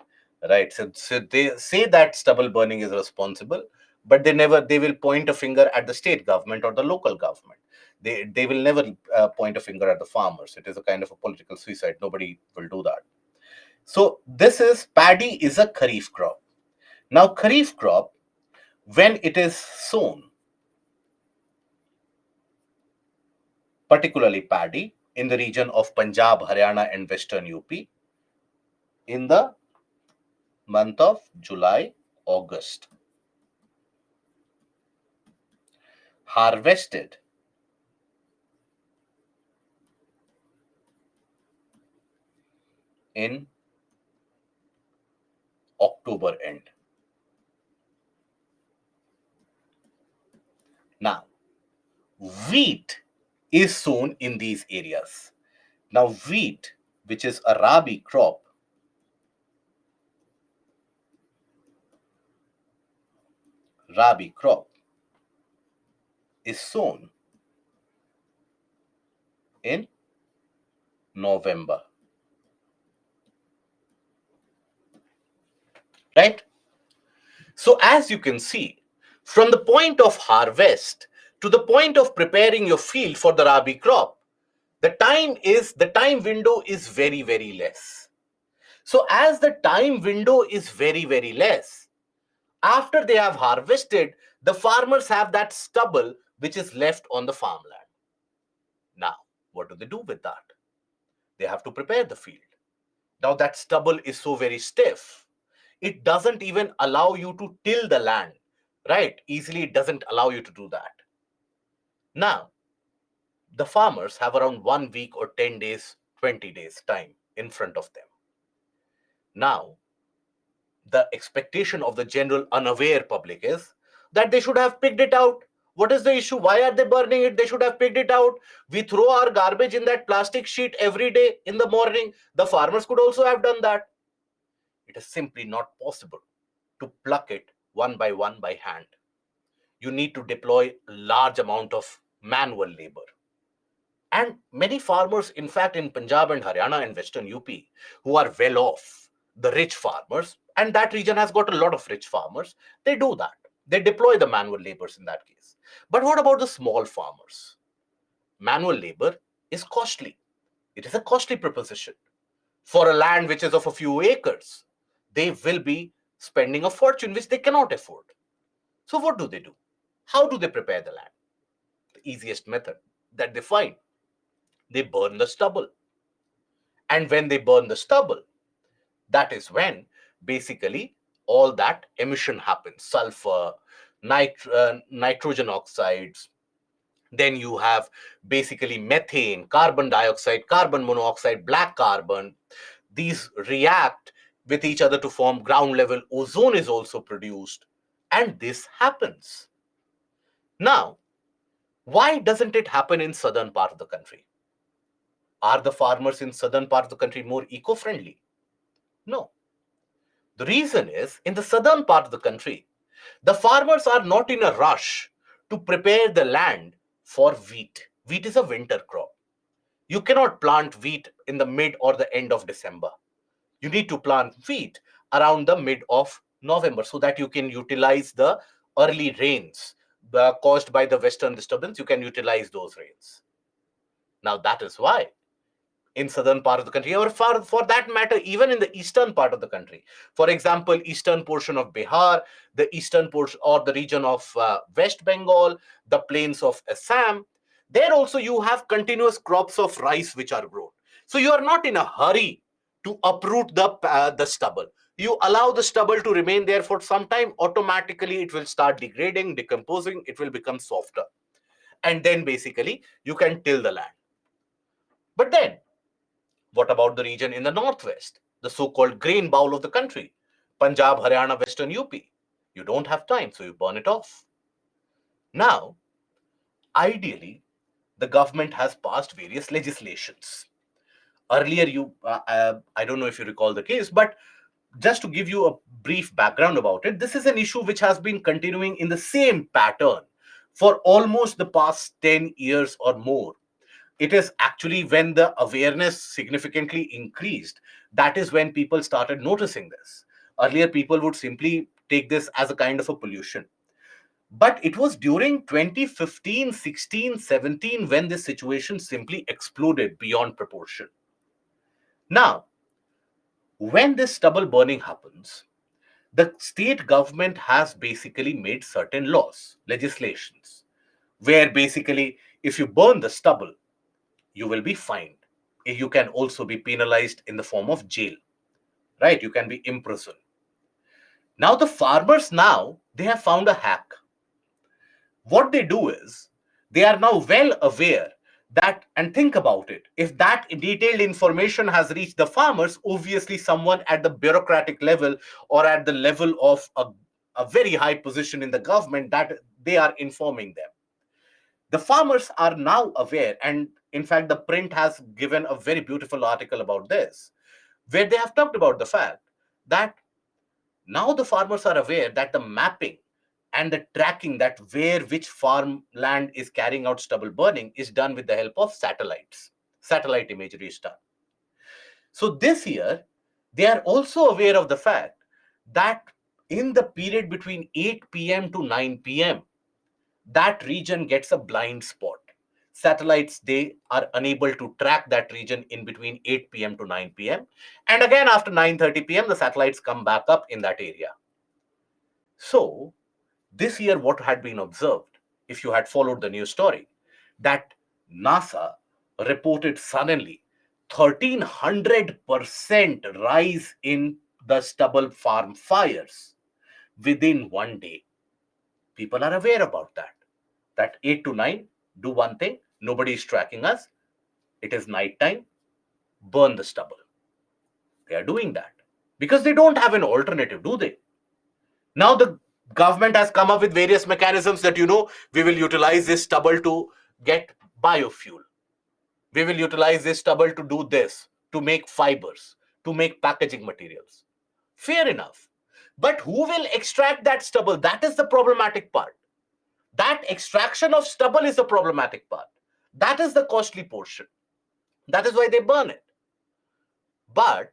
right? So they say that stubble burning is responsible, but they will point a finger at the state government or the local government. They will never point a finger at the farmers. It is a kind of a political suicide. Nobody will do that. So this is paddy is a kharif crop. Now kharif crop, when it is sown, particularly paddy in the region of Punjab, Haryana, and Western UP in the month of July, August. Harvested in October end. Now, wheat is sown in these areas. Now, wheat, which is a rabi crop is sown in November, right? So, as you can see, from the point of harvest to the point of preparing your field for the rabi crop, the time window is very, very less. So, as the time window is very, very less, after they have harvested, the farmers have that stubble which is left on the farmland. Now, what do they do with that? They have to prepare the field. Now, that stubble is so very stiff, it doesn't even allow you to till the land, right? Easily, it doesn't allow you to do that. Now, the farmers have around 1 week or 10 days, 20 days time in front of them. Now, the expectation of the general unaware public is that they should have picked it out. What is the issue? Why are they burning it? They should have picked it out. We throw our garbage in that plastic sheet every day in the morning. The farmers could also have done that. It is simply not possible to pluck it one by hand. You need to deploy a large amount of manual labor. And many farmers, in fact, in Punjab and Haryana and Western UP, who are well off, the rich farmers, and that region has got a lot of rich farmers, they do that. They deploy the manual labors in that case. But what about the small farmers? Manual labor is costly. It is a costly proposition. For a land which is of a few acres, they will be spending a fortune which they cannot afford. So what do they do? How do they prepare the land? The easiest method that they find, they burn the stubble. And when they burn the stubble, that is when basically all that emission happens: sulfur, nitrogen oxides. Then you have basically methane, carbon dioxide, carbon monoxide, black carbon. These react with each other to form ground level ozone is also produced. And this happens. Now, why doesn't it happen in southern part of the country? Are the farmers in southern part of the country more eco-friendly? No. The reason is, in the southern part of the country, the farmers are not in a rush to prepare the land for wheat. Wheat is a winter crop. You cannot plant wheat in the mid or the end of December. You need to plant wheat around the mid of November so that you can utilize the early rains caused by the western disturbance. You can utilize those rains. Now, that is why in southern part of the country, or for that matter, even in the eastern part of the country. For example, eastern portion of Bihar, the eastern portion or the region of West Bengal, the plains of Assam, there also you have continuous crops of rice which are grown. So you are not in a hurry to uproot the stubble. You allow the stubble to remain there for some time, automatically it will start degrading, decomposing, it will become softer. And then basically you can till the land. But then, what about the region in the northwest, the so-called grain bowl of the country? Punjab, Haryana, Western UP. You don't have time, so you burn it off. Now, ideally, the government has passed various legislations. Earlier, I don't know if you recall the case, but just to give you a brief background about it, this is an issue which has been continuing in the same pattern For almost the past 10 years or more, it is actually when the awareness significantly increased, that is when people started noticing this. Earlier, people would simply take this as a kind of a pollution. But it was during 2015, 16, 17 when this situation simply exploded beyond proportion. Now, when this stubble burning happens, the state government has basically made certain laws, legislations, where basically if you burn the stubble, you will be fined. You can also be penalized in the form of jail, right? You can be imprisoned. Now, the farmers now, they have found a hack. What they do is they are now well aware that, and think about it, if that detailed information has reached the farmers, obviously someone at the bureaucratic level or at the level of a very high position in the government, that they are informing them. The farmers are now aware, and in fact the print has given a very beautiful article about this, where they have talked about the fact that now the farmers are aware that the mapping and the tracking, that where which farmland is carrying out stubble burning, is done with the help of satellites. Satellite imagery is done. So this year, they are also aware of the fact that in the period between 8 p.m. to 9 p.m., that region gets a blind spot. Satellites, they are unable to track that region in between 8 p.m. to 9 p.m. And again, after 9:30 p.m., the satellites come back up in that area. So this year, what had been observed, if you had followed the news story, that NASA reported suddenly 1300% rise in the stubble farm fires within one day. People are aware about that. That 8 to 9, do one thing, nobody is tracking us. It is night time, burn the stubble. They are doing that because they don't have an alternative, do they? Now the government has come up with various mechanisms that, we will utilize this stubble to get biofuel. We will utilize this stubble to do this, to make fibers, to make packaging materials. Fair enough. But who will extract that stubble? That is the problematic part. That extraction of stubble is the problematic part. That is the costly portion. That is why they burn it. But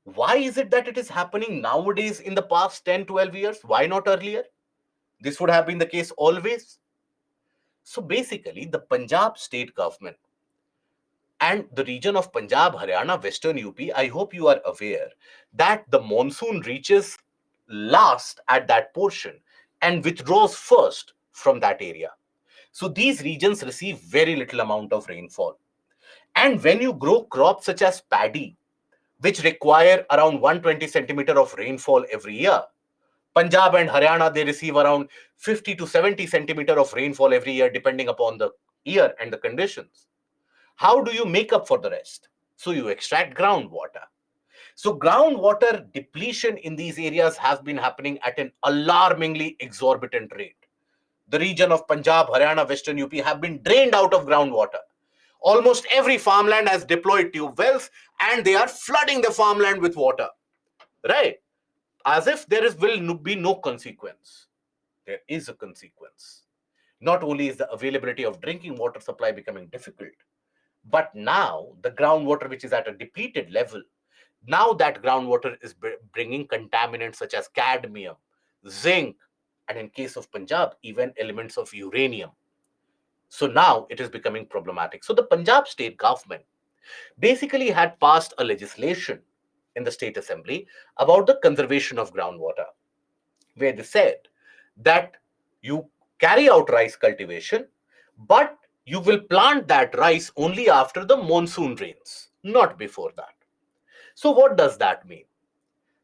why is it that it is happening nowadays in the past 10, 12 years? Why not earlier? This would have been the case always. So basically, the Punjab state government and the region of Punjab, Haryana, Western UP, I hope you are aware that the monsoon reaches last at that portion and withdraws first from that area. So these regions receive very little amount of rainfall. And when you grow crops such as paddy, which require around 120 centimeter of rainfall every year, Punjab and Haryana, they receive around 50 to 70 centimeter of rainfall every year, depending upon the year and the conditions. How do you make up for the rest? So you extract groundwater. So groundwater depletion in these areas has been happening at an alarmingly exorbitant rate. The region of Punjab, Haryana, Western UP have been drained out of groundwater. Almost every farmland has deployed tube wells and they are flooding the farmland with water, right? As if will be no consequence. There is a consequence. Not only is the availability of drinking water supply becoming difficult, but now the groundwater, which is at a depleted level, now that groundwater is bringing contaminants such as cadmium, zinc, and in case of Punjab, even elements of uranium. So now it is becoming problematic. So the Punjab state government basically had passed a legislation in the state assembly about the conservation of groundwater, where they said that you carry out rice cultivation, but you will plant that rice only after the monsoon rains, not before that. So what does that mean?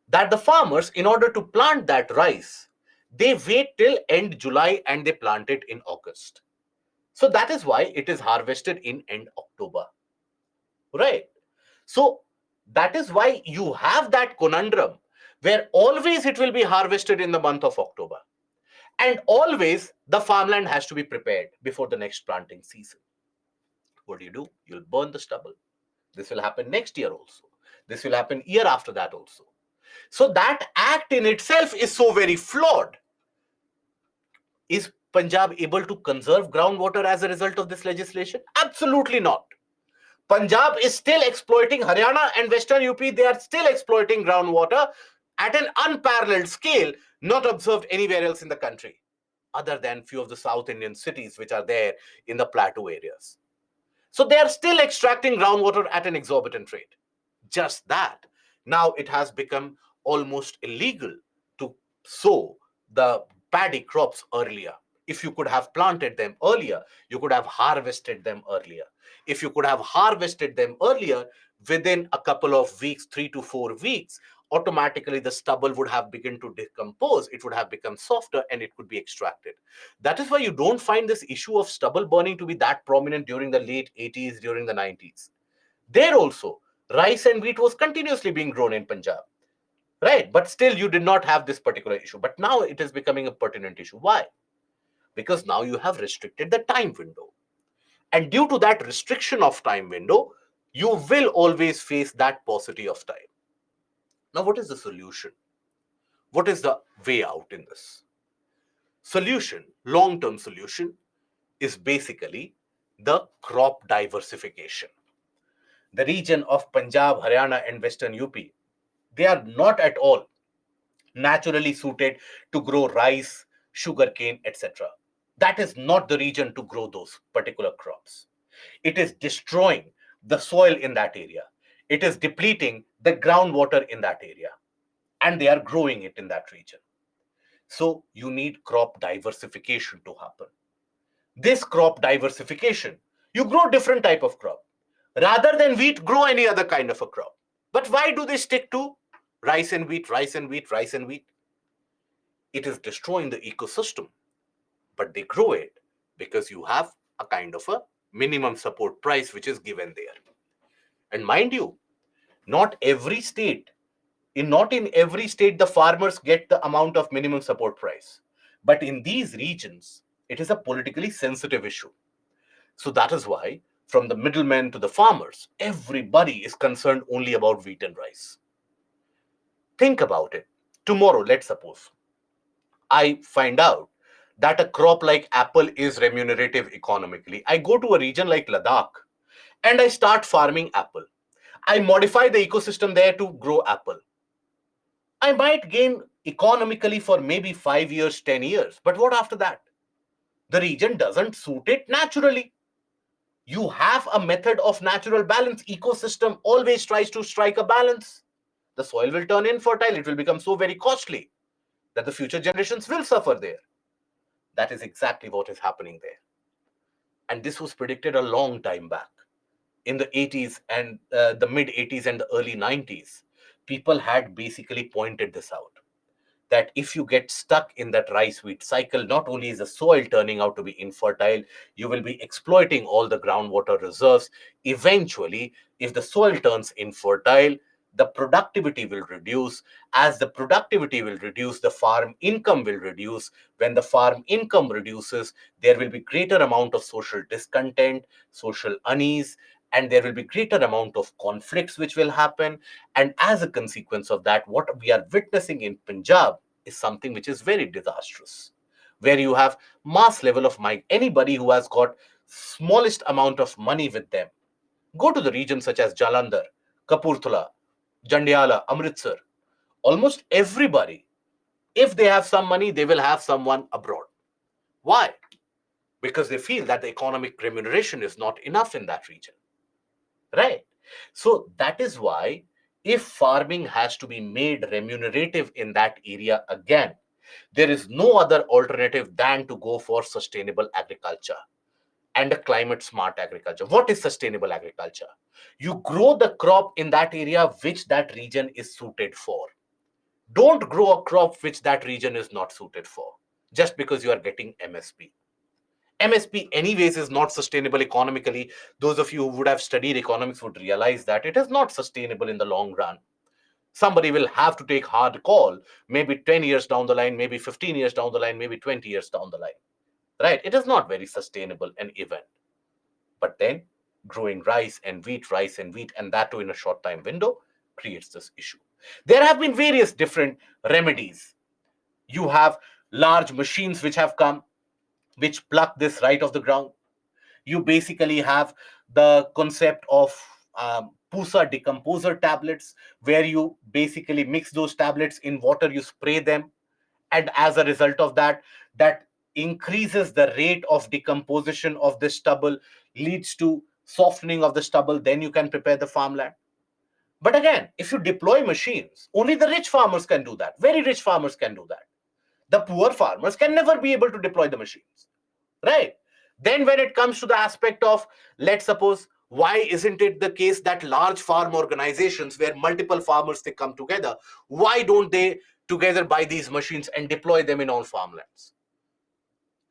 That the farmers, in order to plant that rice, they wait till end July and they plant it in August. So that is why it is harvested in end October, right? So that is why you have that conundrum where always it will be harvested in the month of October. And always the farmland has to be prepared before the next planting season. What do? You'll burn the stubble. This will happen next year also. This will happen year after that also. So that act in itself is so very flawed. Is Punjab able to conserve groundwater as a result of this legislation? Absolutely not. Punjab is still exploiting, Haryana and Western UP, they are still exploiting groundwater at an unparalleled scale, not observed anywhere else in the country, other than few of the South Indian cities which are there in the plateau areas. So they are still extracting groundwater at an exorbitant rate. Just that, now it has become almost illegal to sow the paddy crops earlier. If you could have planted them earlier, you could have harvested them earlier. If you could have harvested them earlier, within a couple of weeks, 3 to 4 weeks, automatically the stubble would have begun to decompose. It would have become softer and it could be extracted. That is why you don't find this issue of stubble burning to be that prominent during the late 80s, during the 90s. There also, rice and wheat was continuously being grown in Punjab, right? But still, you did not have this particular issue. But now it is becoming a pertinent issue. Why? Because now you have restricted the time window. And due to that restriction of time window, you will always face that paucity of time. Now, what is the solution? What is the way out in this? Solution, long-term solution, is basically the crop diversification. The region of Punjab, Haryana, and Western UP, they are not at all naturally suited to grow rice, sugarcane, etc. That is not the region to grow those particular crops. It is destroying the soil in that area. It is depleting the groundwater in that area. And they are growing it in that region. So you need crop diversification to happen. This crop diversification, you grow different type of crop. Rather than wheat, grow any other kind of a crop. But why do they stick to rice and wheat, rice and wheat, rice and wheat? It is destroying the ecosystem, but they grow it because you have a kind of a minimum support price which is given there. And mind you, not every state, not in every state the farmers get the amount of minimum support price. But in these regions, it is a politically sensitive issue. So that is why, from the middlemen to the farmers, everybody is concerned only about wheat and rice. Think about it. Tomorrow, let's suppose, I find out that a crop like apple is remunerative economically. I go to a region like Ladakh and I start farming apple. I modify the ecosystem there to grow apple. I might gain economically for maybe 5 years, 10 years. But what after that? The region doesn't suit it naturally. You have a method of natural balance. Ecosystem always tries to strike a balance. The soil will turn infertile. It will become so very costly that the future generations will suffer there. That is exactly what is happening there. And this was predicted a long time back. In the 80s and the mid 80s and the early 90s, people had basically pointed this out, that if you get stuck in that rice wheat cycle, not only is the soil turning out to be infertile, you will be exploiting all the groundwater reserves. Eventually, if the soil turns infertile, the productivity will reduce. As the productivity will reduce, the farm income will reduce. When the farm income reduces, there will be greater amount of social discontent, social unease, and there will be greater amount of conflicts which will happen. And as a consequence of that, what we are witnessing in Punjab is something which is very disastrous, where you have mass level of anybody who has got smallest amount of money with them. Go to the regions such as Jalandhar, Kapurthala, Jandiala, Amritsar. Almost everybody, if they have some money, they will have someone abroad. Why? Because they feel that the economic remuneration is not enough in that region. Right? So that is why, if farming has to be made remunerative in that area again, there is no other alternative than to go for sustainable agriculture and a climate smart agriculture. What is sustainable agriculture? You grow the crop in that area which that region is suited for. Don't grow a crop which that region is not suited for just because you are getting MSP. MSP, anyways, is not sustainable economically. Those of you who would have studied economics would realize that it is not sustainable in the long run. Somebody will have to take hard call, maybe 10 years down the line, maybe 15 years down the line, maybe 20 years down the line. Right? It is not very sustainable an event. But then growing rice and wheat, and that too in a short time window, creates this issue. There have been various different remedies. You have large machines which have come. which pluck this right off the ground. You basically have the concept of pusa decomposer tablets, where you basically mix those tablets in water, you spray them, and as a result of that, that increases the rate of decomposition of the stubble, leads to softening of the stubble. Then you can prepare the farmland. But again, if you deploy machines, only the rich farmers can do that. Very rich farmers can do that. The poor farmers can never be able to deploy the machines, right? Then when it comes to the aspect of, let's suppose, why isn't it the case that large farm organizations where multiple farmers they come together, why don't they together buy these machines and deploy them in all farmlands?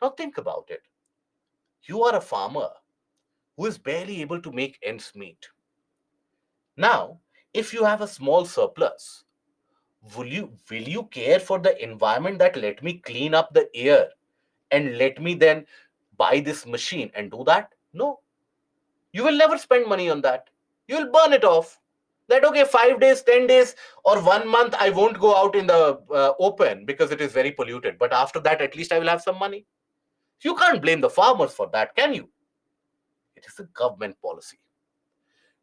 Now think about it. You are a farmer who is barely able to make ends meet. Now, if you have a small surplus, will you care for the environment, that let me clean up the air and let me then buy this machine and do that? No, you will never spend money on that. You will burn it off. That, okay, 5 days, 10 days, or 1 month, I won't go out in the open because it is very polluted. But after that, at least I will have some money. You can't blame the farmers for that, can you? It is a government policy.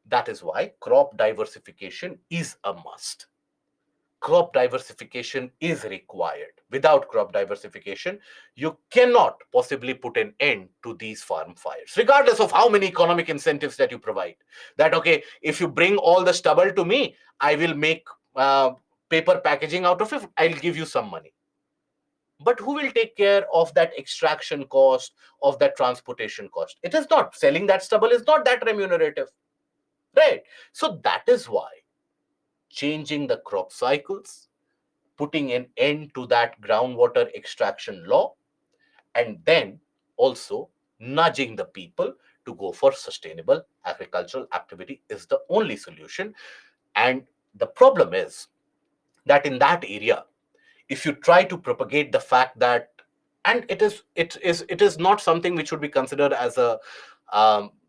That is why crop diversification is a must. Crop diversification is required. Without crop diversification, you cannot possibly put an end to these farm fires, regardless of how many economic incentives that you provide. That, okay, if you bring all the stubble to me, I will make paper packaging out of it, I'll give you some money. But who will take care of that extraction cost, of that transportation cost? It is not. Selling that stubble is not that remunerative, right? So that is why changing the crop cycles, putting an end to that groundwater extraction law, and then also nudging the people to go for sustainable agricultural activity is the only solution. And the problem is that in that area, if you try to propagate the fact that, and it is not something which should be considered as a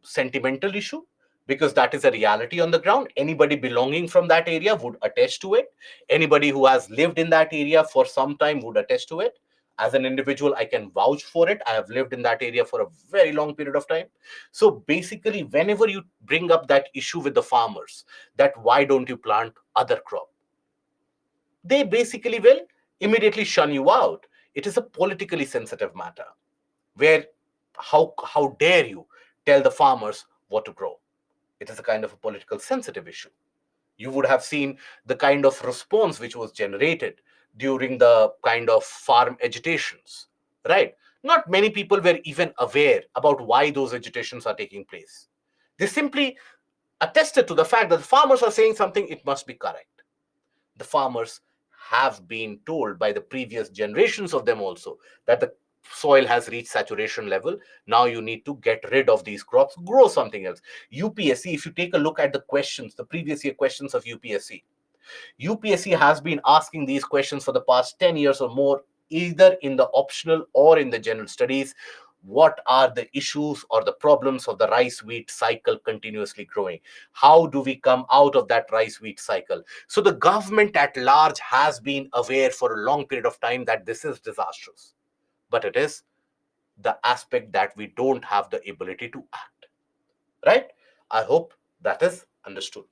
sentimental issue, because that is a reality on the ground. Anybody belonging from that area would attest to it. Anybody who has lived in that area for some time would attest to it. As an individual, I can vouch for it. I have lived in that area for a very long period of time. So basically, whenever you bring up that issue with the farmers, that why don't you plant other crop, they basically will immediately shun you out. It is a politically sensitive matter, where how dare you tell the farmers what to grow? It is a kind of a political sensitive issue. You would have seen the kind of response which was generated during the kind of farm agitations, right? Not many people were even aware about why those agitations are taking place. They simply attested to the fact that the farmers are saying something, it must be correct. The farmers have been told by the previous generations of them also that the soil has reached saturation level. Now you need to get rid of these crops, grow something else. UPSC, if you take a look at the questions, the previous year questions of UPSC has been asking these questions for the past 10 years or more, either in the optional or in the general studies. What are the issues or the problems of the rice wheat cycle continuously growing? How do we come out of that rice wheat cycle? So the government at large has been aware for a long period of time that this is disastrous. But it is the aspect that we don't have the ability to act, right? I hope that is understood.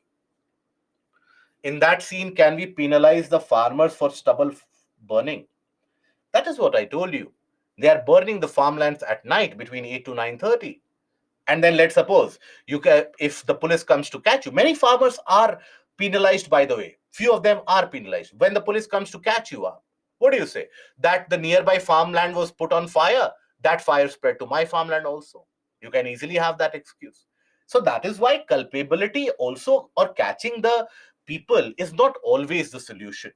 In that scene, can we penalize the farmers for stubble burning? That is what I told you. They are burning the farmlands at night between 8 to 9:30. And then let's suppose if the police comes to catch you, many farmers are penalized, by the way. Few of them are penalized. When the police comes to catch you up, what do you say? That the nearby farmland was put on fire. That fire spread to my farmland also. You can easily have that excuse. So that is why culpability also, or catching the people, is not always the solution.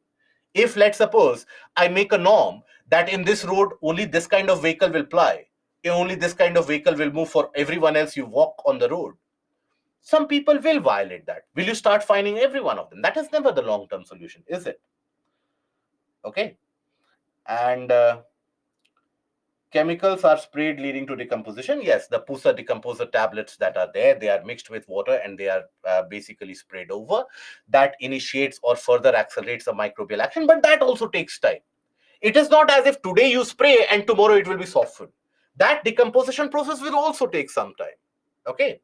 If, let's suppose, I make a norm that in this road only this kind of vehicle will ply, only this kind of vehicle will move, for everyone else you walk on the road, some people will violate that. Will you start fining every one of them? That is never the long term solution, is it? Okay. And chemicals are sprayed leading to decomposition. Yes, the pusa decomposer tablets that are there, they are mixed with water and they are basically sprayed over. That initiates or further accelerates the microbial action, but that also takes time. It is not as if today you spray and tomorrow it will be softened. That decomposition process will also take some time. Okay,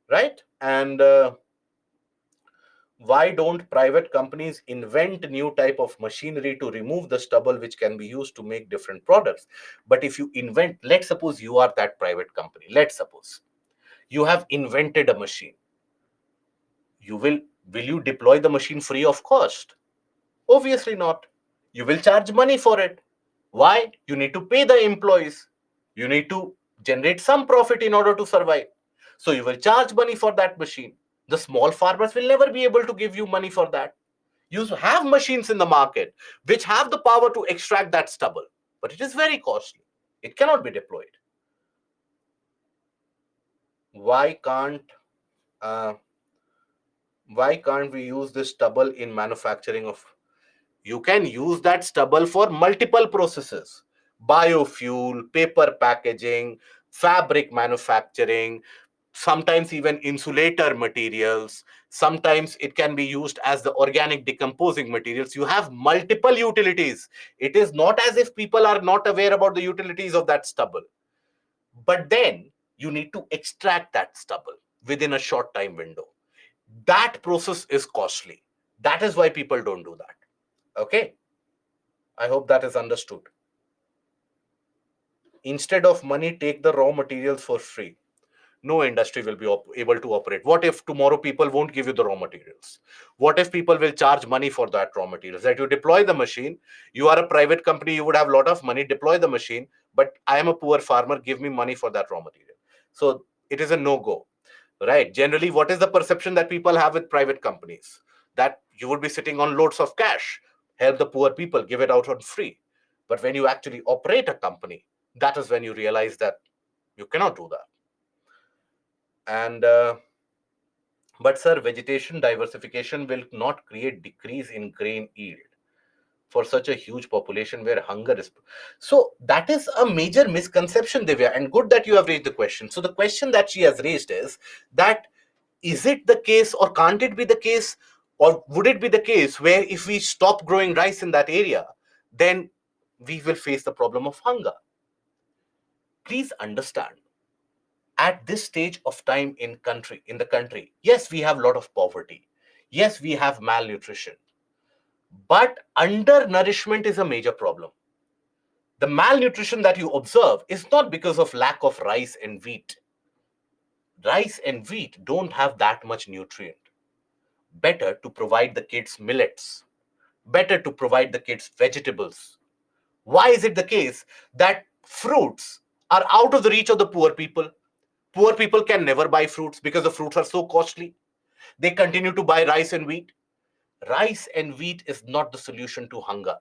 right? And why don't private companies invent new type of machinery to remove the stubble which can be used to make different products? But if you invent, let's suppose you are that private company, let's suppose you have invented a machine, you will you deploy the machine free of cost? Obviously not. You will charge money for it. Why? You need to pay the employees. You need to generate some profit in order to survive. So you will charge money for that machine. The small farmers will never be able to give you money for that. You have machines in the market which have the power to extract that stubble, but it is very costly. It cannot be deployed. Why can't uh, why can't we use this stubble in manufacturing of? You can use that stubble for multiple processes: biofuel, paper packaging, fabric manufacturing, sometimes even insulator materials. Sometimes it can be used as the organic decomposing materials. You have multiple utilities. It is not as if people are not aware about the utilities of that stubble. But then you need to extract that stubble within a short time window. That process is costly. That is why people don't do that. Okay, I hope that is understood. Instead of money, take the raw materials for free. No industry will be able to operate. What if tomorrow people won't give you the raw materials? What if people will charge money for that raw materials? That you deploy the machine, you are a private company, you would have a lot of money, deploy the machine, but I am a poor farmer, give me money for that raw material. So it is a no-go, right? Generally, what is the perception that people have with private companies? That you would be sitting on loads of cash, help the poor people, give it out on free. But when you actually operate a company, that is when you realize that you cannot do that. And but sir, vegetation diversification will not create decrease in grain yield for such a huge population where hunger is. So that is a major misconception, Divya, and good that you have raised the question. So the question that she has raised is that, is it the case, or can't it be the case, or would it be the case where if we stop growing rice in that area, then we will face the problem of hunger? Please understand, at this stage of time in the country, yes, we have a lot of poverty, yes, we have malnutrition, but undernourishment is a major problem. The malnutrition that you observe is not because of lack of rice and wheat. Rice and wheat don't have that much nutrient. Better to provide the kids millets, better to provide the kids vegetables. Why is it the case that fruits are out of the reach of the poor people? Poor people can never buy fruits because the fruits are so costly. They continue to buy rice and wheat. Rice and wheat is not the solution to hunger.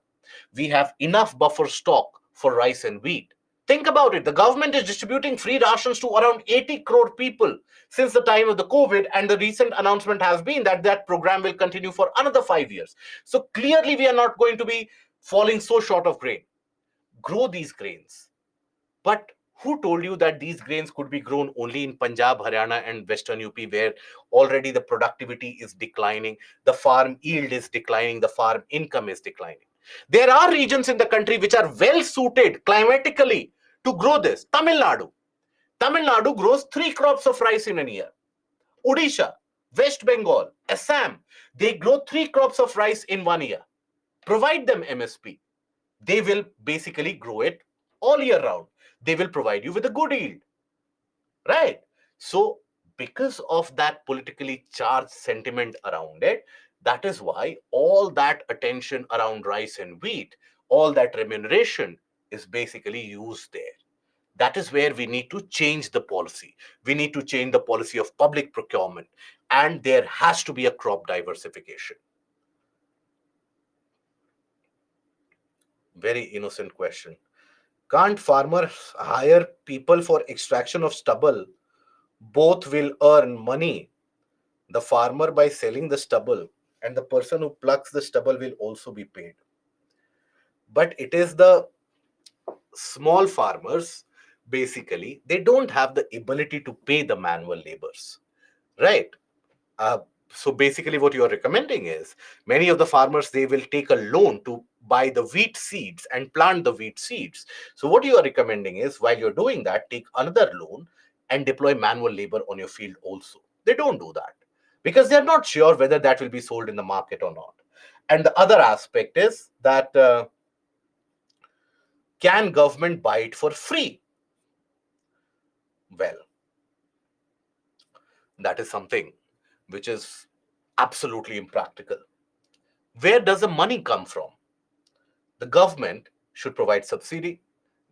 We have enough buffer stock for rice and wheat. Think about it. The government is distributing free rations to around 80 crore people since the time of the COVID, and the recent announcement has been that that program will continue for another 5 years. So clearly, we are not going to be falling so short of grain. Grow these grains. But who told you that these grains could be grown only in Punjab, Haryana, and Western UP, where already the productivity is declining, the farm yield is declining, the farm income is declining? There are regions in the country which are well suited climatically to grow this. Tamil Nadu. Tamil Nadu grows 3 crops of rice in a year. Odisha, West Bengal, Assam, they grow 3 crops of rice in 1 year. Provide them MSP. They will basically grow it all year round. They will provide you with a good yield, right? So because of that politically charged sentiment around it, that is why all that attention around rice and wheat, all that remuneration is basically used there. That is where we need to change the policy. We need to change the policy of public procurement, and there has to be a crop diversification. Very innocent question. Can't farmers hire people for extraction of stubble? Both will earn money. The farmer by selling the stubble, and the person who plucks the stubble will also be paid. But it is the small farmers, basically, they don't have the ability to pay the manual labors, right? Uh, so basically, what you are recommending is many of the farmers, they will take a loan to buy the wheat seeds and plant the wheat seeds. So what you are recommending is, while you're doing that, take another loan and deploy manual labor on your field also. They don't do that because they're not sure whether that will be sold in the market or not. And the other aspect is that can government buy it for free? Well, that is something which is absolutely impractical. Where does the money come from? The government should provide subsidy.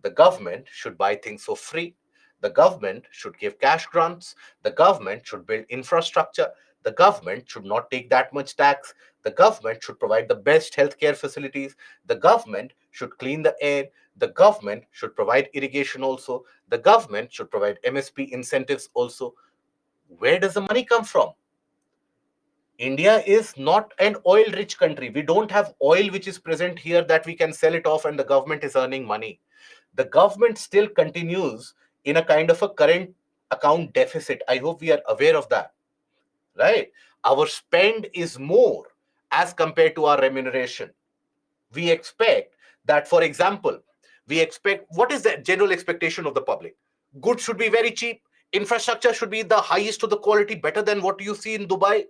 The government should buy things for free. The government should give cash grants. The government should build infrastructure. The government should not take that much tax. The government should provide the best healthcare facilities. The government should clean the air. The government should provide irrigation also. The government should provide MSP incentives also. Where does the money come from? India is not an oil rich country. We don't have oil which is present here that we can sell it off and the government is earning money. The government still continues in a kind of a current account deficit. I hope we are aware of that, right? Our spend is more as compared to our remuneration. We expect that, for example, we expect, what is the general expectation of the public? Goods should be very cheap. Infrastructure should be the highest of the quality, better than what you see in Dubai,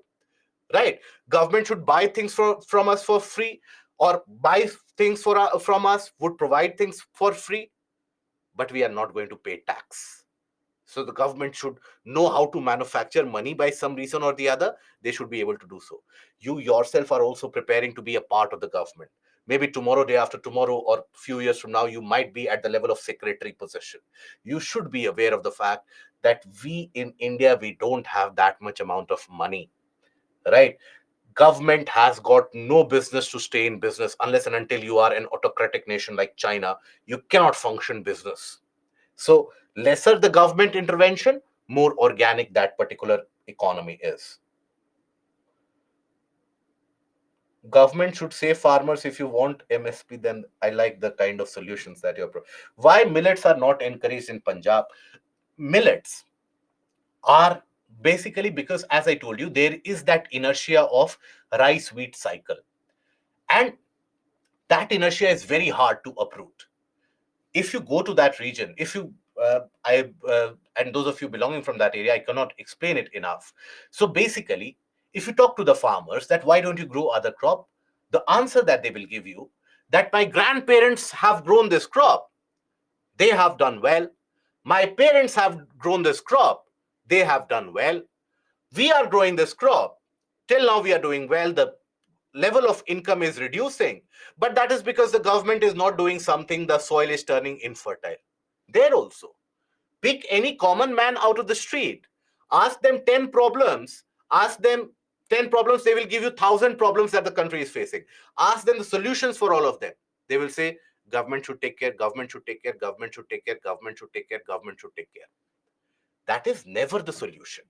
right? Government should buy things from us for free, or buy things from us, would provide things for free, but we are not going to pay tax. So the government should know how to manufacture money by some reason or the other. They should be able to do so. You yourself are also preparing to be a part of the government. Maybe tomorrow, day after tomorrow, or few years from now, you might be at the level of secretary position. You should be aware of the fact that we in India, we don't have that much amount of money, right? Government has got no business to stay in business unless and until you are an autocratic nation like China. You cannot function business. So lesser the government intervention, more organic that particular economy is. Government should say farmers, if you want MSP, then I like the kind of solutions that you're why millets are not encouraged in Punjab? Millets are basically because, as I told you, there is that inertia of rice wheat cycle, and that inertia is very hard to uproot. If you go to that region, if you I and those of you belonging from that area, I cannot explain it enough. So basically, if you talk to the farmers that why don't you grow other crop, the answer that they will give you, that my grandparents have grown this crop, they have done well. My parents have grown this crop, they have done well. We are growing this crop, till now we are doing well. The level of income is reducing, but that is because the government is not doing something. The soil is turning infertile. There also, pick any common man out of the street, ask them 10 problems, ask them 10 problems, they will give you 1,000 problems that the country is facing. Ask them the solutions for all of them. They will say government should take care, government should take care, government should take care, government should take care, government should take care. That is never the solution.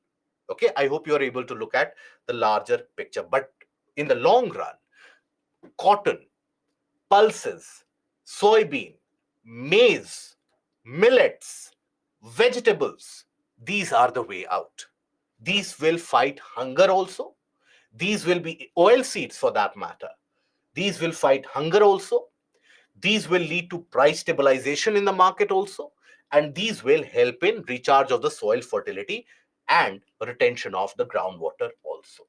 Okay, I hope you are able to look at the larger picture. But in the long run, cotton, pulses, soybean, maize, millets, vegetables, these are the way out. These will fight hunger also. These will be oil seeds for that matter. These will fight hunger also. These will lead to price stabilization in the market also. And these will help in recharge of the soil fertility and retention of the groundwater also.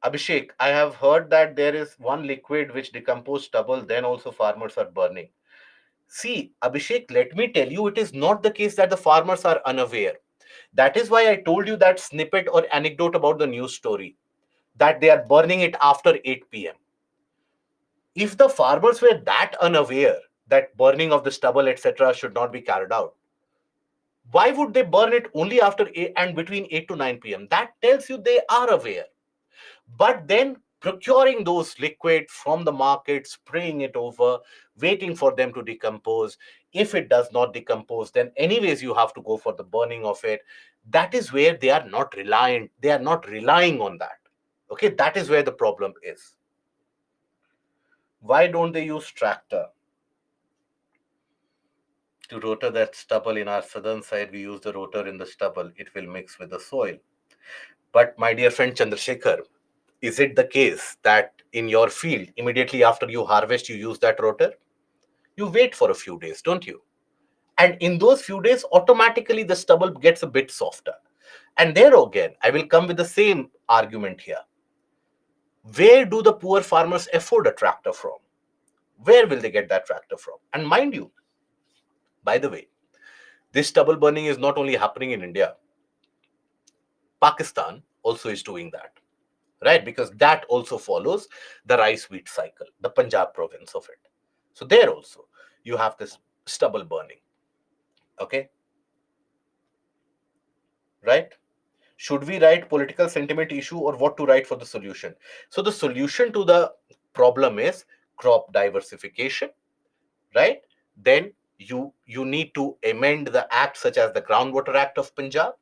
Abhishek, I have heard that there is one liquid which decomposes stubble, then also farmers are burning. See, Abhishek, let me tell you, it is not the case that the farmers are unaware. That is why I told you that snippet or anecdote about the news story, that they are burning it after 8 p.m. If the farmers were that unaware that burning of the stubble, etc., should not be carried out, why would they burn it only after 8 and between 8 to 9 p.m.? That tells you they are aware. But then procuring those liquid from the market, spraying it over, waiting for them to decompose. If it does not decompose, then anyways you have to go for the burning of it. That is where they are not reliant. They are not relying on that. Okay, that is where the problem is. Why don't they use tractor to rotor that stubble? In our southern side, we use the rotor in the stubble. It will mix with the soil. But my dear friend Chandrasekhar, Is it the case that in your field, immediately after you harvest, you use that rotor? You wait for a few days, don't you? And in those few days, automatically the stubble gets a bit softer. And there again, I will come with the same argument here. Where do the poor farmers afford a tractor from? Where will they get that tractor from? And mind you, by the way, this stubble burning is not only happening in India, Pakistan also is doing that, right? Because that also follows the rice wheat cycle, the Punjab province of it. So there also you have this stubble burning. Okay, right? Should we write political sentiment issue or what to write for the solution? So the solution to the problem is crop diversification, right? Then you need to amend the act such as the Groundwater Act of Punjab,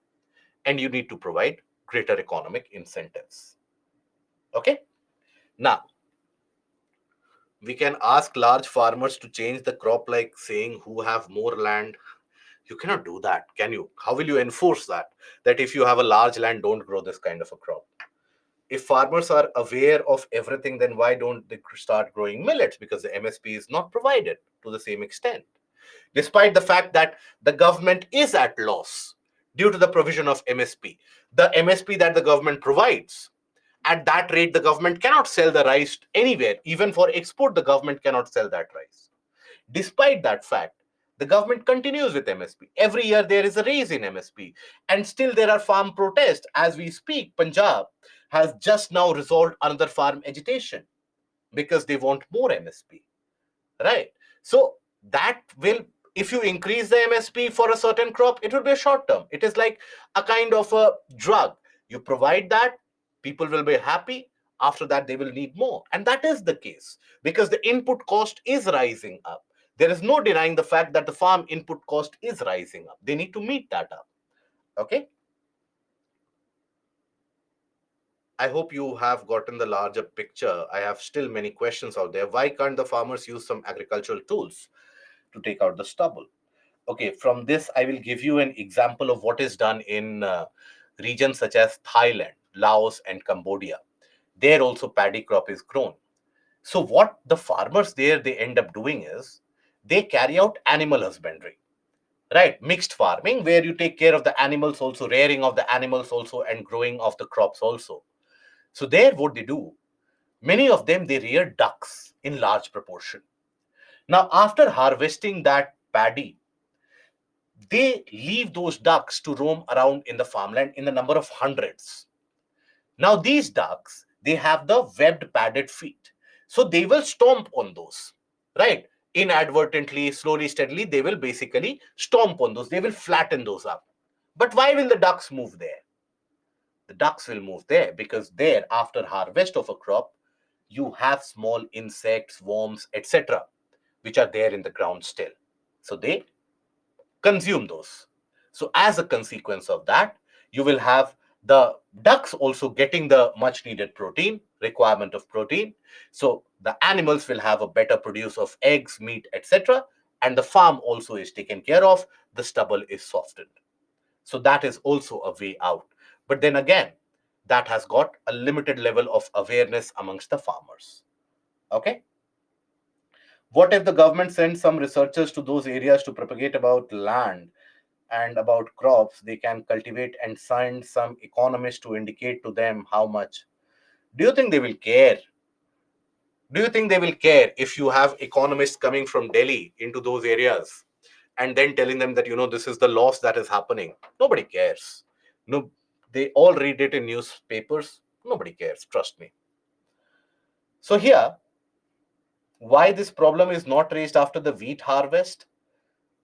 and you need to provide greater economic incentives. Okay, now we can ask large farmers to change the crop, like saying who have more land. You cannot do that, can you? How will you enforce that, that if you have a large land, don't grow this kind of a crop? If farmers are aware of everything, then why don't they start growing millets? Because the MSP is not provided to the same extent, despite the fact that the government is at loss due to the provision of MSP. The MSP that the government provides, at that rate, the government cannot sell the rice anywhere. Even for export, the government cannot sell that rice. Despite that fact, the government continues with MSP. Every year there is a raise in MSP, and still there are farm protests. As we speak, Punjab has just now resolved another farm agitation because they want more MSP, right? So that will, if you increase the MSP for a certain crop, it will be a short term. It is like a kind of a drug. You provide that, people will be happy. After that, they will need more. And that is the case because the input cost is rising up. There is no denying the fact that the farm input cost is rising up. They need to meet that up. Okay. I hope you have gotten the larger picture. I have still many questions out there. Why can't the farmers use some agricultural tools to take out the stubble? Okay, from this, I will give you an example of what is done in regions such as Thailand, Laos, and Cambodia. There also paddy crop is grown. So what the farmers there, they end up doing is they carry out animal husbandry, right? Mixed farming, where you take care of the animals also, rearing of the animals also, and growing of the crops also. So there, what they do, many of them, they rear ducks in large proportion. Now, after harvesting that paddy, they leave those ducks to roam around in the farmland in the number of hundreds. Now, these ducks, they have the webbed padded feet. So they will stomp on those, right? Inadvertently, slowly, steadily, they will basically stomp on those. They will flatten those up. But why will the ducks move there? The ducks will move there because there, after harvest of a crop, you have small insects, worms, etc., which are there in the ground still. So they consume those. So as a consequence of that, you will have the ducks also getting the much needed protein, requirement of protein. So the animals will have a better produce of eggs, meat, etc. And the farm also is taken care of. The stubble is softened. So that is also a way out. But then again, that has got a limited level of awareness amongst the farmers. Okay. What if the government sends some researchers to those areas to propagate about land and about crops they can cultivate and send some economists to indicate to them how much? Do you think they will care? Do you think they will care if you have economists coming from Delhi into those areas and then telling them that, this is the loss that is happening? Nobody cares. No, they all read it in newspapers. Nobody cares, trust me. So here, why this problem is not raised after the wheat harvest?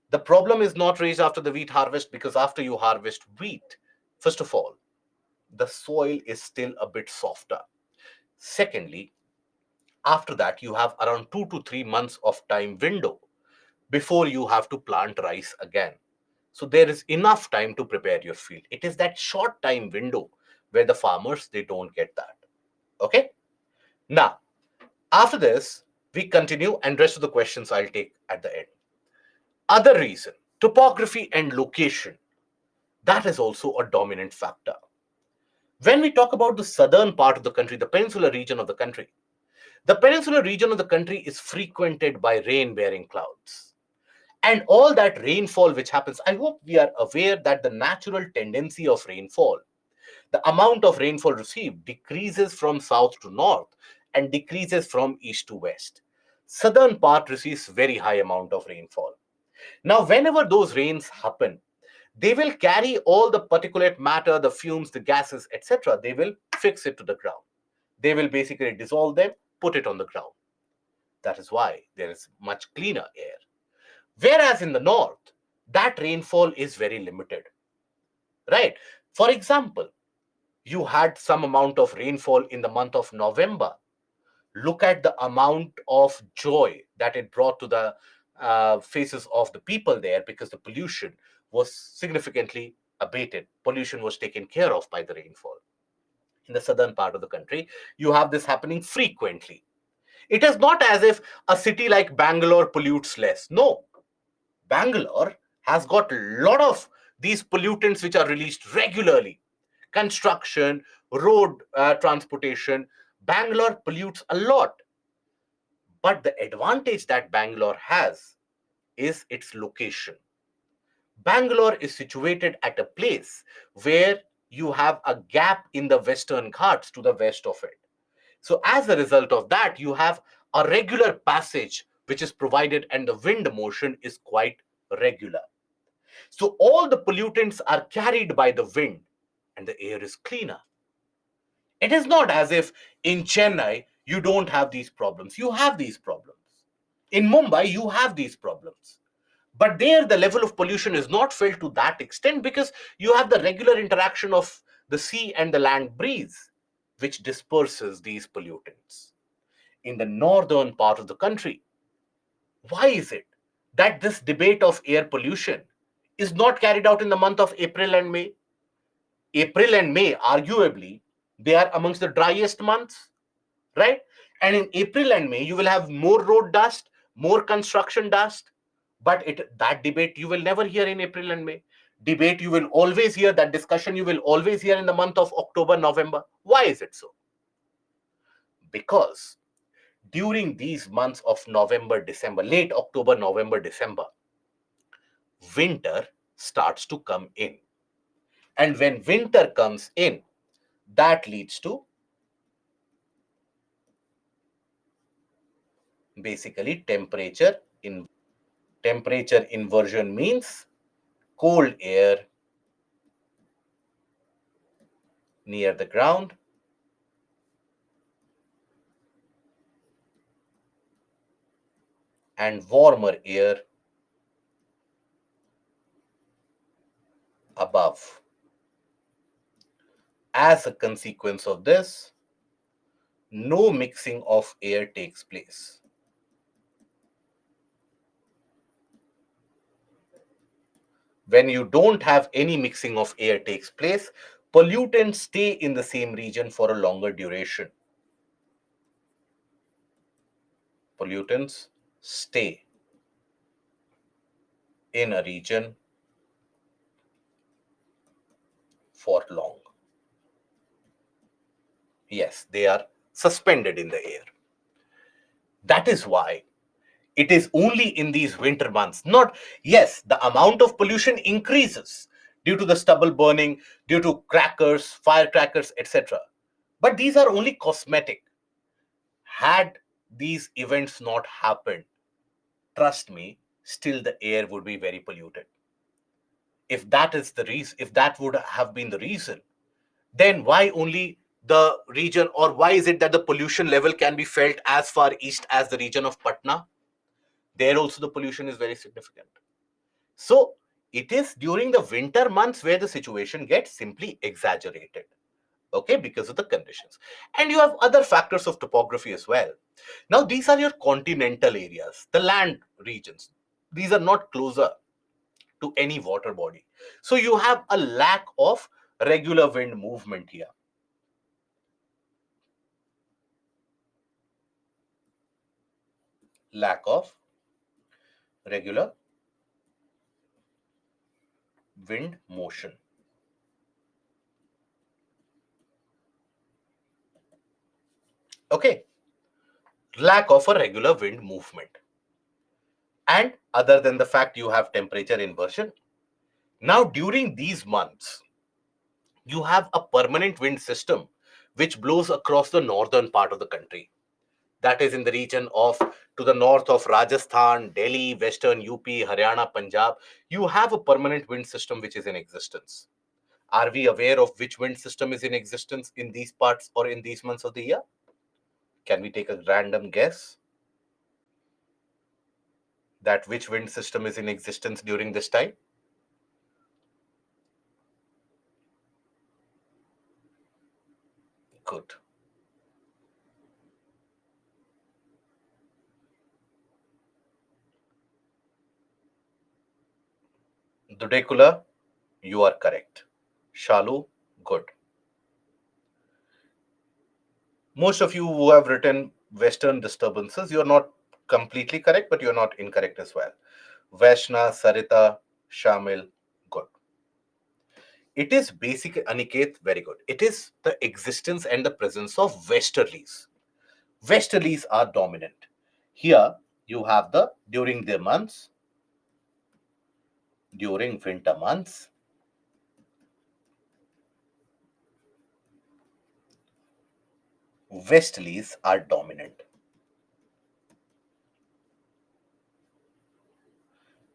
The problem is not raised after the wheat harvest because after you harvest wheat, first of all, the soil is still a bit softer. Secondly, after that, you have around 2 to 3 months of time window before you have to plant rice again. So there is enough time to prepare your field. It is that short time window where the farmers, they don't get that. Okay. Now, after this, we continue and rest of the questions I'll take at the end. Other reason, topography and location. That is also a dominant factor. When we talk about the southern part of the country, the peninsular region of the country, the peninsular region of the country is frequented by rain bearing clouds. And all that rainfall which happens, I hope we are aware that the natural tendency of rainfall, the amount of rainfall received, decreases from south to north and decreases from east to west. Southern part receives very high amount of rainfall. Now, whenever those rains happen, they will carry all the particulate matter, the fumes, the gases, etc. They will fix it to the ground. They will basically dissolve them, put it on the ground. That is why there is much cleaner air. Whereas in the north, that rainfall is very limited, right? For example, you had some amount of rainfall in the month of November. Look at the amount of joy that it brought to the faces of the people there, because the pollution was significantly abated. Pollution was taken care of by the rainfall. In the southern part of the country, you have this happening frequently. It is not as if a city like Bangalore pollutes less. No, Bangalore has got a lot of these pollutants which are released regularly. Construction, road transportation. Bangalore pollutes a lot. But the advantage that Bangalore has is its location. Bangalore is situated at a place where you have a gap in the Western Ghats to the west of it. So, as a result of that, you have a regular passage which is provided, and the wind motion is quite regular. So, all the pollutants are carried by the wind, and the air is cleaner. It is not as if in Chennai you don't have these problems. You have these problems. In Mumbai, you have these problems. But there, the level of pollution is not felt to that extent because you have the regular interaction of the sea and the land breeze, which disperses these pollutants. In the northern part of the country, why is it that this debate of air pollution is not carried out in the month of April and May? April and May, arguably, they are amongst the driest months, right? And in April and May, you will have more road dust, more construction dust. But that debate you will never hear in April and May. Debate you will always hear, that discussion you will always hear in the month of October, November. Why is it so? Because during these months of November, December, late October, November, December, winter starts to come in. And when winter comes in, that leads to basically temperature inversion means cold air near the ground and warmer air above. As a consequence of this, no mixing of air takes place. When you don't have any mixing of air takes place, pollutants stay in the same region for a longer duration. Pollutants stay in a region for long. Yes, they are suspended in the air. That is why it is only in these winter months. Not, yes, the amount of pollution increases due to the stubble burning, due to crackers, firecrackers, etc. But these are only cosmetic. Had these events not happened, trust me, still the air would be very polluted. If that is the reason, if that would have been the reason, then why only the region, or why is it that the pollution level can be felt as far east as the region of Patna? There also the pollution is very significant. So it is during the winter months where the situation gets simply exaggerated, okay, because of the conditions. And you have other factors of topography as well. Now, these are your continental areas, the land regions. These are not closer to any water body. So you have a lack of regular wind movement here. Lack of regular wind motion. Okay, lack of a regular wind movement. And other than the fact you have temperature inversion, now during these months, you have a permanent wind system which blows across the northern part of the country. That is in the region of to the north of Rajasthan, Delhi, Western UP, Haryana, Punjab. You have a permanent wind system which is in existence. Are we aware of which wind system is in existence in these parts or in these months of the year? Can we take a random guess that which wind system is in existence during this time? Good. Dudekula, you are correct. Shalu, good. Most of you who have written Western disturbances, you're not completely correct, but you're not incorrect as well. Vaishna, Sarita, Shamil, good. It is basic, Aniket, very good. It is the existence and the presence of westerlies. Westerlies are dominant. Here you have the during winter months, westerlies are dominant.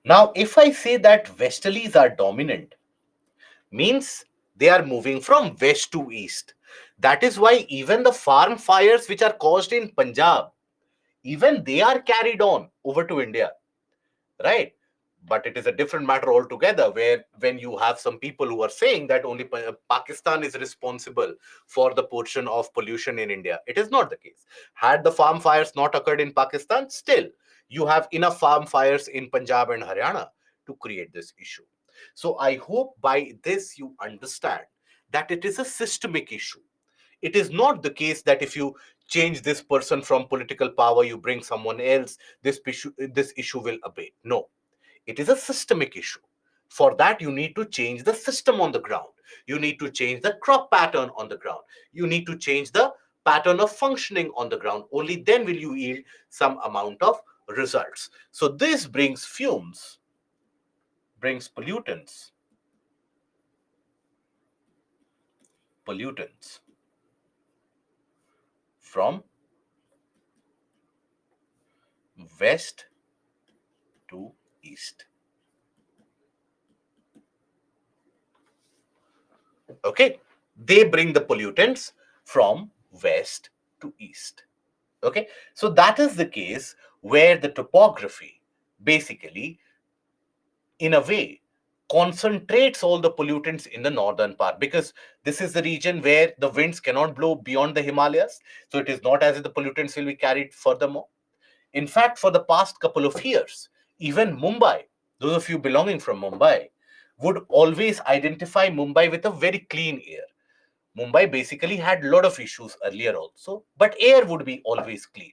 Now, if I say that westerlies are dominant, means they are moving from west to east. That is why even the farm fires which are caused in Punjab, even they are carried on over to India, right? But it is a different matter altogether, where when you have some people who are saying that only Pakistan is responsible for the portion of pollution in India. It is not the case. Had the farm fires not occurred in Pakistan, still you have enough farm fires in Punjab and Haryana to create this issue. So I hope by this you understand that it is a systemic issue. It is not the case that if you change this person from political power, you bring someone else, this issue will abate. No, it is a systemic issue. For that, you need to change the system on the ground. You need to change the crop pattern on the ground. You need to change the pattern of functioning on the ground. Only then will you yield some amount of results. So this brings fumes, brings pollutants from west to east. Okay, they bring the pollutants from west to east. Okay, so that is the case where the topography basically, in a way, concentrates all the pollutants in the northern part, because this is the region where the winds cannot blow beyond the Himalayas. So it is not as if the pollutants will be carried furthermore. In fact, for the past couple of years, even Mumbai, those of you belonging from Mumbai, would always identify Mumbai with a very clean air. Mumbai basically had a lot of issues earlier also, but air would be always clean.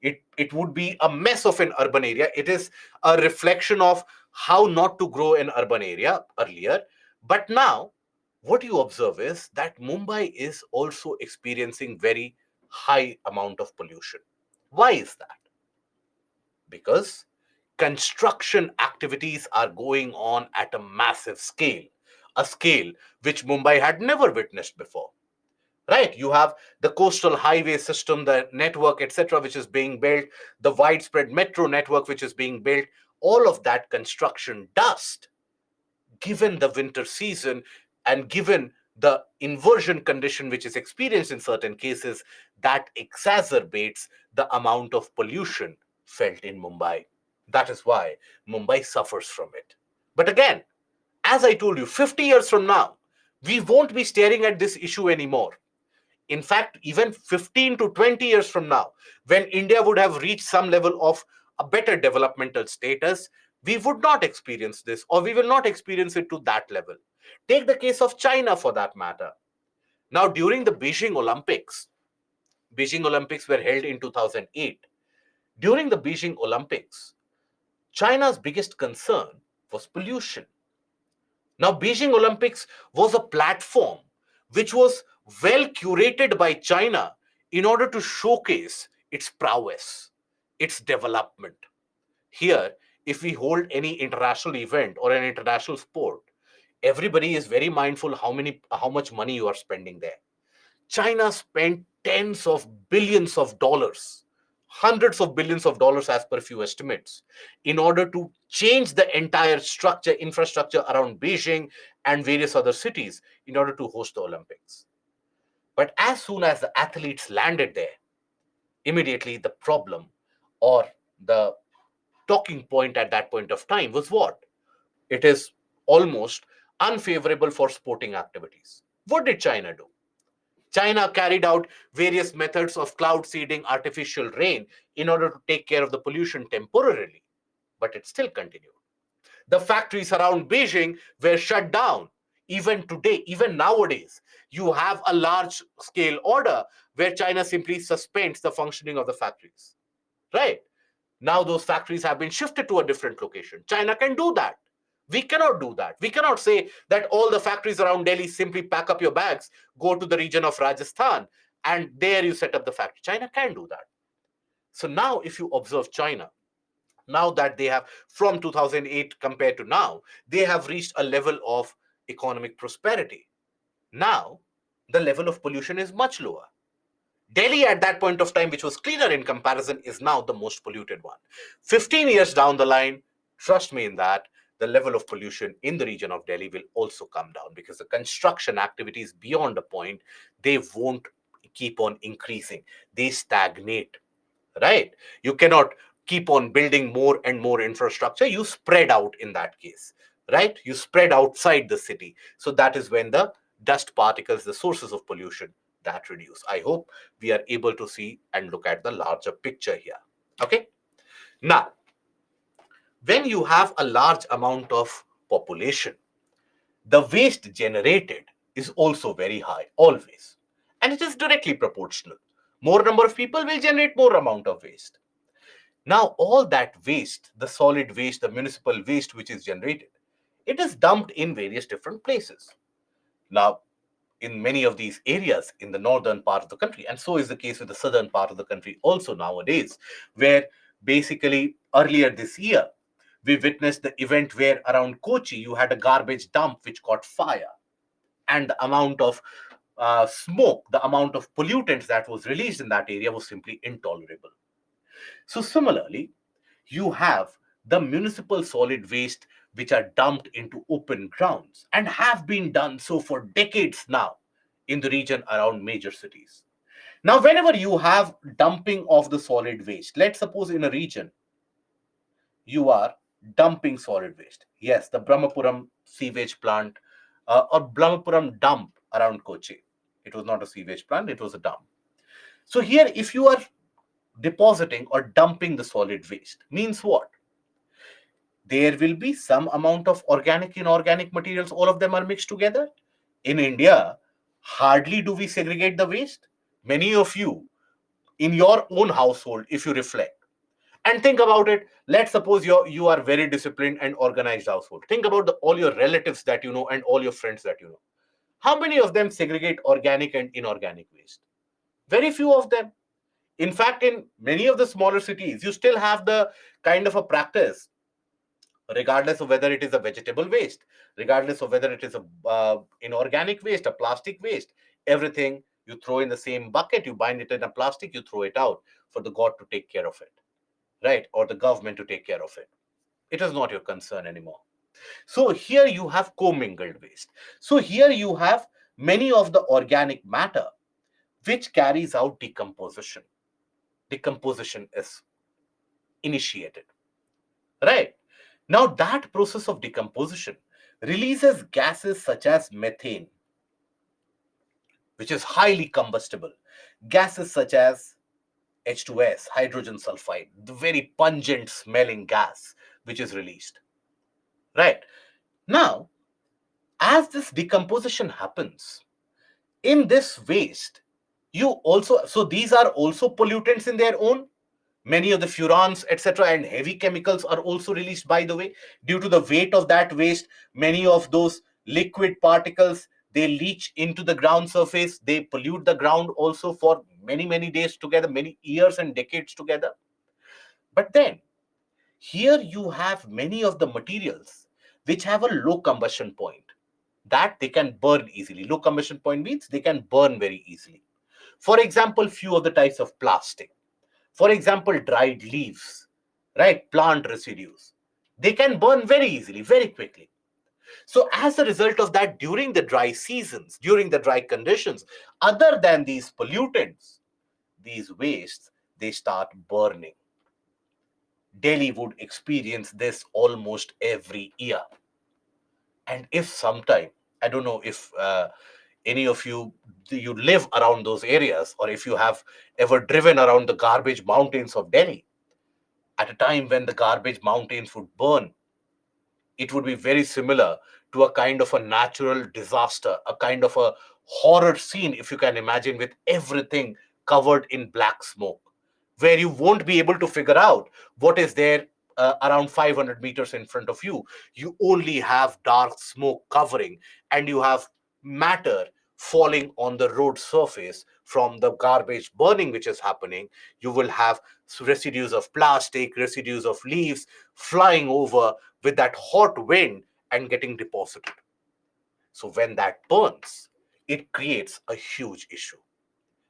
It would be a mess of an urban area. It is a reflection of how not to grow an urban area earlier. But now, what you observe is that Mumbai is also experiencing very high amount of pollution. Why is that? Because construction activities are going on at a massive scale, a scale which Mumbai had never witnessed before. Right, you have the coastal highway system, the network, etc., which is being built, the widespread metro network which is being built. All of that construction dust, given the winter season and given the inversion condition which is experienced in certain cases, that exacerbates the amount of pollution felt in Mumbai. That is why Mumbai suffers from it. But again, as I told you, 50 years from now, we won't be staring at this issue anymore. In fact, even 15 to 20 years from now, when India would have reached some level of a better developmental status, we would not experience this, or we will not experience it to that level. Take the case of China for that matter. Now, during the Beijing Olympics were held in 2008. During the Beijing Olympics, China's biggest concern was pollution. Now, Beijing Olympics was a platform which was well curated by China in order to showcase its prowess, its development. Here, if we hold any international event or an international sport, everybody is very mindful how much money you are spending there. China spent tens of billions of dollars, hundreds of billions of dollars as per few estimates, in order to change the entire structure, infrastructure around Beijing and various other cities in order to host the Olympics. But as soon as the athletes landed there, immediately the problem or the talking point at that point of time was what? It is almost unfavorable for sporting activities. What did China do? China carried out various methods of cloud seeding, artificial rain in order to take care of the pollution temporarily, but it still continued. The factories around Beijing were shut down. Even today, even nowadays, you have a large scale order where China simply suspends the functioning of the factories. Right? Now those factories have been shifted to a different location. China can do that. We cannot do that. We cannot say that all the factories around Delhi simply pack up your bags, go to the region of Rajasthan, and there you set up the factory. China can do that. So now, if you observe China, now that they have, from 2008 compared to now, they have reached a level of economic prosperity. Now, the level of pollution is much lower. Delhi at that point of time, which was cleaner in comparison, is now the most polluted one. 15 years down the line, trust me in that, the level of pollution in the region of Delhi will also come down because the construction activities beyond a point, they won't keep on increasing. They stagnate, right? You cannot keep on building more and more infrastructure. You spread out in that case, right? You spread outside the city. So that is when the dust particles, the sources of pollution, that reduce. I hope we are able to see and look at the larger picture here. Okay. Now, when you have a large amount of population, the waste generated is also very high, always. And it is directly proportional. More number of people will generate more amount of waste. Now, all that waste, the solid waste, the municipal waste which is generated, it is dumped in various different places. Now, in many of these areas in the northern part of the country, and so is the case with the southern part of the country also nowadays, where basically earlier this year, we witnessed the event where around Kochi, you had a garbage dump which caught fire. And the amount of smoke, the amount of pollutants that was released in that area was simply intolerable. So, similarly, you have the municipal solid waste which are dumped into open grounds and have been done so for decades now in the region around major cities. Now, whenever you have dumping of the solid waste, let's suppose in a region you are dumping solid waste. Yes, the Brahmapuram sewage plant or Brahmapuram dump around Kochi. It was not a sewage plant, it was a dump. So, here, if you are depositing or dumping the solid waste, means what? There will be some amount of organic inorganic materials, all of them are mixed together. In India, hardly do we segregate the waste. Many of you, in your own household, if you reflect and think about it, let's suppose you are very disciplined and organized household. Think about all your relatives that you know and all your friends that you know. How many of them segregate organic and inorganic waste? Very few of them. In fact, in many of the smaller cities, you still have the kind of a practice, regardless of whether it is a vegetable waste, regardless of whether it is a inorganic waste, a plastic waste, everything you throw in the same bucket, you bind it in a plastic, you throw it out for the god to take care of it, right? Or the government to take care of it. It is not your concern anymore. So here you have commingled waste. So here you have many of the organic matter which carries out decomposition. Decomposition is initiated, right? Now, that process of decomposition releases gases such as methane, which is highly combustible, gases such as H2S, hydrogen sulfide, the very pungent smelling gas which is released. Right. Now, as this decomposition happens, in this waste, you also, so these are also pollutants in their own. Many of the furans, etc., and heavy chemicals are also released, by the way. Due to the weight of that waste, many of those liquid particles, they leach into the ground surface. They pollute the ground also for many days together, many years and decades together. But then here you have many of the materials which have a low combustion point, that they can burn easily. Low combustion point means they can burn very easily. For example, few of the types of plastic. For example, dried leaves, right? Plant residues. They can burn very easily, very quickly. So as a result of that, during the dry seasons, during the dry conditions, other than these pollutants, these wastes, they start burning. Delhi would experience this almost every year. And if sometime, I don't know if any of you live around those areas, or if you have ever driven around the garbage mountains of Delhi, at a time when the garbage mountains would burn, it would be very similar to a kind of a natural disaster, a kind of a horror scene, if you can imagine, with everything covered in black smoke, where you won't be able to figure out what is there around 500 meters in front of you. You only have dark smoke covering, and you have matter falling on the road surface from the garbage burning which is happening. You will have residues of plastic, residues of leaves flying over with that hot wind and getting deposited. So when that burns, it creates a huge issue.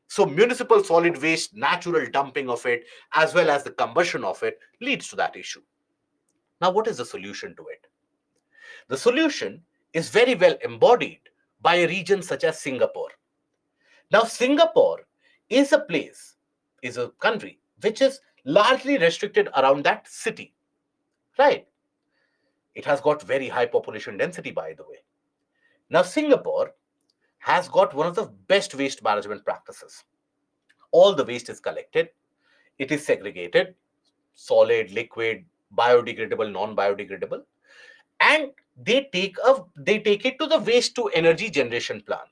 So municipal solid waste, natural dumping of it, as well as the combustion of it, leads to that issue. Now, what is the solution to it? The solution is very well embodied by a region such as Singapore. Now, Singapore is a place, is a country which is largely restricted around that city, right? It has got very high population density, by the way. Now, Singapore has got one of the best waste management practices. All the waste is collected, it is segregated, solid, liquid, biodegradable, non-biodegradable, and they take it to the waste to energy generation plant,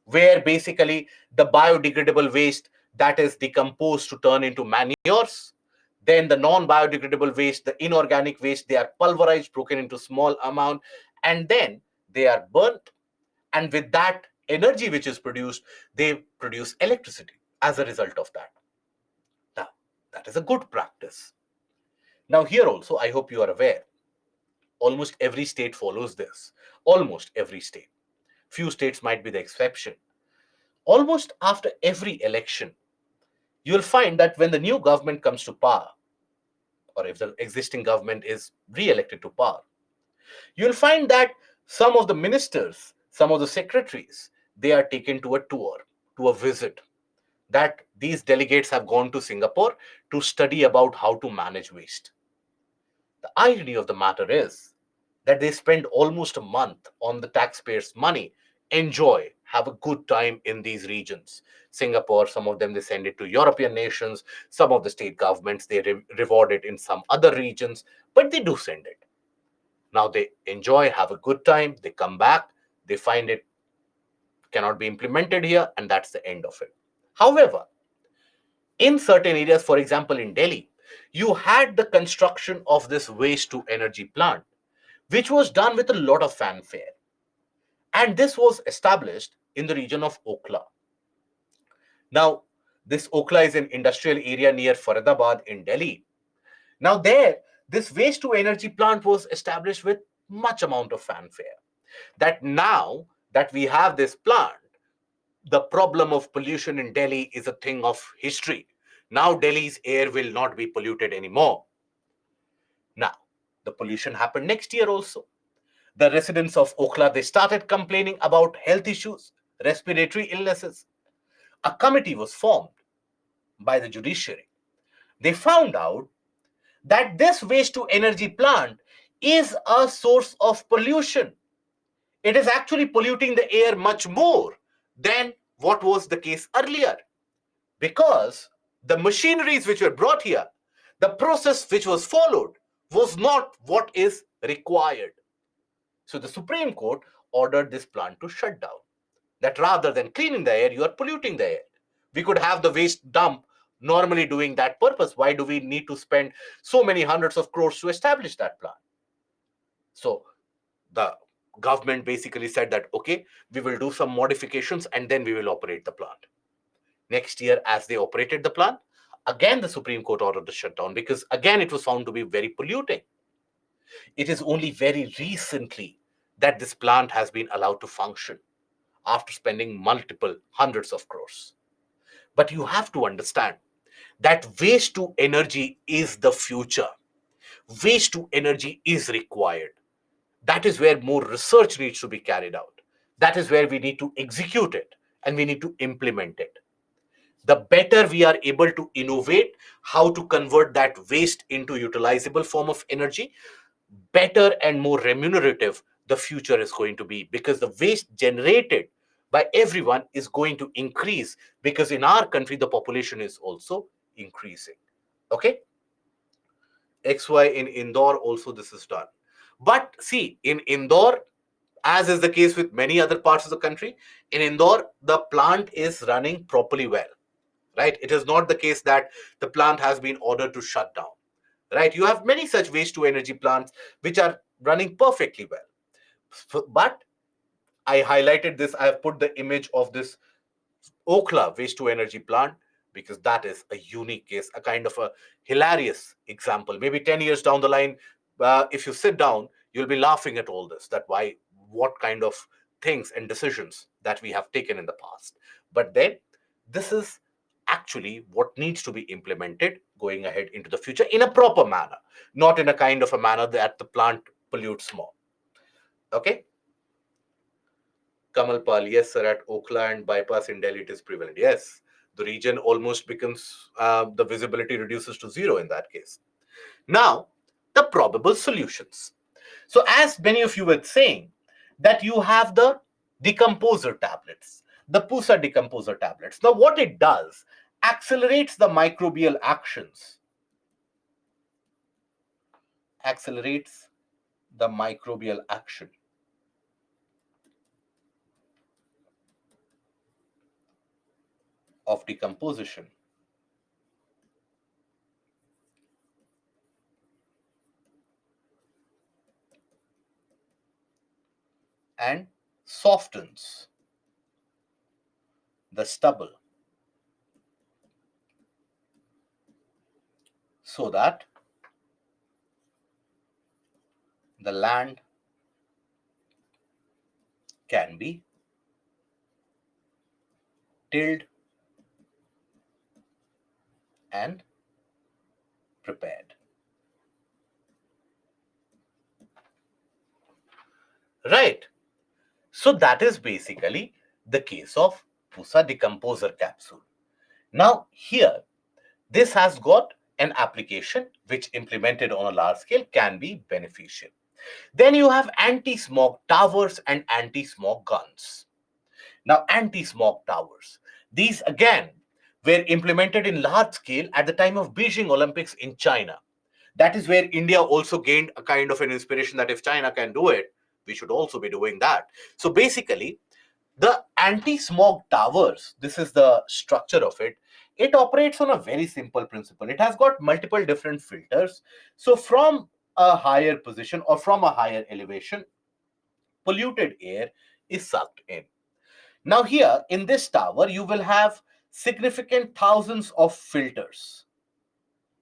where basically the biodegradable waste that is decomposed to turn into manures, then the non-biodegradable waste, the inorganic waste, they are pulverized, broken into small amount, and then they are burnt, and with that energy which is produced, they produce electricity as a result of that. Now, that is a good practice. Now, here also, I hope you are aware, almost every state follows this. Almost every state. Few states might be the exception. Almost after every election, you'll find that when the new government comes to power, or if the existing government is re-elected to power, you'll find that some of the ministers, some of the secretaries, they are taken to a tour, to a visit, that these delegates have gone to Singapore to study about how to manage waste. The irony of the matter is that they spend almost a month on the taxpayers' money, enjoy, have a good time in these regions. Singapore, some of them they send it to European nations, some of the state governments they reward it in some other regions, but they do send it. Now they enjoy, have a good time, they come back, they find it cannot be implemented here, and that's the end of it. However, in certain areas, for example, in Delhi, you had the construction of this waste to energy plant, which was done with a lot of fanfare. And this was established in the region of Okla. Now, this Okla is an industrial area near Faridabad in Delhi. Now, there, this waste to energy plant was established with much amount of fanfare. That now that we have this plant, the problem of pollution in Delhi is a thing of history. Now, Delhi's air will not be polluted anymore. Now, the pollution happened next year also. The residents of Okla, they started complaining about health issues, respiratory illnesses. A committee was formed by the judiciary. They found out that this waste to energy plant is a source of pollution. It is actually polluting the air much more than what was the case earlier, because the machineries which were brought here, the process which was followed was not what is required. So the Supreme Court ordered this plant to shut down. That rather than cleaning the air, you are polluting the air. We could have the waste dump normally doing that purpose. Why do we need to spend so many hundreds of crores to establish that plant? So the government basically said that, okay, we will do some modifications and then we will operate the plant. next year as they operated the plant. Again, the Supreme Court ordered the shutdown because, again, it was found to be very polluting. It is only very recently that this plant has been allowed to function after spending multiple hundreds of crores. But you have to understand that waste to energy is the future. Waste to energy is required. That is where more research needs to be carried out. That is where we need to execute it and we need to implement it. The better we are able to innovate how to convert that waste into utilizable form of energy, better and more remunerative the future is going to be, because the waste generated by everyone is going to increase, because in our country the population is also increasing. Okay, XY in Indore also this is done. But see, in Indore, as is the case with many other parts of the country, in Indore the plant is running properly well, right? It is not the case that the plant has been ordered to shut down, right? You have many such waste to energy plants which are running perfectly well. But I highlighted this, I have put the image of this Okla waste to energy plant because that is a unique case, a kind of a hilarious example. Maybe 10 years down the line, if you sit down, you'll be laughing at all this, that why, what kind of things and decisions that we have taken in the past. But then this is actually what needs to be implemented going ahead into the future in a proper manner, not in a kind of a manner that the plant pollutes more. Okay. Kamal Pal, yes, sir, at Oakland bypass in Delhi it is prevalent. Yes, the region almost becomes, the visibility reduces to zero in that case. Now, the probable solutions. So, as many of you were saying, that you have the decomposer tablets, the PUSA decomposer tablets. Now, what it does, accelerates the microbial actions, accelerates the microbial action of decomposition and softens the stubble so that the land can be tilled and prepared. Right. So that is basically the case of PUSA decomposer capsule. Now here, this has got an application which implemented on a large scale can be beneficial. Then you have anti-smog towers and anti-smog guns. Now, anti-smog towers, these again were implemented in large scale at the time of Beijing Olympics in China. That is where India also gained a kind of an inspiration that if China can do it, we should also be doing that. So basically, the anti-smog towers, this is the structure of it. It operates on a very simple principle. It has got multiple different filters. So from a higher position or from a higher elevation, polluted air is sucked in. Now here in this tower, you will have significant thousands of filters,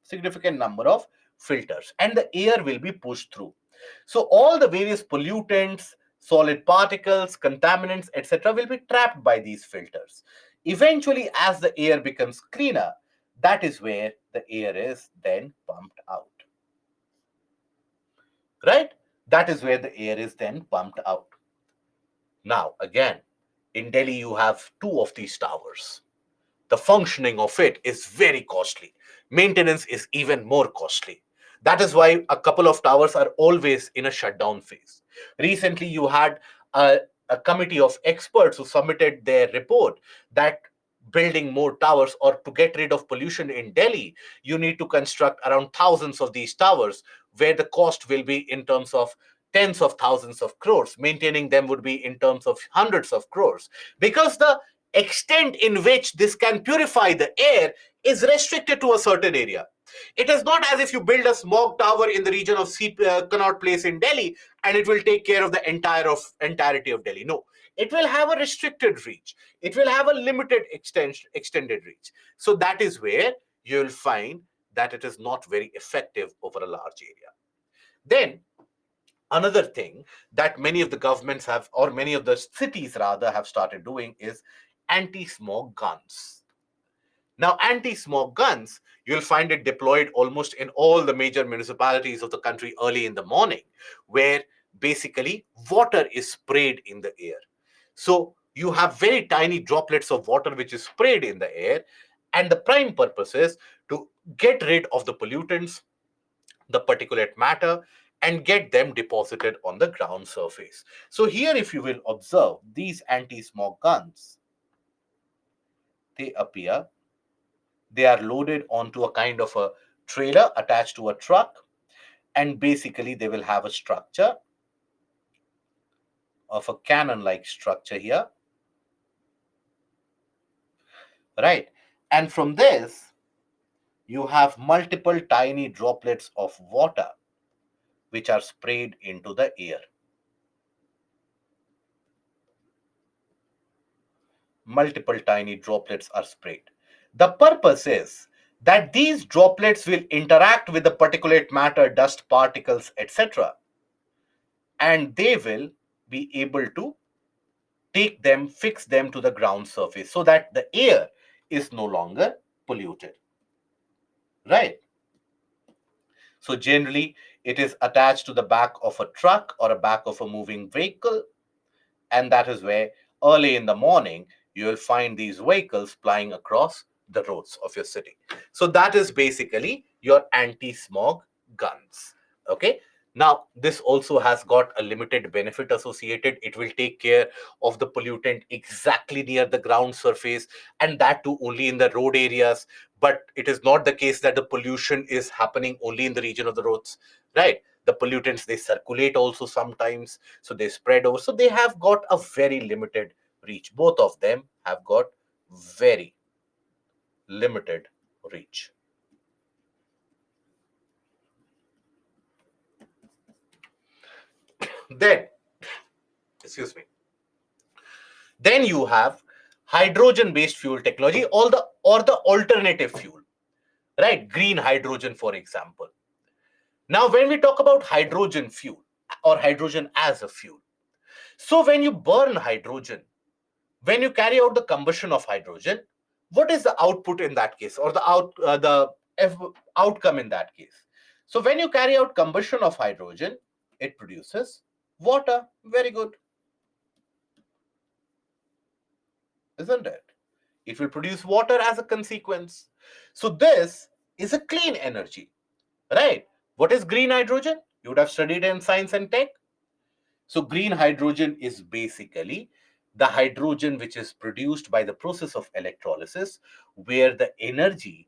significant number of filters, and the air will be pushed through. So all the various pollutants, solid particles, contaminants, etc. will be trapped by these filters. Eventually, as the air becomes cleaner, that is where the air is then pumped out. Right? That is where the air is then pumped out. Now, again, in Delhi, you have two of these towers. The functioning of it is very costly. Maintenance is even more costly. That is why a couple of towers are always in a shutdown phase. Recently, you had a committee of experts who submitted their report that building more towers or to get rid of pollution in Delhi, you need to construct around thousands of these towers, where the cost will be in terms of tens of thousands of crores. Maintaining them would be in terms of hundreds of crores, because the extent in which this can purify the air is restricted to a certain area. It is not as if you build a smog tower in the region of Connaught Place in Delhi and it will take care of the entirety of Delhi. No, It will have a restricted reach. It will have a limited extended reach. So that is where you'll find that it is not very effective over a large area. Then another thing that many of the governments have, or many of the cities rather, have started doing is anti-smog guns. Now, anti-smog guns, you'll find it deployed almost in all the major municipalities of the country early in the morning, where basically water is sprayed in the air. So you have very tiny droplets of water which is sprayed in the air, and the prime purpose is to get rid of the pollutants, the particulate matter, and get them deposited on the ground surface. So here, if you will observe these anti-smog guns, they appear, they are loaded onto a kind of a trailer attached to a truck, and basically they will have a structure of a cannon like structure here, right? And from this you have multiple tiny droplets of water which are sprayed into the air. Multiple tiny droplets are sprayed. The purpose is that these droplets will interact with the particulate matter, dust particles, etc., and they will be able to take them, fix them to the ground surface so that the air is no longer polluted. Right? So, generally, it is attached to the back of a truck or a back of a moving vehicle, and that is where early in the morning you will find these vehicles flying across the roads of your city. So that is basically your anti-smog guns. Okay, now this also has got a limited benefit associated. It will take care of the pollutant exactly near the ground surface, and that too only in the road areas. But it is not the case that the pollution is happening only in the region of the roads, right? The pollutants, they circulate also sometimes, so they spread over, so they have got a very limited reach. Both of them have got very limited reach. Then, excuse me, then you have hydrogen based fuel technology, or the alternative fuel, right? Green hydrogen, for example. Now when we talk about hydrogen fuel or hydrogen as a fuel, so when you burn hydrogen, when you carry out the combustion of hydrogen, what is the output in that case, or outcome in that case? So when you carry out combustion of hydrogen, it produces water. Very good, isn't it? It will produce water as a consequence. So this is a clean energy, right? What is green hydrogen? You would have studied in science and tech. So green hydrogen is basically the hydrogen which is produced by the process of electrolysis, where the energy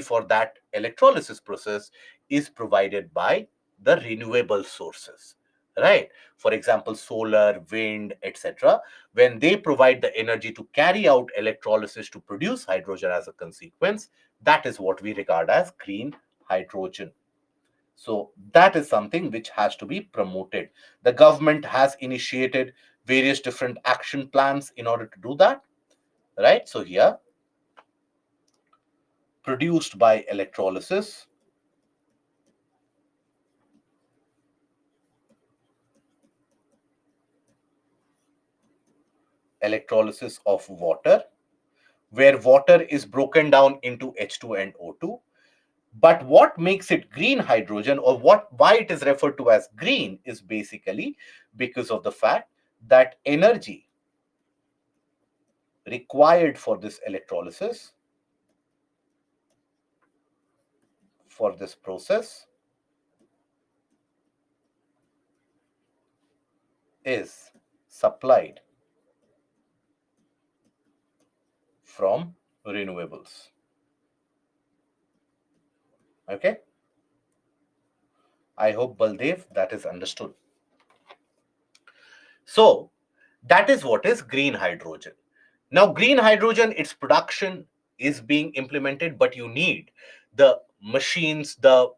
for that electrolysis process is provided by the renewable sources, right? For example, solar, wind, etc. When they provide the energy to carry out electrolysis to produce hydrogen as a consequence, that is what we regard as green hydrogen. So that is something which has to be promoted. The government has initiated various different action plans in order to do that, right? So here, produced by electrolysis, electrolysis of water, where water is broken down into H2 and O2. But what makes it green hydrogen, or why it is referred to as green, is basically because of the fact that energy required for this electrolysis, for this process, is supplied from renewables. Okay, I hope, Baldev, that is understood. So that is what is green hydrogen. Now green hydrogen, its production is being implemented, but you need the machines, the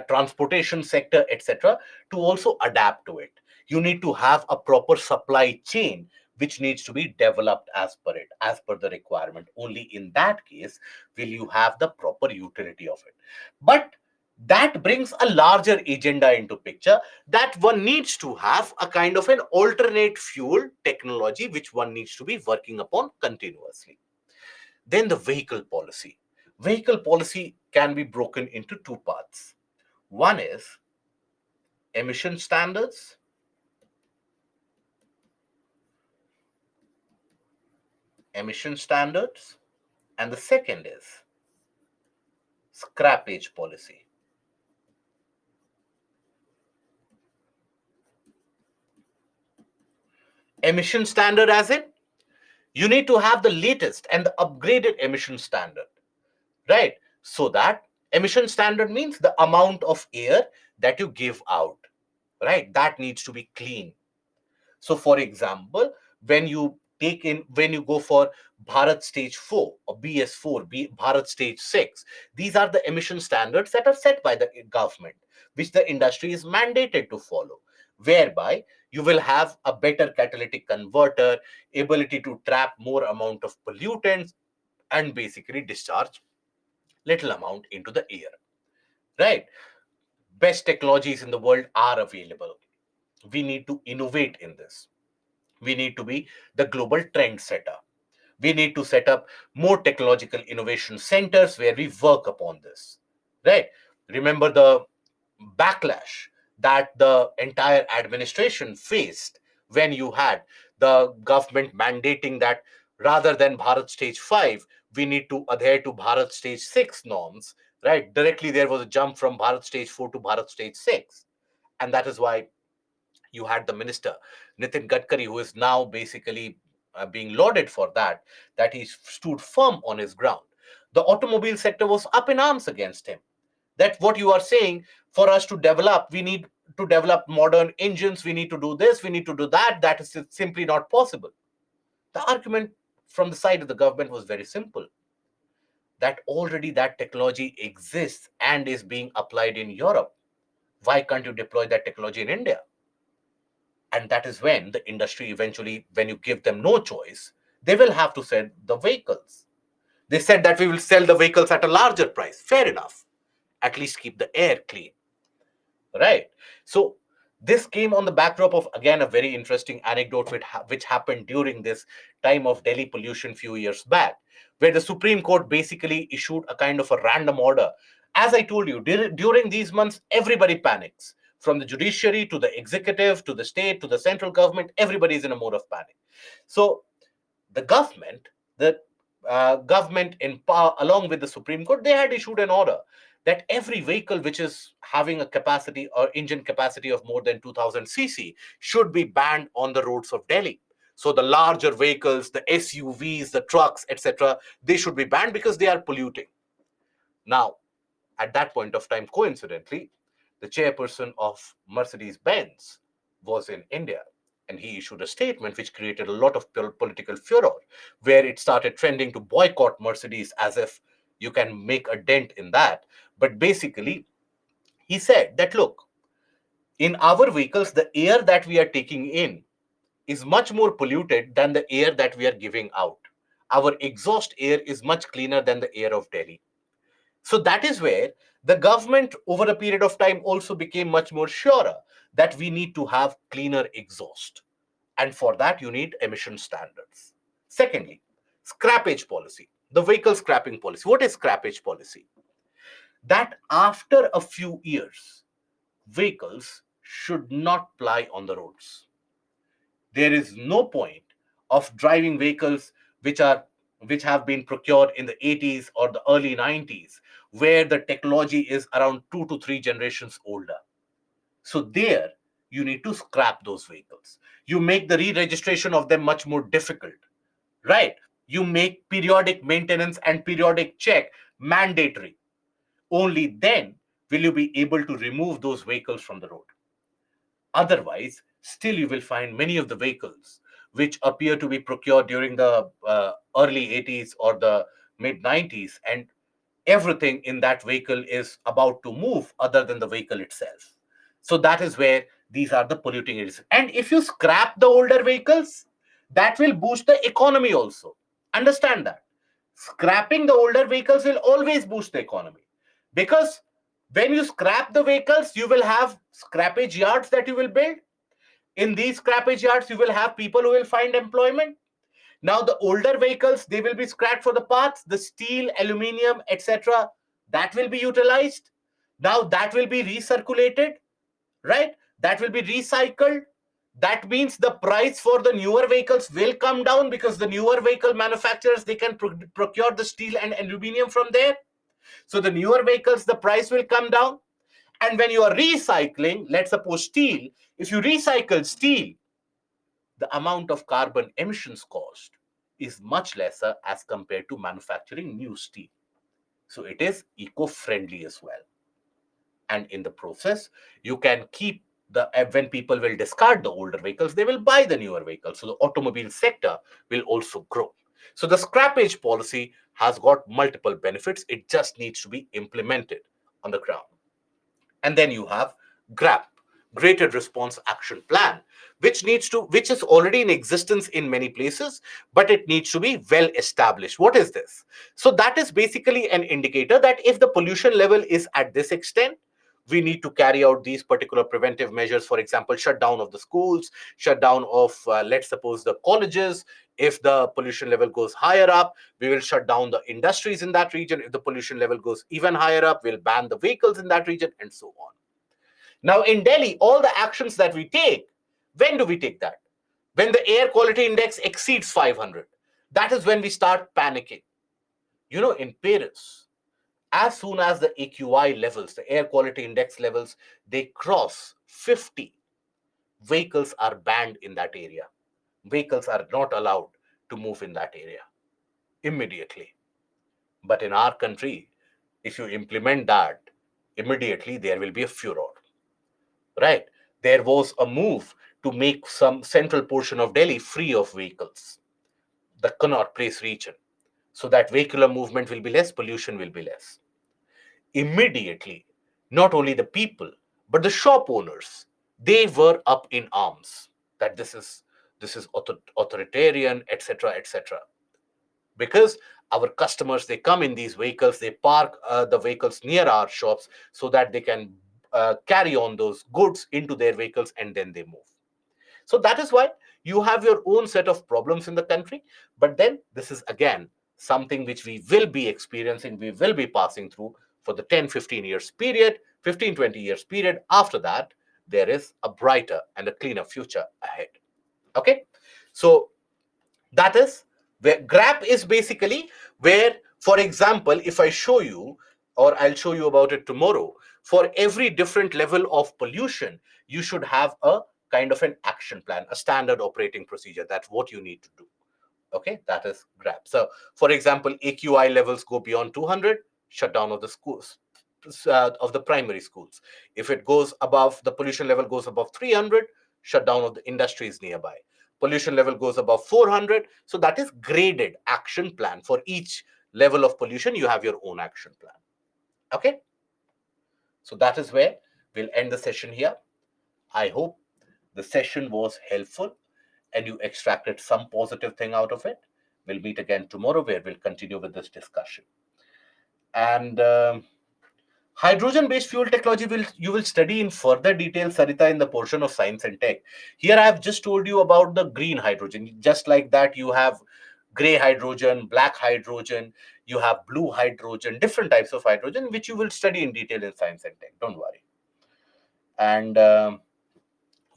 transportation sector, etc., to also adapt to it. You need to have a proper supply chain which needs to be developed as per it, as per the requirement. Only in that case will you have the proper utility of it. But that brings a larger agenda into picture, that one needs to have a kind of an alternate fuel technology which one needs to be working upon continuously. Then the vehicle policy. Vehicle policy can be broken into two parts. One is emission standards, emission standards, and the second is scrappage policy. Emission standard, as in, you need to have the latest and the upgraded emission standard, right? So that emission standard means the amount of air that you give out, right? That needs to be clean. So, for example, when you go for Bharat Stage 4 or BS4, Bharat Stage 6, these are the emission standards that are set by the government, which the industry is mandated to follow, whereby you will have a better catalytic converter, ability to trap more amount of pollutants, and basically discharge little amount into the air, right? Best technologies in the world are available. We need to innovate in this. We need to be the global trend setter. We need to set up more technological innovation centers where we work upon this, right? Remember the backlash that the entire administration faced when you had the government mandating that rather than Bharat Stage 5, we need to adhere to Bharat Stage 6 norms, right? Directly, there was a jump from Bharat Stage 4 to Bharat Stage 6. And that is why you had the minister Nitin Gadkari, who is now basically being lauded for that, that he stood firm on his ground. The automobile sector was up in arms against him. That what you are saying, for us to develop, we need to develop modern engines, we need to do this, we need to do that. That is simply not possible. The argument from the side of the government was very simple, that already that technology exists and is being applied in Europe. Why can't you deploy that technology in India? And that is when the industry eventually, when you give them no choice, they will have to sell the vehicles. They said that we will sell the vehicles at a larger price. Fair enough. At least keep the air clean, right? So this came on the backdrop of, again, a very interesting anecdote which happened during this time of Delhi pollution few years back, where the Supreme Court basically issued a kind of a random order. As I told you, during these months, everybody panics. From the judiciary to the executive to the state to the central government, everybody is in a mode of panic. So the government in power, along with the Supreme Court, they had issued an order that every vehicle which is having a capacity or engine capacity of more than 2000 cc should be banned on the roads of Delhi. So the larger vehicles, the SUVs, the trucks, etc., they should be banned because they are polluting. Now, at that point of time, coincidentally, the chairperson of Mercedes Benz was in India, and he issued a statement which created a lot of political furor, where it started trending to boycott Mercedes as if you can make a dent in that. But basically, he said that look, in our vehicles, the air that we are taking in is much more polluted than the air that we are giving out. Our exhaust air is much cleaner than the air of Delhi. So that is where the government, over a period of time, also became much more surer that we need to have cleaner exhaust. And for that, you need emission standards. Secondly, scrappage policy, the vehicle scrapping policy. What is scrappage policy? That after a few years, vehicles should not ply on the roads. There is no point of driving vehicles which have been procured in the 80s or the early 90s, where the technology is around 2 to 3 generations older. So there you need to scrap those vehicles. You make the re-registration of them much more difficult, right? You make periodic maintenance and periodic check mandatory. Only then will you be able to remove those vehicles from the road. Otherwise, still you will find many of the vehicles which appear to be procured during the early 80s or the mid 90s, and everything in that vehicle is about to move other than the vehicle itself. So that is where these are the polluting areas. And if you scrap the older vehicles, that will boost the economy also. Understand that. Scrapping the older vehicles will always boost the economy, because when you scrap the vehicles, you will have scrappage yards that you will build. In these scrappage yards, you will have people who will find employment. Now, the older vehicles, they will be scrapped for the parts, the steel, aluminium, etc. That will be utilized. Now, that will be recirculated, right? That will be recycled. That means the price for the newer vehicles will come down, because the newer vehicle manufacturers, they can procure the steel and aluminium from there. So the newer vehicles, the price will come down. And when you are recycling, let's suppose steel, if you recycle steel, the amount of carbon emissions cost is much lesser as compared to manufacturing new steel. So it is eco-friendly as well. And in the process, you can keep the, when people will discard the older vehicles, they will buy the newer vehicles. So the automobile sector will also grow. So the scrappage policy has got multiple benefits. It just needs to be implemented on the ground. And then you have GRAP, Graded Response Action Plan, which is already in existence in many places, but it needs to be well established. What is this? So that is basically an indicator that if the pollution level is at this extent, we need to carry out these particular preventive measures. For example, shutdown of the schools, shutdown of, let's suppose, the colleges. If the pollution level goes higher up, we will shut down the industries in that region. If the pollution level goes even higher up, we'll ban the vehicles in that region, and so on. Now, in Delhi, all the actions that we take, when do we take that? When the air quality index exceeds 500. That is when we start panicking. In Paris, as soon as the AQI levels, the air quality index levels, they cross 50, vehicles are banned in that area. Vehicles are not allowed to move in that area immediately. But in our country, if you implement that, immediately there will be a furor, right? There was a move to make some central portion of Delhi free of vehicles, the Connaught Place region, so that vehicular movement will be less, pollution will be less. Immediately, not only the people, but the shop owners, they were up in arms that this is authoritarian, etc., etc. Because our customers, they come in these vehicles, they park the vehicles near our shops so that they can carry on those goods into their vehicles, and then they move. So that is why you have your own set of problems in the country. But then this is again something which we will be experiencing, we will be passing through for the 10-15 years period, 15-20 years period. After that, there is a brighter and a cleaner future ahead. Okay, so that is where grap is basically where, for example, if I show you, or I'll show you about it tomorrow, for every different level of pollution, you should have a kind of an action plan, a standard operating procedure. That's what you need to do. Okay, that is grap. So for example, AQI levels go beyond 200, shutdown of the schools, of the primary schools. If it goes above, the pollution level goes above 300, shutdown of the industries nearby. Pollution level goes above 400. So that is graded action plan. For each level of pollution, you have your own action plan. Okay, so that is where we'll end the session here. I hope the session was helpful and you extracted some positive thing out of it. We'll meet again tomorrow where we'll continue with this discussion. And hydrogen based fuel technology you will study in further detail, Sarita, in the portion of science and tech. Here I have just told you about the green hydrogen. Just like that, you have gray hydrogen, black hydrogen, you have blue hydrogen, different types of hydrogen, which you will study in detail in science and tech. Don't worry. And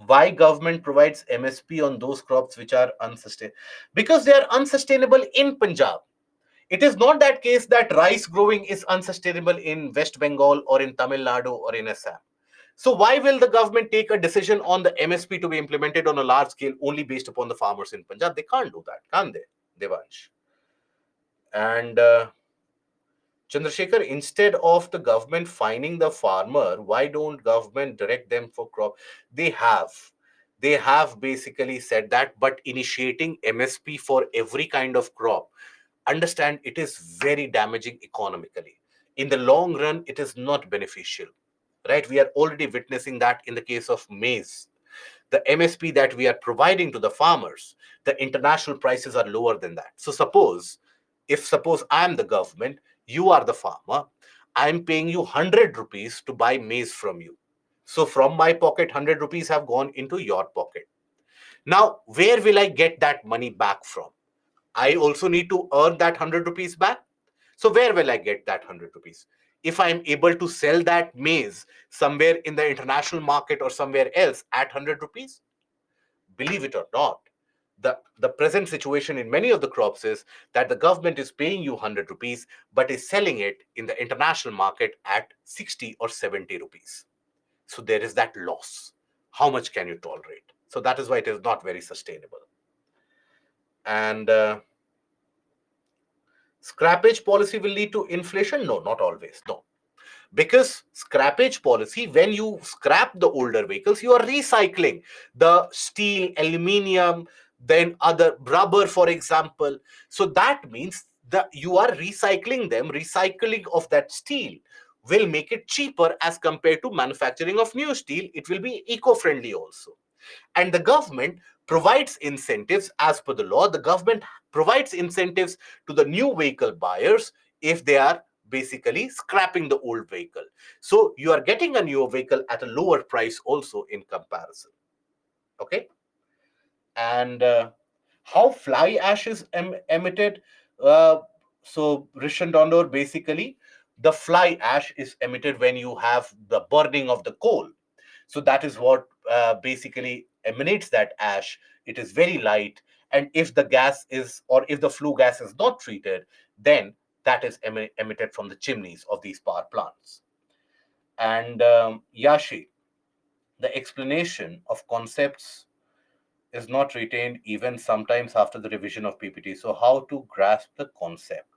why government provides MSP on those crops which are unsustainable? Because they are unsustainable in Punjab. It is not that case that rice growing is unsustainable in West Bengal or in Tamil Nadu or in Assam. So why will the government take a decision on the MSP to be implemented on a large scale only based upon the farmers in Punjab? They can't do that, can they, Devansh? And Chandrasekhar, instead of the government fining the farmer, why don't government direct them for crop? They have. They have basically said that, but initiating MSP for every kind of crop, understand, it is very damaging economically. In the long run, it is not beneficial, right? We are already witnessing that in the case of maize. The MSP that we are providing to the farmers, the international prices are lower than that. So suppose I'm the government, you are the farmer, I'm paying you 100 rupees to buy maize from you. So from my pocket, 100 rupees have gone into your pocket. Now, where will I get that money back from? I also need to earn that 100 rupees back. So where will I get that 100 rupees? If I am able to sell that maize somewhere in the international market or somewhere else at 100 rupees, believe it or not, the present situation in many of the crops is that the government is paying you 100 rupees but is selling it in the international market at 60 or 70 rupees. So there is that loss. How much can you tolerate? So that is why it is not very sustainable. And scrappage policy will lead to inflation? No, not always. No. Because scrappage policy, when you scrap the older vehicles, you are recycling the steel, aluminium, then other rubber, for example. So that means that you are recycling them. Recycling of that steel will make it cheaper as compared to manufacturing of new steel. It will be eco-friendly also. And the government provides incentives. As per the law, the government provides incentives to the new vehicle buyers if they are basically scrapping the old vehicle. So you are getting a new vehicle at a lower price also in comparison. Okay. And how fly ash is emitted? uh, so Rishan Dondor, basically the fly ash is emitted when you have the burning of the coal. So that is what basically emanates that ash. It is very light. And if the gas is, or if the flue gas is not treated, then that is emitted from the chimneys of these power plants. And Yashi, the explanation of concepts is not retained even sometimes after the revision of PPT. So, how to grasp the concept?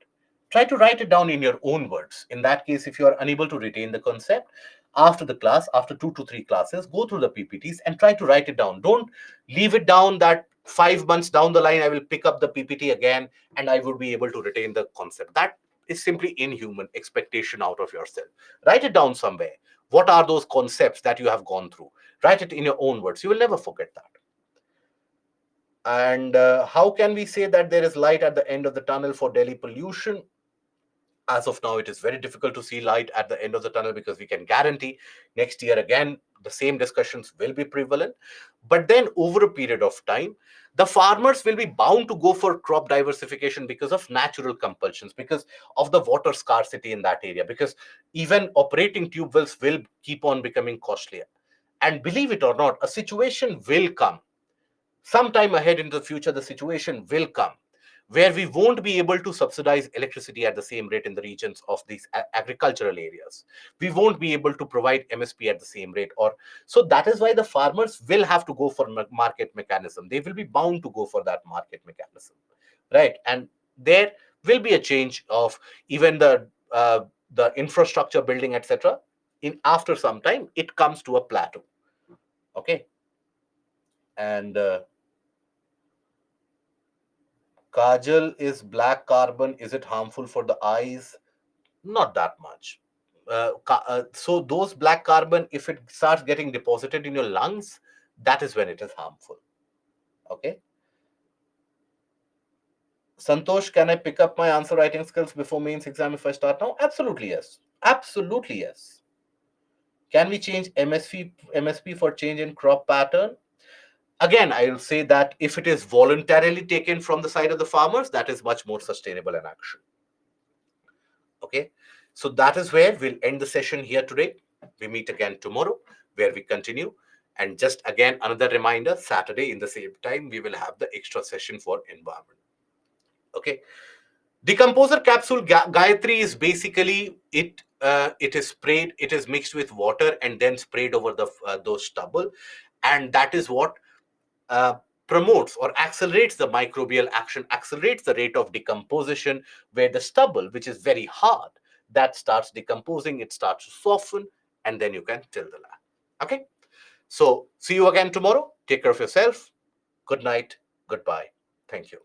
Try to write it down in your own words. In that case, if you are unable to retain the concept, after the class, after 2 to 3 classes, go through the PPTs and try to write it down. Don't leave it down that 5 months down the line, I will pick up the PPT again and I would be able to retain the concept. That is simply inhuman expectation out of yourself. Write it down somewhere. What are those concepts that you have gone through? Write it in your own words. You will never forget that. And how can we say that there is light at the end of the tunnel for Delhi pollution? As of now, it is very difficult to see light at the end of the tunnel because we can guarantee next year again the same discussions will be prevalent. But then over a period of time, the farmers will be bound to go for crop diversification because of natural compulsions, because of the water scarcity in that area, because even operating tube wells will keep on becoming costlier. And believe it or not, a situation will come sometime ahead into the future. The situation will come where we won't be able to subsidize electricity at the same rate in the regions of these agricultural areas. We won't be able to provide MSP at the same rate. Or so that is why the farmers will have to go for market mechanism. They will be bound to go for that market mechanism, right? And there will be a change of even the infrastructure building, etc. In after some time, it comes to a plateau. Okay. And Kajal is black carbon. Is it harmful for the eyes? Not that much. So those black carbon, if it starts getting deposited in your lungs, that is when it is harmful. Okay. Santosh, can I pick up my answer writing skills before mains exam if I start now? Absolutely yes. Absolutely yes. Can we change MSP for change in crop pattern? Again, I will say that if it is voluntarily taken from the side of the farmers, that is much more sustainable in action. Okay, so that is where we'll end the session here today. We meet again tomorrow where we continue. And just again, another reminder, Saturday in the same time, we will have the extra session for environment. Okay. Decomposer capsule Gayatri is basically it is sprayed, it is mixed with water and then sprayed over the those stubble, and that is what uh, promotes or accelerates the microbial action, accelerates the rate of decomposition, where the stubble, which is very hard, that starts decomposing, it starts to soften, and then you can till the land. Okay. So see you again tomorrow. Take care of yourself. Good night. Goodbye. Thank you.